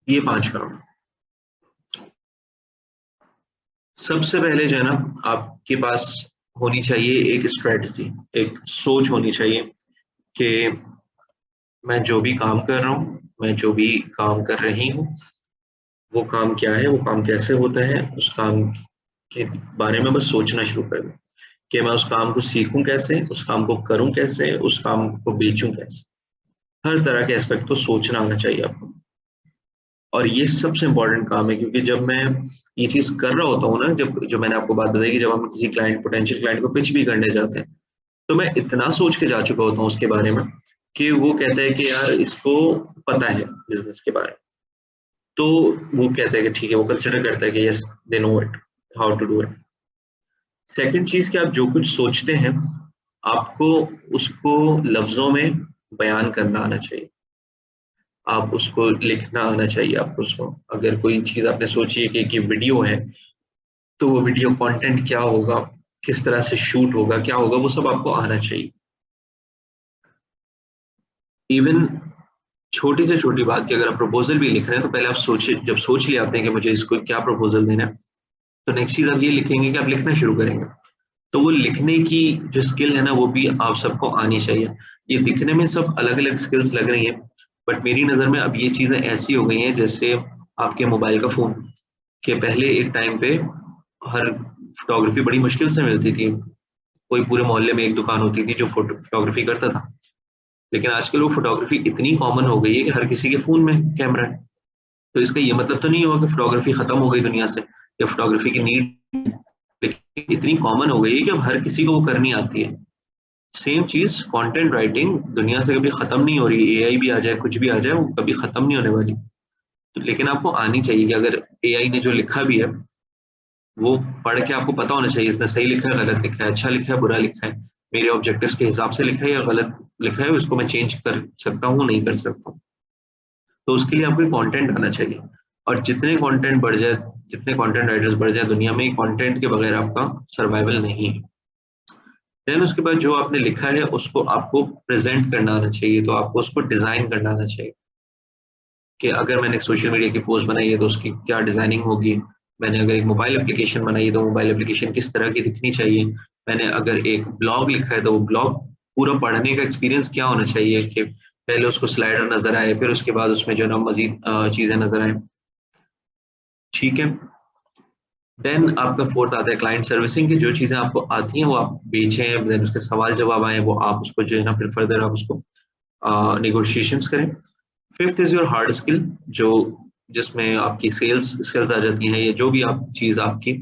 ये 5 काम। सबसे पहले जो है ना आपके पास होनी चाहिए एक स्ट्रेटजी, एक सोच होनी चाहिए कि मैं जो भी काम कर रहा हूँ, मैं जो भी काम कर रही हूँ, वो काम क्या है, वो काम कैसे होता है, उस काम के बारे में बस सोचना शुरू कर दूँ कि मैं उस काम को सीखूँ कैसे, उस काम को करूँ कैसे, उस काम को बेचूँ कैसे। हर तरह के एस्पेक्ट को सोचना आना चाहिए आपको। और ये सबसे इम्पोर्टेंट काम है, क्योंकि जब मैं ये चीज़ कर रहा होता हूँ ना, जब जो मैंने आपको बात बताई कि जब हम किसी क्लाइंट पोटेंशियल क्लाइंट को पिच भी करने जाते हैं, तो मैं इतना सोच के जा चुका होता हूँ उसके बारे में कि वो कहता है कि यार इसको पता है बिज़नेस के बारे में। तो वो कहता है कि ठीक है, वो कंसिडर करता है कि yes they know it, how to do it. Second चीज़ कि आप जो कुछ सोचते हैं, आपको उसको लफ्ज़ों में बयान करना आना चाहिए। आप उसको लिखना आना चाहिए आपको उसको। अगर कोई चीज़ आपने सोची है कि वीडियो है, तो वो वीडियो कंटेंट क्या होगा, किस तरह से शूट होगा, क्या होगा, वो सब आपको आना चाहिए। इवन छोटी से छोटी बात की अगर आप प्रपोज़ल भी लिख रहे हैं, तो पहले आप सोचिए, जब सोच लिया आपने कि मुझे इसको क्या प्रपोज़ल देना है, तो नेक्स्ट चीज़ आप ये लिखेंगे कि आप लिखना शुरू करेंगे। तो वो लिखने की जो स्किल है ना, वो भी आप सबको आनी चाहिए। ये दिखने में सब अलग-अलग स्किल्स लग रही हैं, बट मेरी नज़र में अब ये चीज़ें ऐसी हो गई हैं जैसे आपके मोबाइल का फ़ोन, कि पहले एक टाइम पे हर फ़ोटोग्राफ़ी बड़ी मुश्किल से मिलती थी। कोई पूरे मोहल्ले में एक दुकान होती थी जो फ़ोटोग्राफ़ी करता था। लेकिन आजकल वो फ़ोटोग्राफ़ी इतनी कॉमन हो गई है कि हर किसी के फ़ोन में कैमरा है। तो इसका ये मतलब तो नहीं हुआ कि फ़ोटोग्राफ़ी खत्म हो गई दुनिया से, या फ़ोटोग्राफ़ी की नीड, लेकिन इतनी कॉमन हो गई है कि अब हर किसी को वो करनी आती है। सेम चीज़ कंटेंट राइटिंग दुनिया से कभी खत्म नहीं हो रही, एआई भी आ जाए, कुछ भी आ जाए, वो कभी खत्म नहीं होने वाली। तो लेकिन आपको आनी चाहिए कि अगर एआई ने जो लिखा भी है, वो पढ़ के आपको पता होना चाहिए इसने सही लिखा है, गलत लिखा है, अच्छा लिखा है, बुरा लिखा है, मेरे ऑब्जेक्टिव्स के हिसाब से लिखा है या गलत लिखा है, उसको मैं चेंज कर सकता हूँ, नहीं कर सकता हूँ। तो उसके लिए आपको कंटेंट आना चाहिए, और जितने कंटेंट बढ़ जाए, जितने कंटेंट राइटर्स बढ़ जाए दुनिया में, कंटेंट के बगैर आपका सर्वाइवल नहीं है। देन उसके बाद जो आपने लिखा है उसको आपको प्रेज़ेंट करना आना चाहिए, तो आपको उसको डिज़ाइन करना आना चाहिए कि अगर मैंने सोशल मीडिया की पोस्ट बनाई है तो उसकी क्या डिज़ाइनिंग होगी। मैंने अगर एक मोबाइल एप्लीकेशन बनाई है तो मोबाइल एप्लीकेशन किस तरह की दिखनी चाहिए। मैंने अगर एक ब्लॉग लिखा है तो वो ब्लॉग पूरा पढ़ने का एक्सपीरियंस क्या होना चाहिए कि पहले उसको स्लाइडर नज़र आए, फिर उसके बाद उसमें जो है ना मज़ीद चीज़ें नज़र आएँ। ठीक है? देन आपका फोर्थ आता है क्लाइंट सर्विसिंग की, जो चीज़ें आपको आती हैं वो आप बेचें, देन उसके सवाल-जवाब आएँ, वो आप उसको जो है ना फिर फर्दर आप उसको नेगोशिएशंस करें। Fifth is your hard skill, जो जिसमें आपकी सेल्स स्किल्स आ जाती हैं, या जो भी आप चीज़ आपकी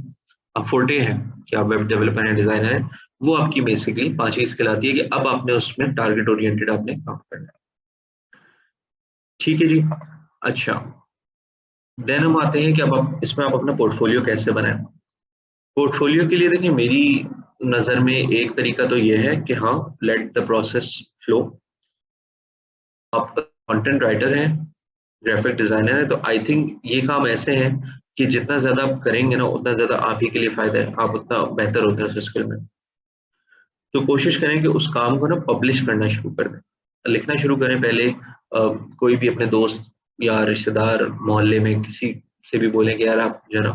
फोर्टे है कि आप वेब डेवलपर हैं, डिज़ाइनर हैं, वो आपकी बेसिकली 5वीं स्किल आती है कि अब आपने उसमें टारगेट ओरिएंटेड आपने काम करना है। ठीक है जी। अच्छा, देन हम आते हैं कि अब आप इसमें आप अपना पोर्टफोलियो कैसे बनाएँ? पोर्टफोलियो के लिए देखिए, मेरी नज़र में एक तरीका तो ये है कि हाँ, लेट द प्रोसेस फ्लो। आप कंटेंट राइटर हैं, ग्राफिक डिज़ाइनर हैं, तो आई थिंक ये काम ऐसे हैं कि जितना ज़्यादा आप करेंगे ना, उतना ज़्यादा आप ही के लिए फ़ायदा है, आप उतना बेहतर होते हैं उस स्किल में। तो कोशिश करें कि उस काम को ना पब्लिश करना शुरू कर दें। लिखना शुरू करें पहले, कोई भी अपने दोस्त या रिश्तेदार, मोहल्ले में किसी से भी बोलें कि यार आप जो है ना,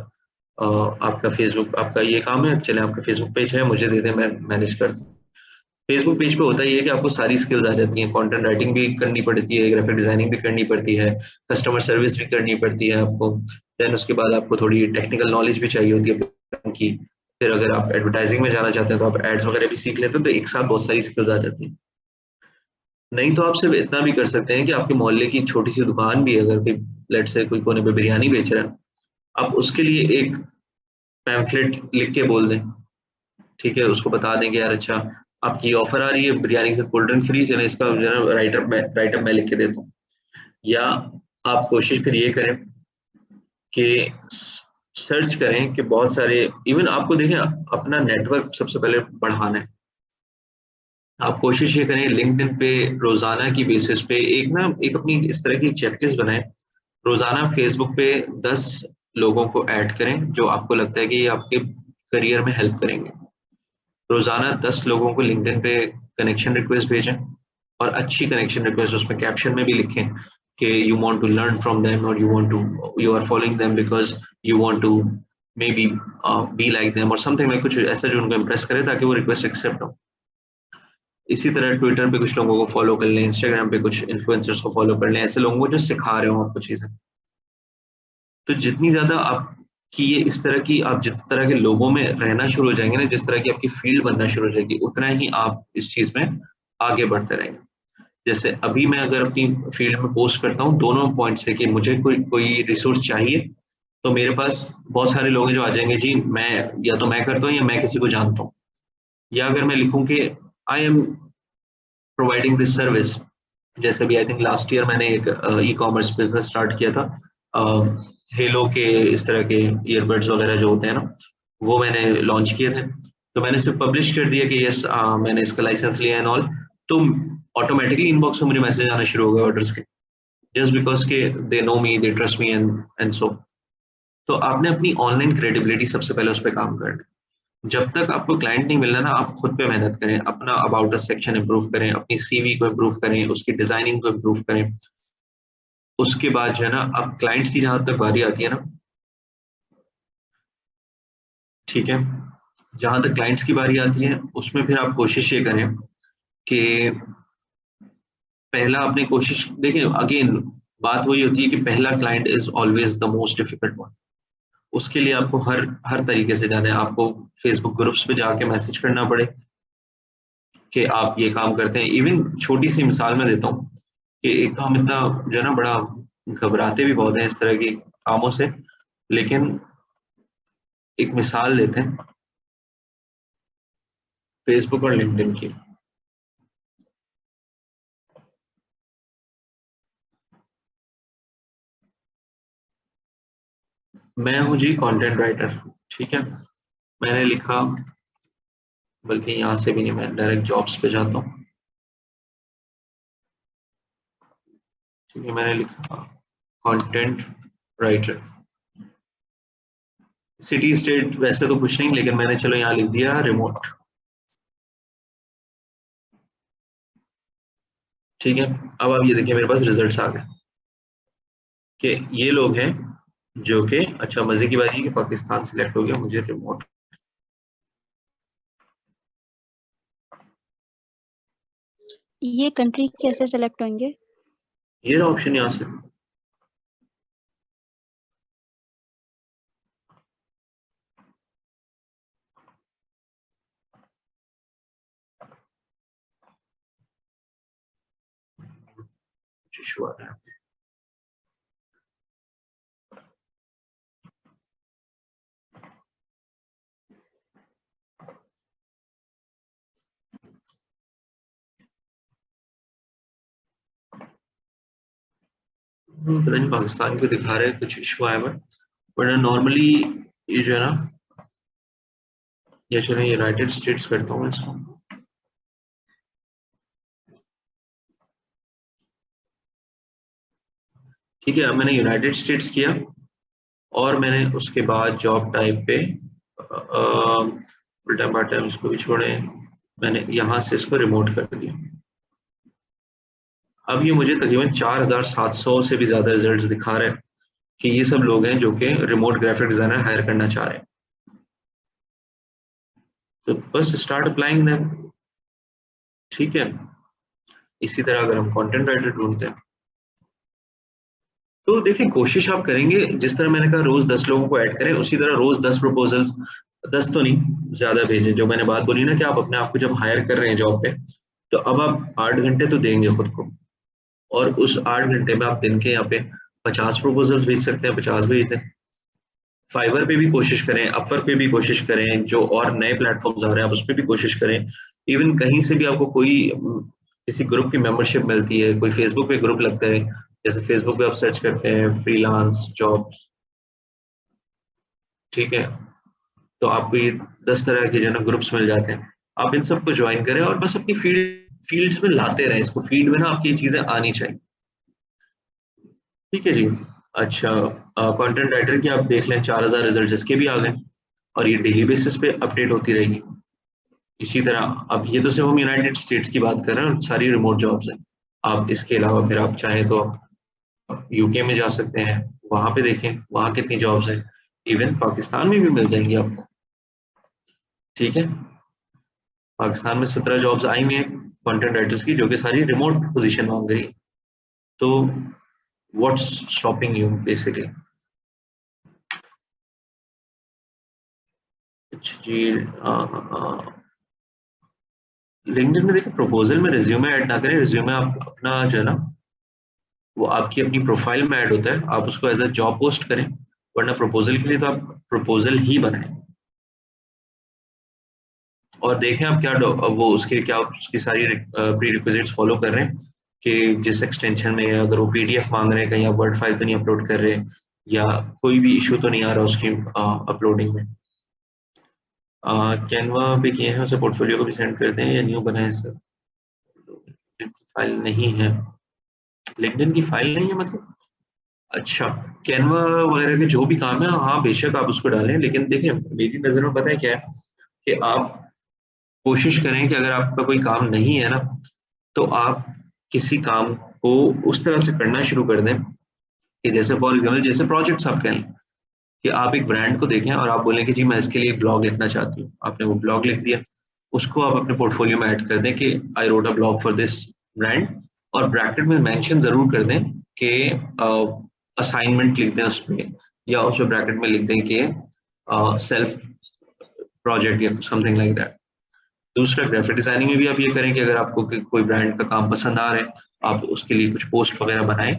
आपका फ़ेसबुक, आपका ये काम है, चलें आपका फ़ेसबुक पेज है, मुझे दे दें, मैं मैनेज कर दूँ। फ़ेसबुक पेज पे होता ये है कि आपको सारी स्किल्स आ जाती हैं, कंटेंट राइटिंग भी करनी पड़ती है, ग्राफिक डिज़ाइनिंग भी करनी पड़ती है, कस्टमर सर्विस भी करनी पड़ती है आपको। देन उसके बाद आपको थोड़ी टेक्निकल नॉलेज भी चाहिए होती है की। फिर अगर आप एडवर्टाइजिंग में जाना चाहते हैं तो आप एड्स वगैरह भी सीख लेते हो, तो एक साथ बहुत सारी स्किल्स आ जाती हैं। नहीं तो आप सिर्फ इतना भी कर सकते हैं कि आपके मोहल्ले की छोटी-सी दुकान भी है, अगर कोई लेट्स से कोई कोने पे बिरयानी बेच रहा है, आप उसके लिए एक पैम्फलेट लिख के बोल दें, ठीक है? उसको बता दें कि यार अच्छा, आपकी ऑफर आ रही है बिरयानी के साथ कोल्ड ड्रिंक फ्री, चलें इसका जो है ना राइटअप मैं लिख के देता हूँ। या आप कोशिश फिर ये करें कि सर्च करें कि बहुत सारे, इवन आपको देखें अपना नेटवर्क सबसे पहले बढ़ाना है। आप कोशिश ये करें लिंक्डइन पे रोज़ाना की बेसिस पे एक अपनी इस तरह की चेकलिस्ट बनाएँ। रोज़ाना फ़ेसबुक पे 10 लोगों को ऐड करें, जो आपको लगता है कि ये आपके करियर में हेल्प करेंगे। रोज़ाना 10 लोगों को लिंक्डइन पे कनेक्शन रिक्वेस्ट भेजें, और अच्छी कनेक्शन रिक्वेस्ट, उसमें कैप्शन में भी लिखें कि you want to learn from them, और you are following them because you want to maybe be like them और समथिंग लाइक, कुछ ऐसा जो उनको इम्प्रेस करे ताकि वो रिक्वेस्ट एक्सेप्ट हो। इसी तरह ट्विटर पे कुछ लोगों को फॉलो कर लें, इंस्टाग्राम पे कुछ इन्फ्लुएंसर्स को फॉलो कर लें, ऐसे लोगों को जो सिखा रहे हो आपको चीजें। तो जितनी ज्यादा आपकी ये इस तरह की, आप जिस तरह के लोगों में रहना शुरू हो जाएंगे ना, जिस तरह की आपकी फील्ड बनना शुरू हो जाएगी, उतना ही आप इस चीज में आगे बढ़ते रहेंगे। जैसे अभी मैं अगर अपनी फील्ड में पोस्ट करता हूँ दोनों पॉइंट से कि मुझे कोई कोई रिसोर्स चाहिए, तो मेरे पास बहुत सारे लोग हैं जो आ जाएंगे, जी मैं, या तो मैं करता हूँ या मैं किसी को जानता हूँ। या अगर मैं लिखूं कि I am providing this service, जैसे भी आई थिंक लास्ट ईयर मैंने एक ई कॉमर्स बिजनेस स्टार्ट किया था, हेलो के इस तरह के ईयरबड्स वगैरह जो होते हैं ना, वो मैंने लॉन्च किए थे। तो मैंने सिर्फ पब्लिश कर दिया कि यस मैंने इसका लाइसेंस लिया एंड ऑल, तो ऑटोमेटिकली इनबॉक्स में मुझे मैसेज आना शुरू हो गए ऑर्डर्स के, जस्ट बिकॉज के they know me, they trust me and so. तो आपने अपनी ऑनलाइन क्रेडिबिलिटी सबसे पहले उस पर काम करना है। जब तक आपको क्लाइंट नहीं मिलना ना, आप खुद पे मेहनत करें, अपना अबाउट अस सेक्शन इंप्रूव करें, अपनी सीवी को इंप्रूव करें, उसकी डिजाइनिंग को इंप्रूव करें। उसके बाद जो है ना, अब क्लाइंट्स की जहां तक बारी आती है ना, ठीक है, जहां तक क्लाइंट्स की बारी आती है उसमें फिर आप कोशिश ये करें कि पहला आपने कोशिश, देखिए अगेन बात वही होती है कि पहला client is always the most difficult one. उसके लिए आपको हर हर तरीके से जाना है, आपको फेसबुक ग्रुप्स पे जाके मैसेज करना पड़े कि आप ये काम करते हैं। इवन छोटी सी मिसाल मैं देता हूँ कि एक तो हम इतना जो है ना बड़ा घबराते भी बहुत हैं इस तरह के कामों से, लेकिन एक मिसाल लेते हैं फेसबुक और लिंक्डइन की। मैं हूं जी कंटेंट राइटर, ठीक है, मैंने लिखा, बल्कि यहाँ से भी नहीं, मैं डायरेक्ट जॉब्स पे जाता हूँ, ठीक है, मैंने लिखा कंटेंट राइटर, सिटी स्टेट वैसे तो कुछ नहीं, लेकिन मैंने चलो यहाँ लिख दिया रिमोट, ठीक है। अब आप ये देखिए मेरे पास रिजल्ट्स आ गए कि ये लोग हैं जो कि, अच्छा मजे की बात है कि पाकिस्तान सिलेक्ट हो गया, मुझे रिमोट, ये कंट्री कैसे सेलेक्ट होंगे? ये ऑप्शन यहाँ से, इशू आ रहा है। पता नहीं पाकिस्तान को दिखा रहे हैं, कुछ इशू आया है, बट नॉर्मली ये जो है ना, ये चलो यूनाइटेड स्टेट्स करता हूँ इसको, ठीक है। अब मैंने यूनाइटेड स्टेट्स किया और मैंने उसके बाद जॉब टाइप पे फुल टाइम पार्ट टाइम इसको भी छोड़े, मैंने यहाँ से इसको रिमोट कर दिया। अब ये मुझे तकरीबन 4700 से भी ज्यादा रिजल्ट्स दिखा रहे हैं कि ये सब लोग हैं जो कि रिमोट ग्राफिक डिजाइनर हायर करना चाह रहे हैं। तो बस स्टार्ट अप्लाइंग देम, ठीक है। इसी तरह अगर हम कंटेंट राइटर ढूंढते हैं तो देखिए कोशिश आप करेंगे, जिस तरह मैंने कहा रोज 10 लोगों को ऐड करें, उसी तरह रोज 10 प्रपोजल्स, 10 तो नहीं ज्यादा भेजें। जो मैंने बात बोली ना कि आप अपने आप को जब हायर कर रहे हैं जॉब पे, तो अब आप 8 घंटे तो देंगे खुद को, और उस 8 घंटे में आप दिन के यहाँ पे 50 प्रपोजल्स भेज सकते हैं, 50 भेज दें। फाइवर पे भी कोशिश करें, अपवर्क पे भी कोशिश करें, जो और नए प्लेटफॉर्म्स आ रहे हैं आप उस पर भी कोशिश करें। इवन कहीं से भी आपको कोई किसी ग्रुप की मेंबरशिप मिलती है, कोई फेसबुक पे ग्रुप लगता है, जैसे फेसबुक पे आप सर्च करते हैं फ्रीलांस जॉब्स, ठीक है, तो आपको ये 10 तरह के जो ना ग्रुप्स मिल जाते हैं, आप इन सबको ज्वाइन करें और बस अपनी फील्ड्स में लाते रहें इसको, फील्ड में ना आपकी ये चीजें आनी चाहिए, ठीक है जी। अच्छा, कंटेंट राइटर की आप देख लें 4000 रिजल्ट इसके भी आ गए, और ये डेली बेसिस पे अपडेट होती रहेगी। इसी तरह अब ये तो सिर्फ हम यूनाइटेड स्टेट्स की बात कर रहे हैं और सारी रिमोट जॉब्स हैं। आप इसके अलावा फिर आप चाहें तो आप यूके में जा सकते हैं, वहां पे देखें वहां कितनी जॉब्स हैं, इवन पाकिस्तान में भी मिल जाएंगी आपको, ठीक है। पाकिस्तान में 17 जॉब्स आई हुई हैं, कंटेंट राइटर्स की, जो कि सारी रिमोट पोजीशन मांग रही है। तो व्हाट्स स्टॉपिंग यू बेसिकली? जी, लिंक्डइन में देखिए, प्रपोजल में रिज्यूमे ऐड ना करें। रिज्यूमे आप अपना जो है ना, वो आपकी अपनी प्रोफाइल में ऐड होता है, आप उसको एज अ जॉब पोस्ट करें, वरना प्रपोजल के लिए तो आप प्रपोजल ही बनाएं और देखें आप क्या वो उसके क्या उसकी सारी प्री रिक्विजिट्स फॉलो कर रहे हैं, कि जिस एक्सटेंशन में अगर वो पीडीएफ मांग रहे हैं, कहीं आप वर्ड फाइल तो नहीं अपलोड कर रहे, या कोई भी इशू तो नहीं आ रहा उसकी अपलोडिंग में। कैनवा पे किए हैं, उसे पोर्टफोलियो को भी सेंड कर दें या न्यू बनाए सर? फाइल नहीं है, लिंक्डइन की फाइल नहीं है मतलब? अच्छा, कैनवा वगैरह के जो भी काम है, हाँ बेशक आप उसको डालें, लेकिन देखिए मेरी नज़र में पता है क्या है, कि आप कोशिश करें कि अगर आपका कोई काम नहीं है ना, तो आप किसी काम को उस तरह से करना शुरू कर दें कि जैसे फॉर एग्जाम्पल जैसे प्रोजेक्ट्स आप कह लें, कि आप एक ब्रांड को देखें और आप बोलें कि जी मैं इसके लिए ब्लॉग लिखना चाहती हूँ, आपने वो ब्लॉग लिख दिया, उसको आप अपने पोर्टफोलियो में ऐड कर दें कि I wrote a blog for this brand, और ब्रैकेट में मेंशन जरूर कर दें कि असाइनमेंट लिख दें उसमें, या उसमें ब्रैकेट में लिख दें कि सेल्फ प्रोजेक्ट या समथिंग लाइक दैट। दूसरा, ग्राफिक डिजाइनिंग में भी आप ये करें कि अगर आपको कोई ब्रांड का काम पसंद आ रहा है, आप उसके लिए कुछ पोस्ट वगैरह बनाएं,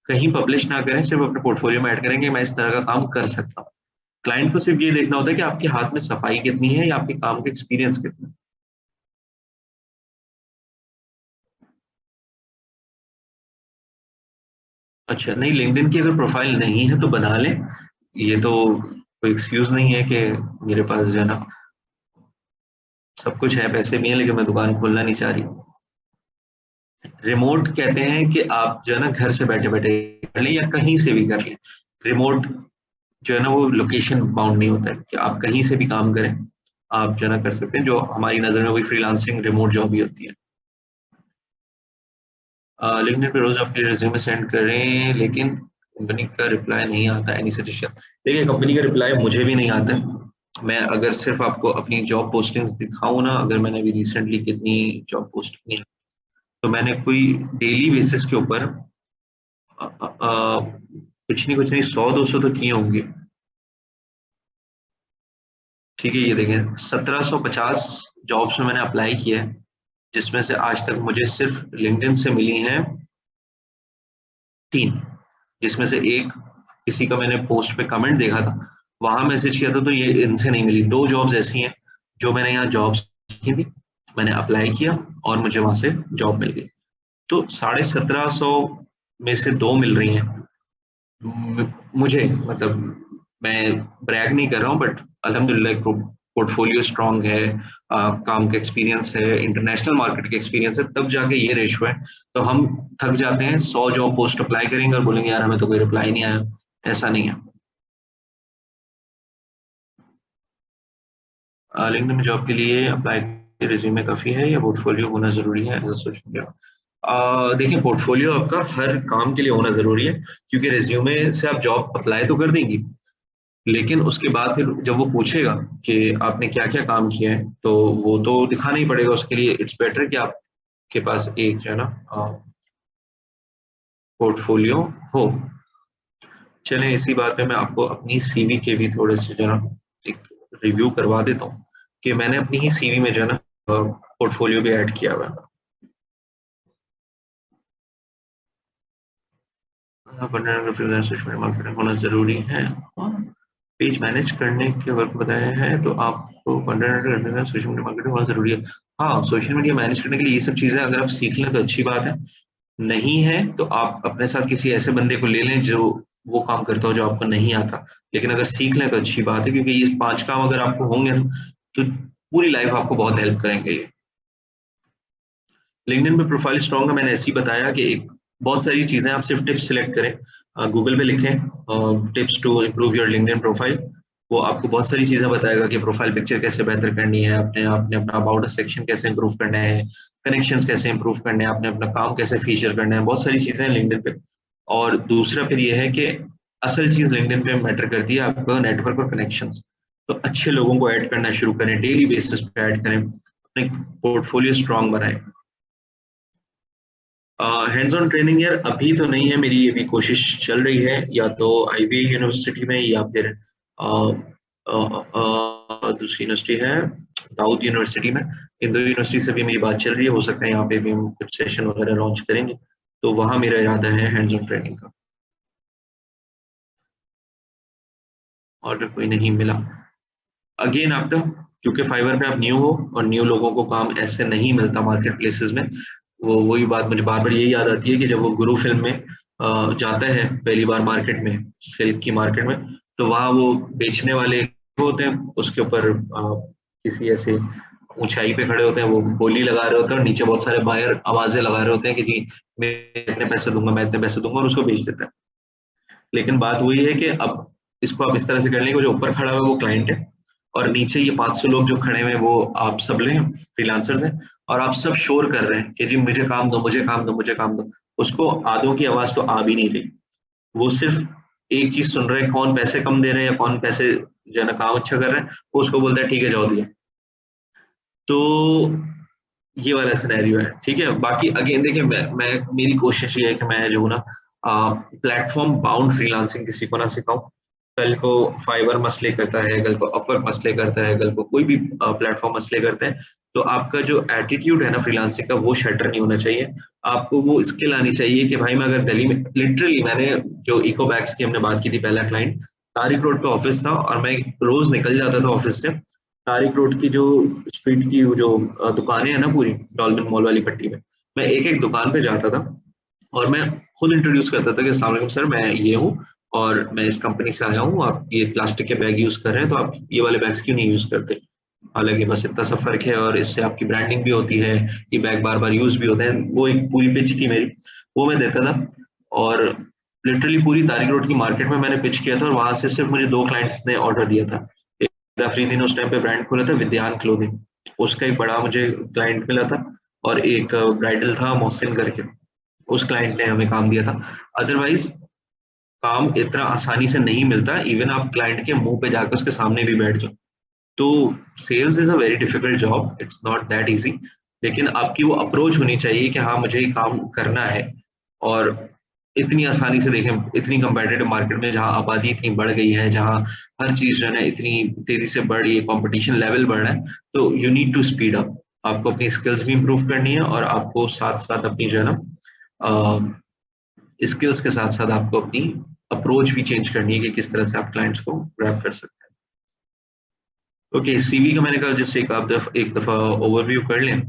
कहीं पब्लिश ना करें, सिर्फ अपने पोर्टफोलियो में ऐड करें कि मैं इस तरह का काम कर सकता हूँ। क्लाइंट को सिर्फ ये देखना होता है कि आपके हाथ में सफाई कितनी है या आपके काम का एक्सपीरियंस कितना है। अच्छा, नहीं, लिंक्डइन की अगर प्रोफाइल नहीं है तो बना लें, ये तो कोई एक्सक्यूज नहीं है कि मेरे पास जो है ना सब कुछ है, पैसे भी हैं, लेकिन मैं दुकान खोलना नहीं चाह रही। रिमोट कहते हैं कि आप जो है ना घर से बैठे बैठे कर लें या कहीं से भी कर लें। रिमोट जो है ना वो लोकेशन बाउंड नहीं होता है, कि आप कहीं से भी काम करें, आप जो है ना कर सकते हैं, जो हमारी नज़र में वही फ्रीलांसिंग रिमोट जॉब ही होती है। लिंक्डइन पे रोज अपनी रिज्यूमे सेंड करें, लेकिन कंपनी का रिप्लाई नहीं आता, एनी सजेशन? देखिए, कंपनी का रिप्लाई मुझे भी नहीं आता है। मैं अगर सिर्फ आपको अपनी जॉब पोस्टिंग्स दिखाऊं ना, अगर मैंने अभी रिसेंटली कितनी जॉब पोस्ट की है, तो मैंने कोई डेली बेसिस के ऊपर कुछ नहीं 100-200 तो किए होंगे। ठीक है, ये देखें 1750 जॉब्स में मैंने अप्लाई किया है, जिसमें से आज तक मुझे सिर्फ लिंक्डइन से मिली हैं 3, जिसमें से एक किसी का मैंने पोस्ट पे कमेंट देखा था, वहां मैसेज किया था, तो ये इनसे नहीं मिली। 2 जॉब्स ऐसी हैं जो मैंने यहाँ जॉब्स की थी, मैंने अप्लाई किया और मुझे वहां से जॉब मिल गई। तो 1750 में से 2 मिल रही हैं मुझे, मतलब मैं ब्रैग नहीं कर रहा हूँ, बट अल्हम्दुलिल्लाह पोर्टफोलियो स्ट्रांग है, काम का एक्सपीरियंस है, इंटरनेशनल मार्केट का एक्सपीरियंस है, तब जाके ये रेशो है। तो हम थक जाते हैं, 100 जॉब पोस्ट अप्लाई करेंगे और बोलेंगे यार हमें तो कोई रिप्लाई नहीं आया। ऐसा नहीं है। लिंक्डइन में जॉब के लिए अप्लाई रिज्यूमे काफी है या पोर्टफोलियो होना जरूरी है? ऐसा सोच रहे हो? देखिए, पोर्टफोलियो आपका हर काम के लिए होना जरूरी है, क्योंकि रिज्यूमे से आप जॉब अप्लाई तो कर देंगी, लेकिन उसके बाद फिर जब वो पूछेगा कि आपने क्या क्या काम किया है, तो वो तो दिखाना ही पड़ेगा। उसके लिए इट्स बेटर कि आपके पास एक जो है ना पोर्टफोलियो हो। चलें, इसी बात पे मैं आपको अपनी सीवी के भी थोड़े से जो है ना एक रिव्यू करवा देता हूँ, कि मैंने अपनी ही सीवी में जो है ना पोर्टफोलियो भी ऐड किया हुआ है। मार्केटिंग होना जरूरी है। पेज मैनेज करने के वक्त बताया है, तो आपको कंटेंट सोशल मीडिया मार्केटिंग होना जरूरी है। हाँ, सोशल मीडिया मैनेज करने के लिए ये सब चीजें अगर आप सीख लें तो अच्छी बात है। नहीं है तो आप अपने साथ किसी ऐसे बंदे को ले लें जो वो काम करता हो जो आपको नहीं आता, लेकिन अगर सीख लें तो अच्छी बात है, क्योंकि ये 5 काम अगर आपको होंगे ना, तो पूरी लाइफ आपको बहुत हेल्प करेंगे ये। लिंक्डइन पे प्रोफाइल स्ट्रॉन्ग है, मैंने ऐसे ही बताया कि एक बहुत सारी चीजें, आप सिर्फ टिप्स सिलेक्ट करें, गूगल पे लिखें tips to improve your LinkedIn profile, वो आपको बहुत सारी चीजें बताएगा कि प्रोफाइल पिक्चर कैसे बेहतर करनी है, आपने आपने अपना अबाउट सेक्शन कैसे इंप्रूव करना है, कनेक्शंस कैसे इंप्रूव करने हैं, आपने अपना काम कैसे फीचर करना है, बहुत सारी चीजें हैं लिंक्डइन पे। और दूसरा फिर ये है कि असल चीज लिंक्डइन पे मैटर करती है आपका नेटवर्क और कनेक्शंस। तो अच्छे लोगों को ऐड करना शुरू करें, डेली बेसिस पे ऐड करें, अपने पोर्टफोलियो स्ट्रांग बनाएं। हैंड्स ऑन ट्रेनिंग यार अभी तो नहीं है मेरी, अभी कोशिश चल रही है, या तो आईबी यूनिवर्सिटी में या फिर दूसरी यूनिवर्सिटी है दाऊद यूनिवर्सिटी में। इन दो यूनिवर्सिटी से भी मेरी बात चल रही है, हो सकता है यहाँ पे भी हम कुछ सेशन वगैरह लॉन्च करेंगे, तो वहाँ मेरा इरादा है हैंड्स ऑन ट्रेनिंग का। और कोई नहीं मिला अगेन आपका, क्योंकि फाइवर पे आप न्यू हो और न्यू लोगों को काम ऐसे नहीं मिलता मार्केट प्लेसेस में। वही बात मुझे बार बार यही याद आती है कि जब वो गुरु फिल्म में जाता है पहली बार मार्केट में, सिल्क की मार्केट में, तो वहाँ वो बेचने वाले होते हैं, उसके ऊपर किसी ऐसे ऊंचाई पे खड़े होते हैं, वो बोली लगा रहे होते हैं और नीचे बहुत सारे बायर आवाजें लगा रहे होते हैं कि जी मैं इतने पैसे दूंगा, मैं इतने पैसे दूंगा, और उसको बेच देता है। लेकिन बात वही है कि अब इसको आप इस तरह से कर लें कि जो ऊपर खड़ा हुआ है वो क्लाइंट है, और नीचे ये 500 लोग जो खड़े हुए हैं वो आप सब लें फ्रीलांसर्स हैं, और आप सब शोर कर रहे हैं कि जी मुझे काम दो, मुझे काम दो, मुझे काम दो। उसको आधों की आवाज तो आ भी नहीं रही, वो सिर्फ एक चीज सुन रहे हैं, कौन पैसे कम दे रहे हैं या कौन पैसे जो है ना काम अच्छा कर रहे हैं, वो उसको बोलता है ठीक है जाओ दिया। तो ये वाला सिनेरियो है, ठीक है। बाकी अगेन देखिए, मैं मेरी कोशिश ये है कि मैं जो ना प्लेटफॉर्म बाउंड फ्रीलांसिंग किसी को ना सिखाऊं। कल को फाइवर मसले करता है, कल को अपवर्क मसले करता है, कल को कोई भी प्लेटफॉर्म मसले करते हैं, तो आपका जो एटीट्यूड है ना फ्रीलांसिंग का, वो शटर नहीं होना चाहिए। आपको वो स्किल आनी चाहिए कि भाई मैं अगर गली में, लिटरली मैंने जो इको बैग्स की हमने बात की थी, पहला क्लाइंट तारिक रोड पे ऑफिस था, और मैं रोज निकल जाता था ऑफिस से तारिक रोड की जो स्ट्रीट की जो दुकानें हैं ना पूरी डॉल्फिन मॉल वाली पट्टी में, मैं एक एक दुकान पे जाता था और मैं खुद इंट्रोड्यूस करता था कि अस्सलाम वालेकुम सर, मैं ये हूँ और मैं इस कंपनी से आया हूँ, आप ये प्लास्टिक के बैग यूज कर रहे हैं तो आप ये वाले बैग्स क्यों नहीं यूज करते। हालांकि बस इतना सा फर्क है और इससे आपकी ब्रांडिंग भी होती है, ये बैग बार बार यूज भी होते हैं। वो एक पूरी पिच थी मेरी, वो मैं देता था। और लिटरली पूरी तारिक रोड की मार्केट में मैंने पिच किया था, और वहां से सिर्फ मुझे 2 क्लाइंट्स ने ऑर्डर दिया था। अफरीदी ने उस टाइम पे ब्रांड खोला था विद्यान क्लोथिंग, उसका एक बड़ा मुझे क्लाइंट मिला था, और एक ब्राइडल था मोहसिन करके, उस क्लाइंट ने हमें काम दिया था। अदरवाइज काम इतना आसानी से नहीं मिलता, इवन आप क्लाइंट के मुंह पे जाकर उसके सामने भी बैठ जाओ। तो sales is a very difficult job, it's not that easy, लेकिन आपकी वो अप्रोच होनी चाहिए कि हाँ मुझे ये काम करना है। और इतनी आसानी से देखें, इतनी कंपेटिटिव मार्केट में जहाँ आबादी इतनी बढ़ गई है, जहाँ हर चीज जो है ना इतनी तेजी से बढ़ रही है, कॉम्पिटिशन लेवल बढ़ रहा है, तो you need to speed up. आपको अपनी स्किल्स भी इंप्रूव करनी है, और आपको साथ साथ अपनी जो है ना स्किल्स के साथ साथ आपको अपनी अप्रोच भी चेंज करनी है कि किस तरह से आप क्लाइंट्स को ग्रैब कर सकते हैं। ओके, सीवी का मैंने कहा जैसे एक दफा ओवरव्यू कर लें,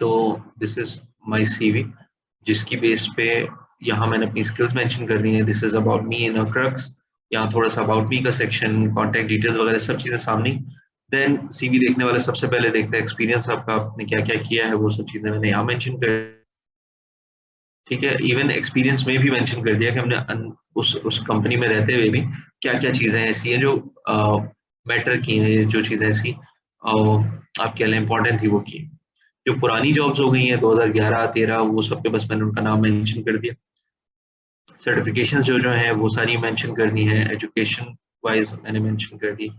तो दिस इज माय सीवी, जिसकी बेस पे यहाँ मैंने अपनी स्किल्स मेंशन कर दी हैं। This is about me in a crux, यहाँ थोड़ा सा अबाउट मी का सेक्शन, कॉन्टैक्ट डिटेल्स वगैरह सब चीजें सामने। देन सीवी देखने वाले सबसे पहले देखता है एक्सपीरियंस आपका, आपने क्या क्या किया है, वो सब चीजें मैंने यहाँ मेंशन कर, ठीक है। इवन एक्सपीरियंस में भी मेंशन कर दिया कि हमने उस कंपनी में रहते हुए भी क्या क्या चीजें ऐसी हैं जो मैटर की हैं, जो चीजें ऐसी आपके लिए इम्पोर्टेंट थी वो की। जो पुरानी जॉब्स हो गई हैं 2011-13, वो सब पे बस मैंने उनका नाम मेंशन कर दिया। सर्टिफिकेशन जो जो हैं वो सारी मेंशन करनी है, एजुकेशन वाइज मैंने मेंशन कर दी।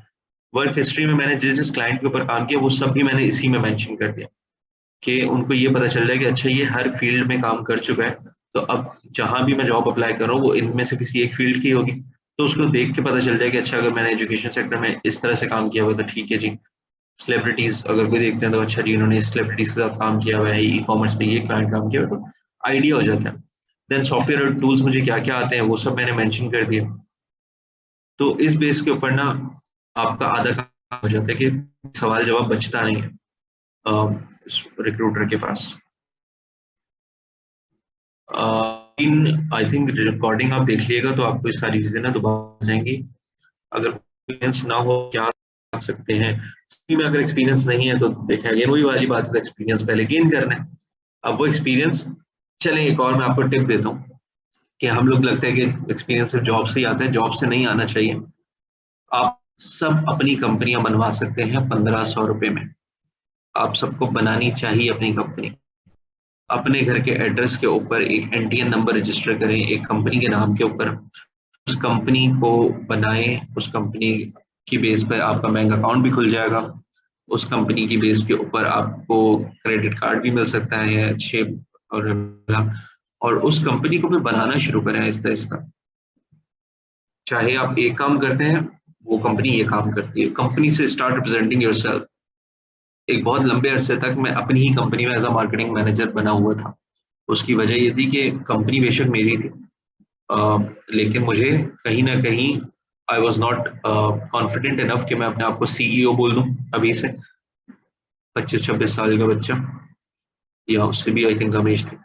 वर्क हिस्ट्री में मैंने जिस जिस क्लाइंट के ऊपर काम किया वो सब भी मैंने इसी में मेंशन कर दिया, कि उनको ये पता चल जाए कि अच्छा ये हर फील्ड में काम कर चुका है, तो अब जहां भी मैं जॉब अप्लाई कर रहा हूँ वो इनमें से किसी एक फील्ड की होगी, तो उसको देख के पता चल जाए कि अच्छा अगर मैंने एजुकेशन सेक्टर में इस तरह से काम किया हुआ तो ठीक है जी। सेलिब्रिटीज अगर कोई देखते हैं तो अच्छा जी इन्होंने सेलिब्रिटीज के साथ काम किया हुआ है, ई कॉमर्स पे ये क्लाइंट काम किया हुआ, तो आइडिया हो जाता है। देन सॉफ्टवेयर और टूल्स मुझे क्या क्या आते हैं वो सब मैंने मेंशन कर दिया। तो इस बेस के ऊपर ना आपका आधा काम हो जाता है कि सवाल जवाब बचता नहीं है रिक्रूटर के पास। इन आई थिंक रिकॉर्डिंग आप देख लीजिएगा तो आपको ये सारी चीजें ना दोबारा जाएंगी। अगर एक्सपीरियंस ना हो क्या कर सकते हैं, में अगर एक्सपीरियंस नहीं है तो देखा अगेन वही वाली बात है, एक्सपीरियंस पहले गेन करना है। अब वो एक्सपीरियंस, चलें एक और मैं आपको टिप देता हूँ कि हम लोग लगता है कि एक्सपीरियंस सिर्फ जॉब से ही आता है, जॉब से नहीं आना चाहिए। आप सब अपनी कंपनियां बनवा सकते हैं 1500 रुपए में, आप सबको बनानी चाहिए अपनी कंपनी। अपने घर के एड्रेस के ऊपर एक एनटीएन नंबर रजिस्टर करें एक कंपनी के नाम के ऊपर, उस कंपनी को बनाएं, उस कंपनी की बेस पर आपका बैंक अकाउंट भी खुल जाएगा, उस कंपनी की बेस के ऊपर आपको क्रेडिट कार्ड भी मिल सकता है, अच्छे और उस कंपनी को भी बनाना शुरू करें आहिस्ता आहिस्ता। चाहे आप एक काम करते हैं, वो कंपनी ये काम करती है। कंपनी से स्टार्ट रिप्रेजेंटिंग योरसेल्फ। एक बहुत लंबे अरसे तक मैं अपनी ही कंपनी में एज अ मार्केटिंग मैनेजर बना हुआ था। उसकी वजह ये थी कि कंपनी बेशक मेरी थी, लेकिन मुझे कहीं ना कहीं I was not confident enough कि मैं अपने आप को सीईओ बोल दूं अभी से। 25-26 साल का बच्चा, या उससे भी आई थिंक कम एज थी।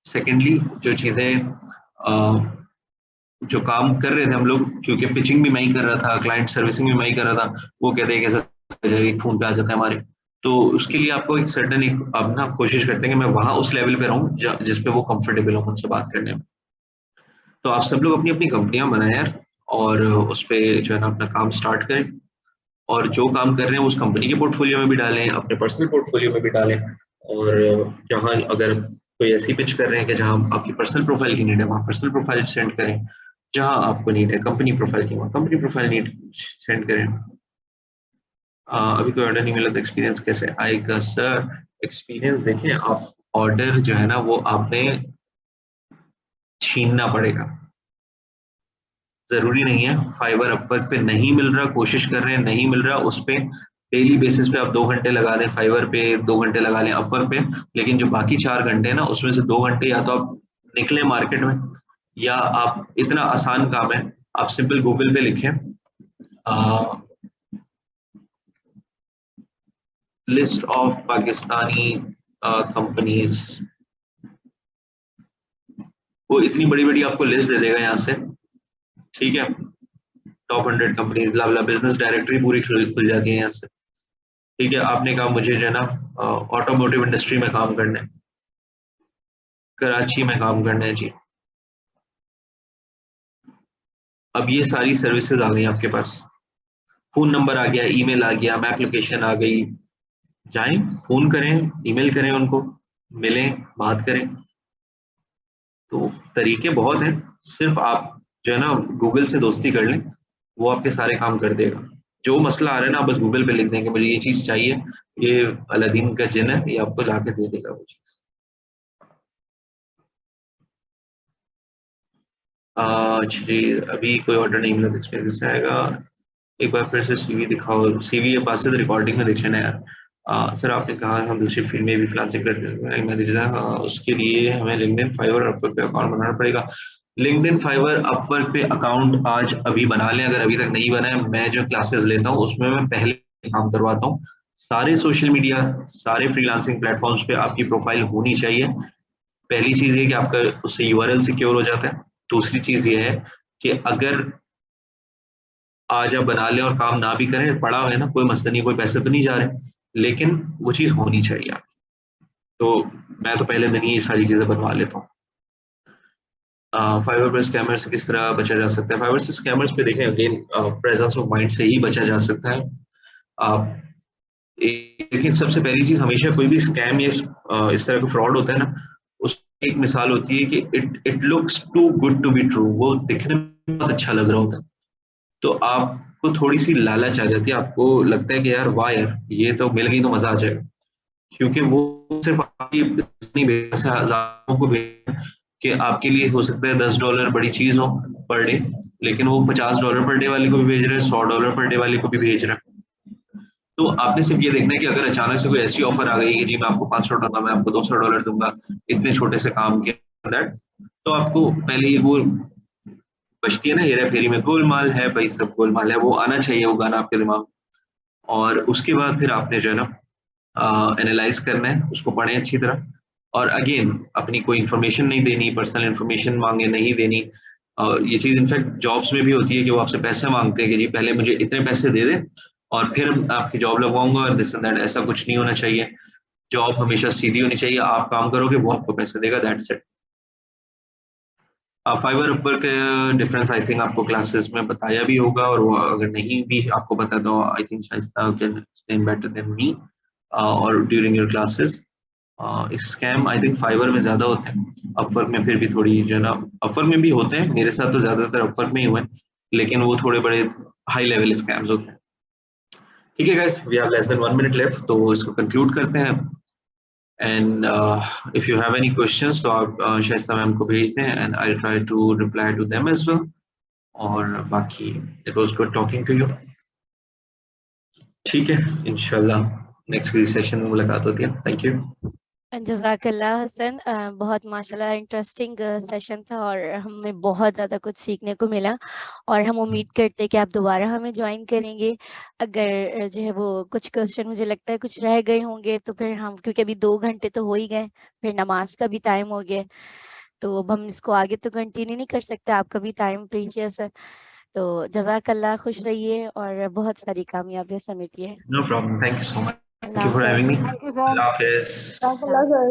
सेकेंडली जो चीज़ें जो काम कर रहे थे हम लोग, क्योंकि पिचिंग भी मैं ही कर रहा था, क्लाइंट सर्विसिंग भी मैं ही कर रहा था, वो कहते हैं कैसे एक फोन पे आ जाता है हमारे। तो उसके लिए आपको एक सर्टन आप ना कोशिश करते हैं कि मैं वहां उस लेवल पे रहूं जिसपे वो कंफर्टेबल हो मुझसे बात करने में। तो आप सब लोग अपनी अपनी कंपनियां बनाएं यार, और उस पे जो है ना अपना काम स्टार्ट करें, और जो काम कर रहे हैं उस कंपनी के पोर्टफोलियो में भी डालें, अपने पर्सनल पोर्टफोलियो में भी डालें। और जहां अगर कोई ऐसी पिच कर रहे हैं कि जहां आपकी पर्सनल प्रोफाइल की नीड है, वहां पर्सनल प्रोफाइल सेंड करें। जहां आपको नीड है कंपनी प्रोफाइल की, वहां कंपनी प्रोफाइल नीड सेंड करें। अभी कोई ऑर्डर नहीं मिला तो एक्सपीरियंस कैसे आएगा सर? एक्सपीरियंस देखें आप, ऑर्डर जो है ना वो आपने छीनना पड़ेगा। जरूरी नहीं है फाइवर अपवर्क पे नहीं मिल रहा, कोशिश कर रहे हैं नहीं मिल रहा, उस पे डेली बेसिस पे आप 2 घंटे लगा दें, फाइवर पे 2 घंटे लगा लें अपवर्क पे, लेकिन जो बाकी 4 घंटे हैं ना उसमें से 2 घंटे या तो आप निकले मार्केट में, या आप, इतना आसान काम है, आप सिंपल गूगल पे लिखें लिस्ट ऑफ पाकिस्तानी कंपनीज। वो इतनी बड़ी बड़ी आपको लिस्ट दे देगा यहाँ से, ठीक है। टॉप 100 कंपनीज, ब्ला ब्ला, बिजनेस डायरेक्टरी पूरी खुल जाती है यहाँ से, ठीक है। आपने कहा मुझे जो है ना ऑटोमोटिव इंडस्ट्री में काम करना है, कराची में काम करना है जी। अब ये सारी सर्विसेज आ गई आपके पास, फोन नंबर आ गया, ईमेल आ गया, मैप लोकेशन आ गई। जाएं, फोन करें, ईमेल करें उनको, मिलें, बात करें। तो तरीके बहुत हैं, सिर्फ आप जो है ना गूगल से दोस्ती कर लें, वो आपके सारे काम कर देगा। जो मसला आ रहा है ना, आप बस गूगल पे लिख देंगे मुझे ये चीज चाहिए, ये अलादीन का जिन है, ये आपको लाके दे देगा वो चीज। जी, अभी कोई ऑर्डर नहीं मिला, एक्सपीरियंस आएगा। एक बार फिर से सीवी दिखाओ। सीवी ये पास से रिकॉर्डिंग में दिखे ना यार। सर आपने कहा हम दूसरी फील्ड में भी फ्रीलांसिंग करते हैं, उसके लिए हमें लिंक्डइन, फाइवर, अपवर्क पे अकाउंट बनाना पड़ेगा। लिंक्डइन, फाइवर, अपवर्क पे अकाउंट आज अभी बना लें, अगर अभी तक नहीं बना है। मैं जो क्लासेस लेता हूँ उसमें मैं पहले काम करवाता हूँ। सारे सोशल मीडिया, सारे फ्रीलांसिंग प्लेटफॉर्म्स पे आपकी प्रोफाइल होनी चाहिए। पहली चीज ये कि आपका उससे यूआरएल सिक्योर हो जाता है। दूसरी चीज ये है कि अगर आज आप बना लें और काम ना भी करें, पड़ा है ना, कोई मसला नहीं, कोई पैसे तो नहीं जा रहे, लेकिन वो चीज होनी चाहिए आपकी। तो मैं तो पहले दिन ही ये सारी चीजें बनवा लेता हूँ। फाइवर पर स्कैमर से किस तरह बचा जा सकता है? फाइवर से स्कैमर्स पे देखें, अगेन प्रेजेंस ऑफ माइंड से ही बचा जा सकता है। आप लेकिन सबसे पहली चीज, हमेशा कोई भी स्कैम या इस तरह का फ्रॉड होता है ना, उसकी एक मिसाल होती है कि it looks too good to be true. वो दिखने में बहुत अच्छा लग रहा होता है, तो आपको थोड़ी सी लालच आ जाती है, आपको लगता है कि यार वाह यार ये तो मिल गई तो मजा आ जाएगा। क्योंकि वो सिर्फ आपकी नहीं भेज से हजारों को भेज, कि आपके लिए हो सकता है $10 बड़ी चीज हो पर डे, लेकिन वो $50 पर डे वाले को भी भेज रहे हैं, $100 पर डे वाले को भी भेज रहे हैं। तो आपने सिर्फ ये देखना है कि अगर अचानक से कोई ऐसी ऑफर आ गई कि जी मैं आपको $500, मैं आपको $200 दूंगा इतने छोटे से काम के दैट, तो आपको पहले ये वो बचती है ना हेरा फेरी में, गोलमाल है भाई सब गोलमाल है, वो आना चाहिए वो गाना आपके दिमाग में। और उसके बाद फिर आपने जो है ना एनालाइज करना है, उसको पढ़ें अच्छी तरह। और अगेन अपनी कोई इन्फॉर्मेशन नहीं देनी, पर्सनल इन्फॉर्मेशन मांगे नहीं देनी। ये चीज इनफैक्ट जॉब्स में भी होती है कि वो आपसे पैसे मांगते हैं कि जी पहले मुझे इतने पैसे दे दें और फिर आपकी जॉब लगवाऊंगा, और दिस एंड दैट। ऐसा कुछ नहीं होना चाहिए। जॉब हमेशा सीधी होनी चाहिए, आप काम करोगे वो आपको पैसे देगा, दैट्स इट। फाइवर ऊपर के डिफरेंस आई थिंक आपको क्लासेस में बताया भी होगा, और वो अगर नहीं भी आपको पता तो I think Shaista can explain better than me और during your classes. Scam I think Fiverr में ज्यादा होते हैं, अपवर्क में फिर भी थोड़ी जो है ना, अपवर्क में भी होते हैं, मेरे साथ तो ज्यादातर अपवर्क में ही हुए, लेकिन वो थोड़े बड़े हाई लेवल स्कैम्स होते हैं। ठीक है guys, we have less than 1 minute left, तो इसको कंक्लूड करते हैं। And if you have any questions, तो आप शाइस्ता मैम को भेज दें, and I'll try to reply to them as well. और बाकी it was good talking to you. ठीक है, इंशाल्लाह नेक्स्ट सेशन में मुलाकात होती है. Thank you. जज़ाकल्लाह हसन, बहुत माशाल्लाह इंटरेस्टिंग सेशन था और हमें बहुत ज़्यादा कुछ सीखने को मिला और हम उम्मीद करते हैं कि आप दोबारा हमें ज्वाइन करेंगे. अगर जो है वो कुछ क्वेश्चन मुझे लगता है कुछ रह गए होंगे तो फिर हम, क्योंकि अभी 2 घंटे तो हो ही गए, फिर नमाज का भी टाइम हो गया, तो अब हम इसको आगे तो कंटिन्यू नहीं कर सकते, आपका भी टाइम प्रीशियस है. तो जज़ाकल्लाह, खुश रहिए और बहुत सारी कामयाबियाँ समेटिए. No problem. Thank you so much. अल्लाह Thank you for having me. हाफ़िज़. Thank you sir. Allah Hafiz. Jazakallah, sir.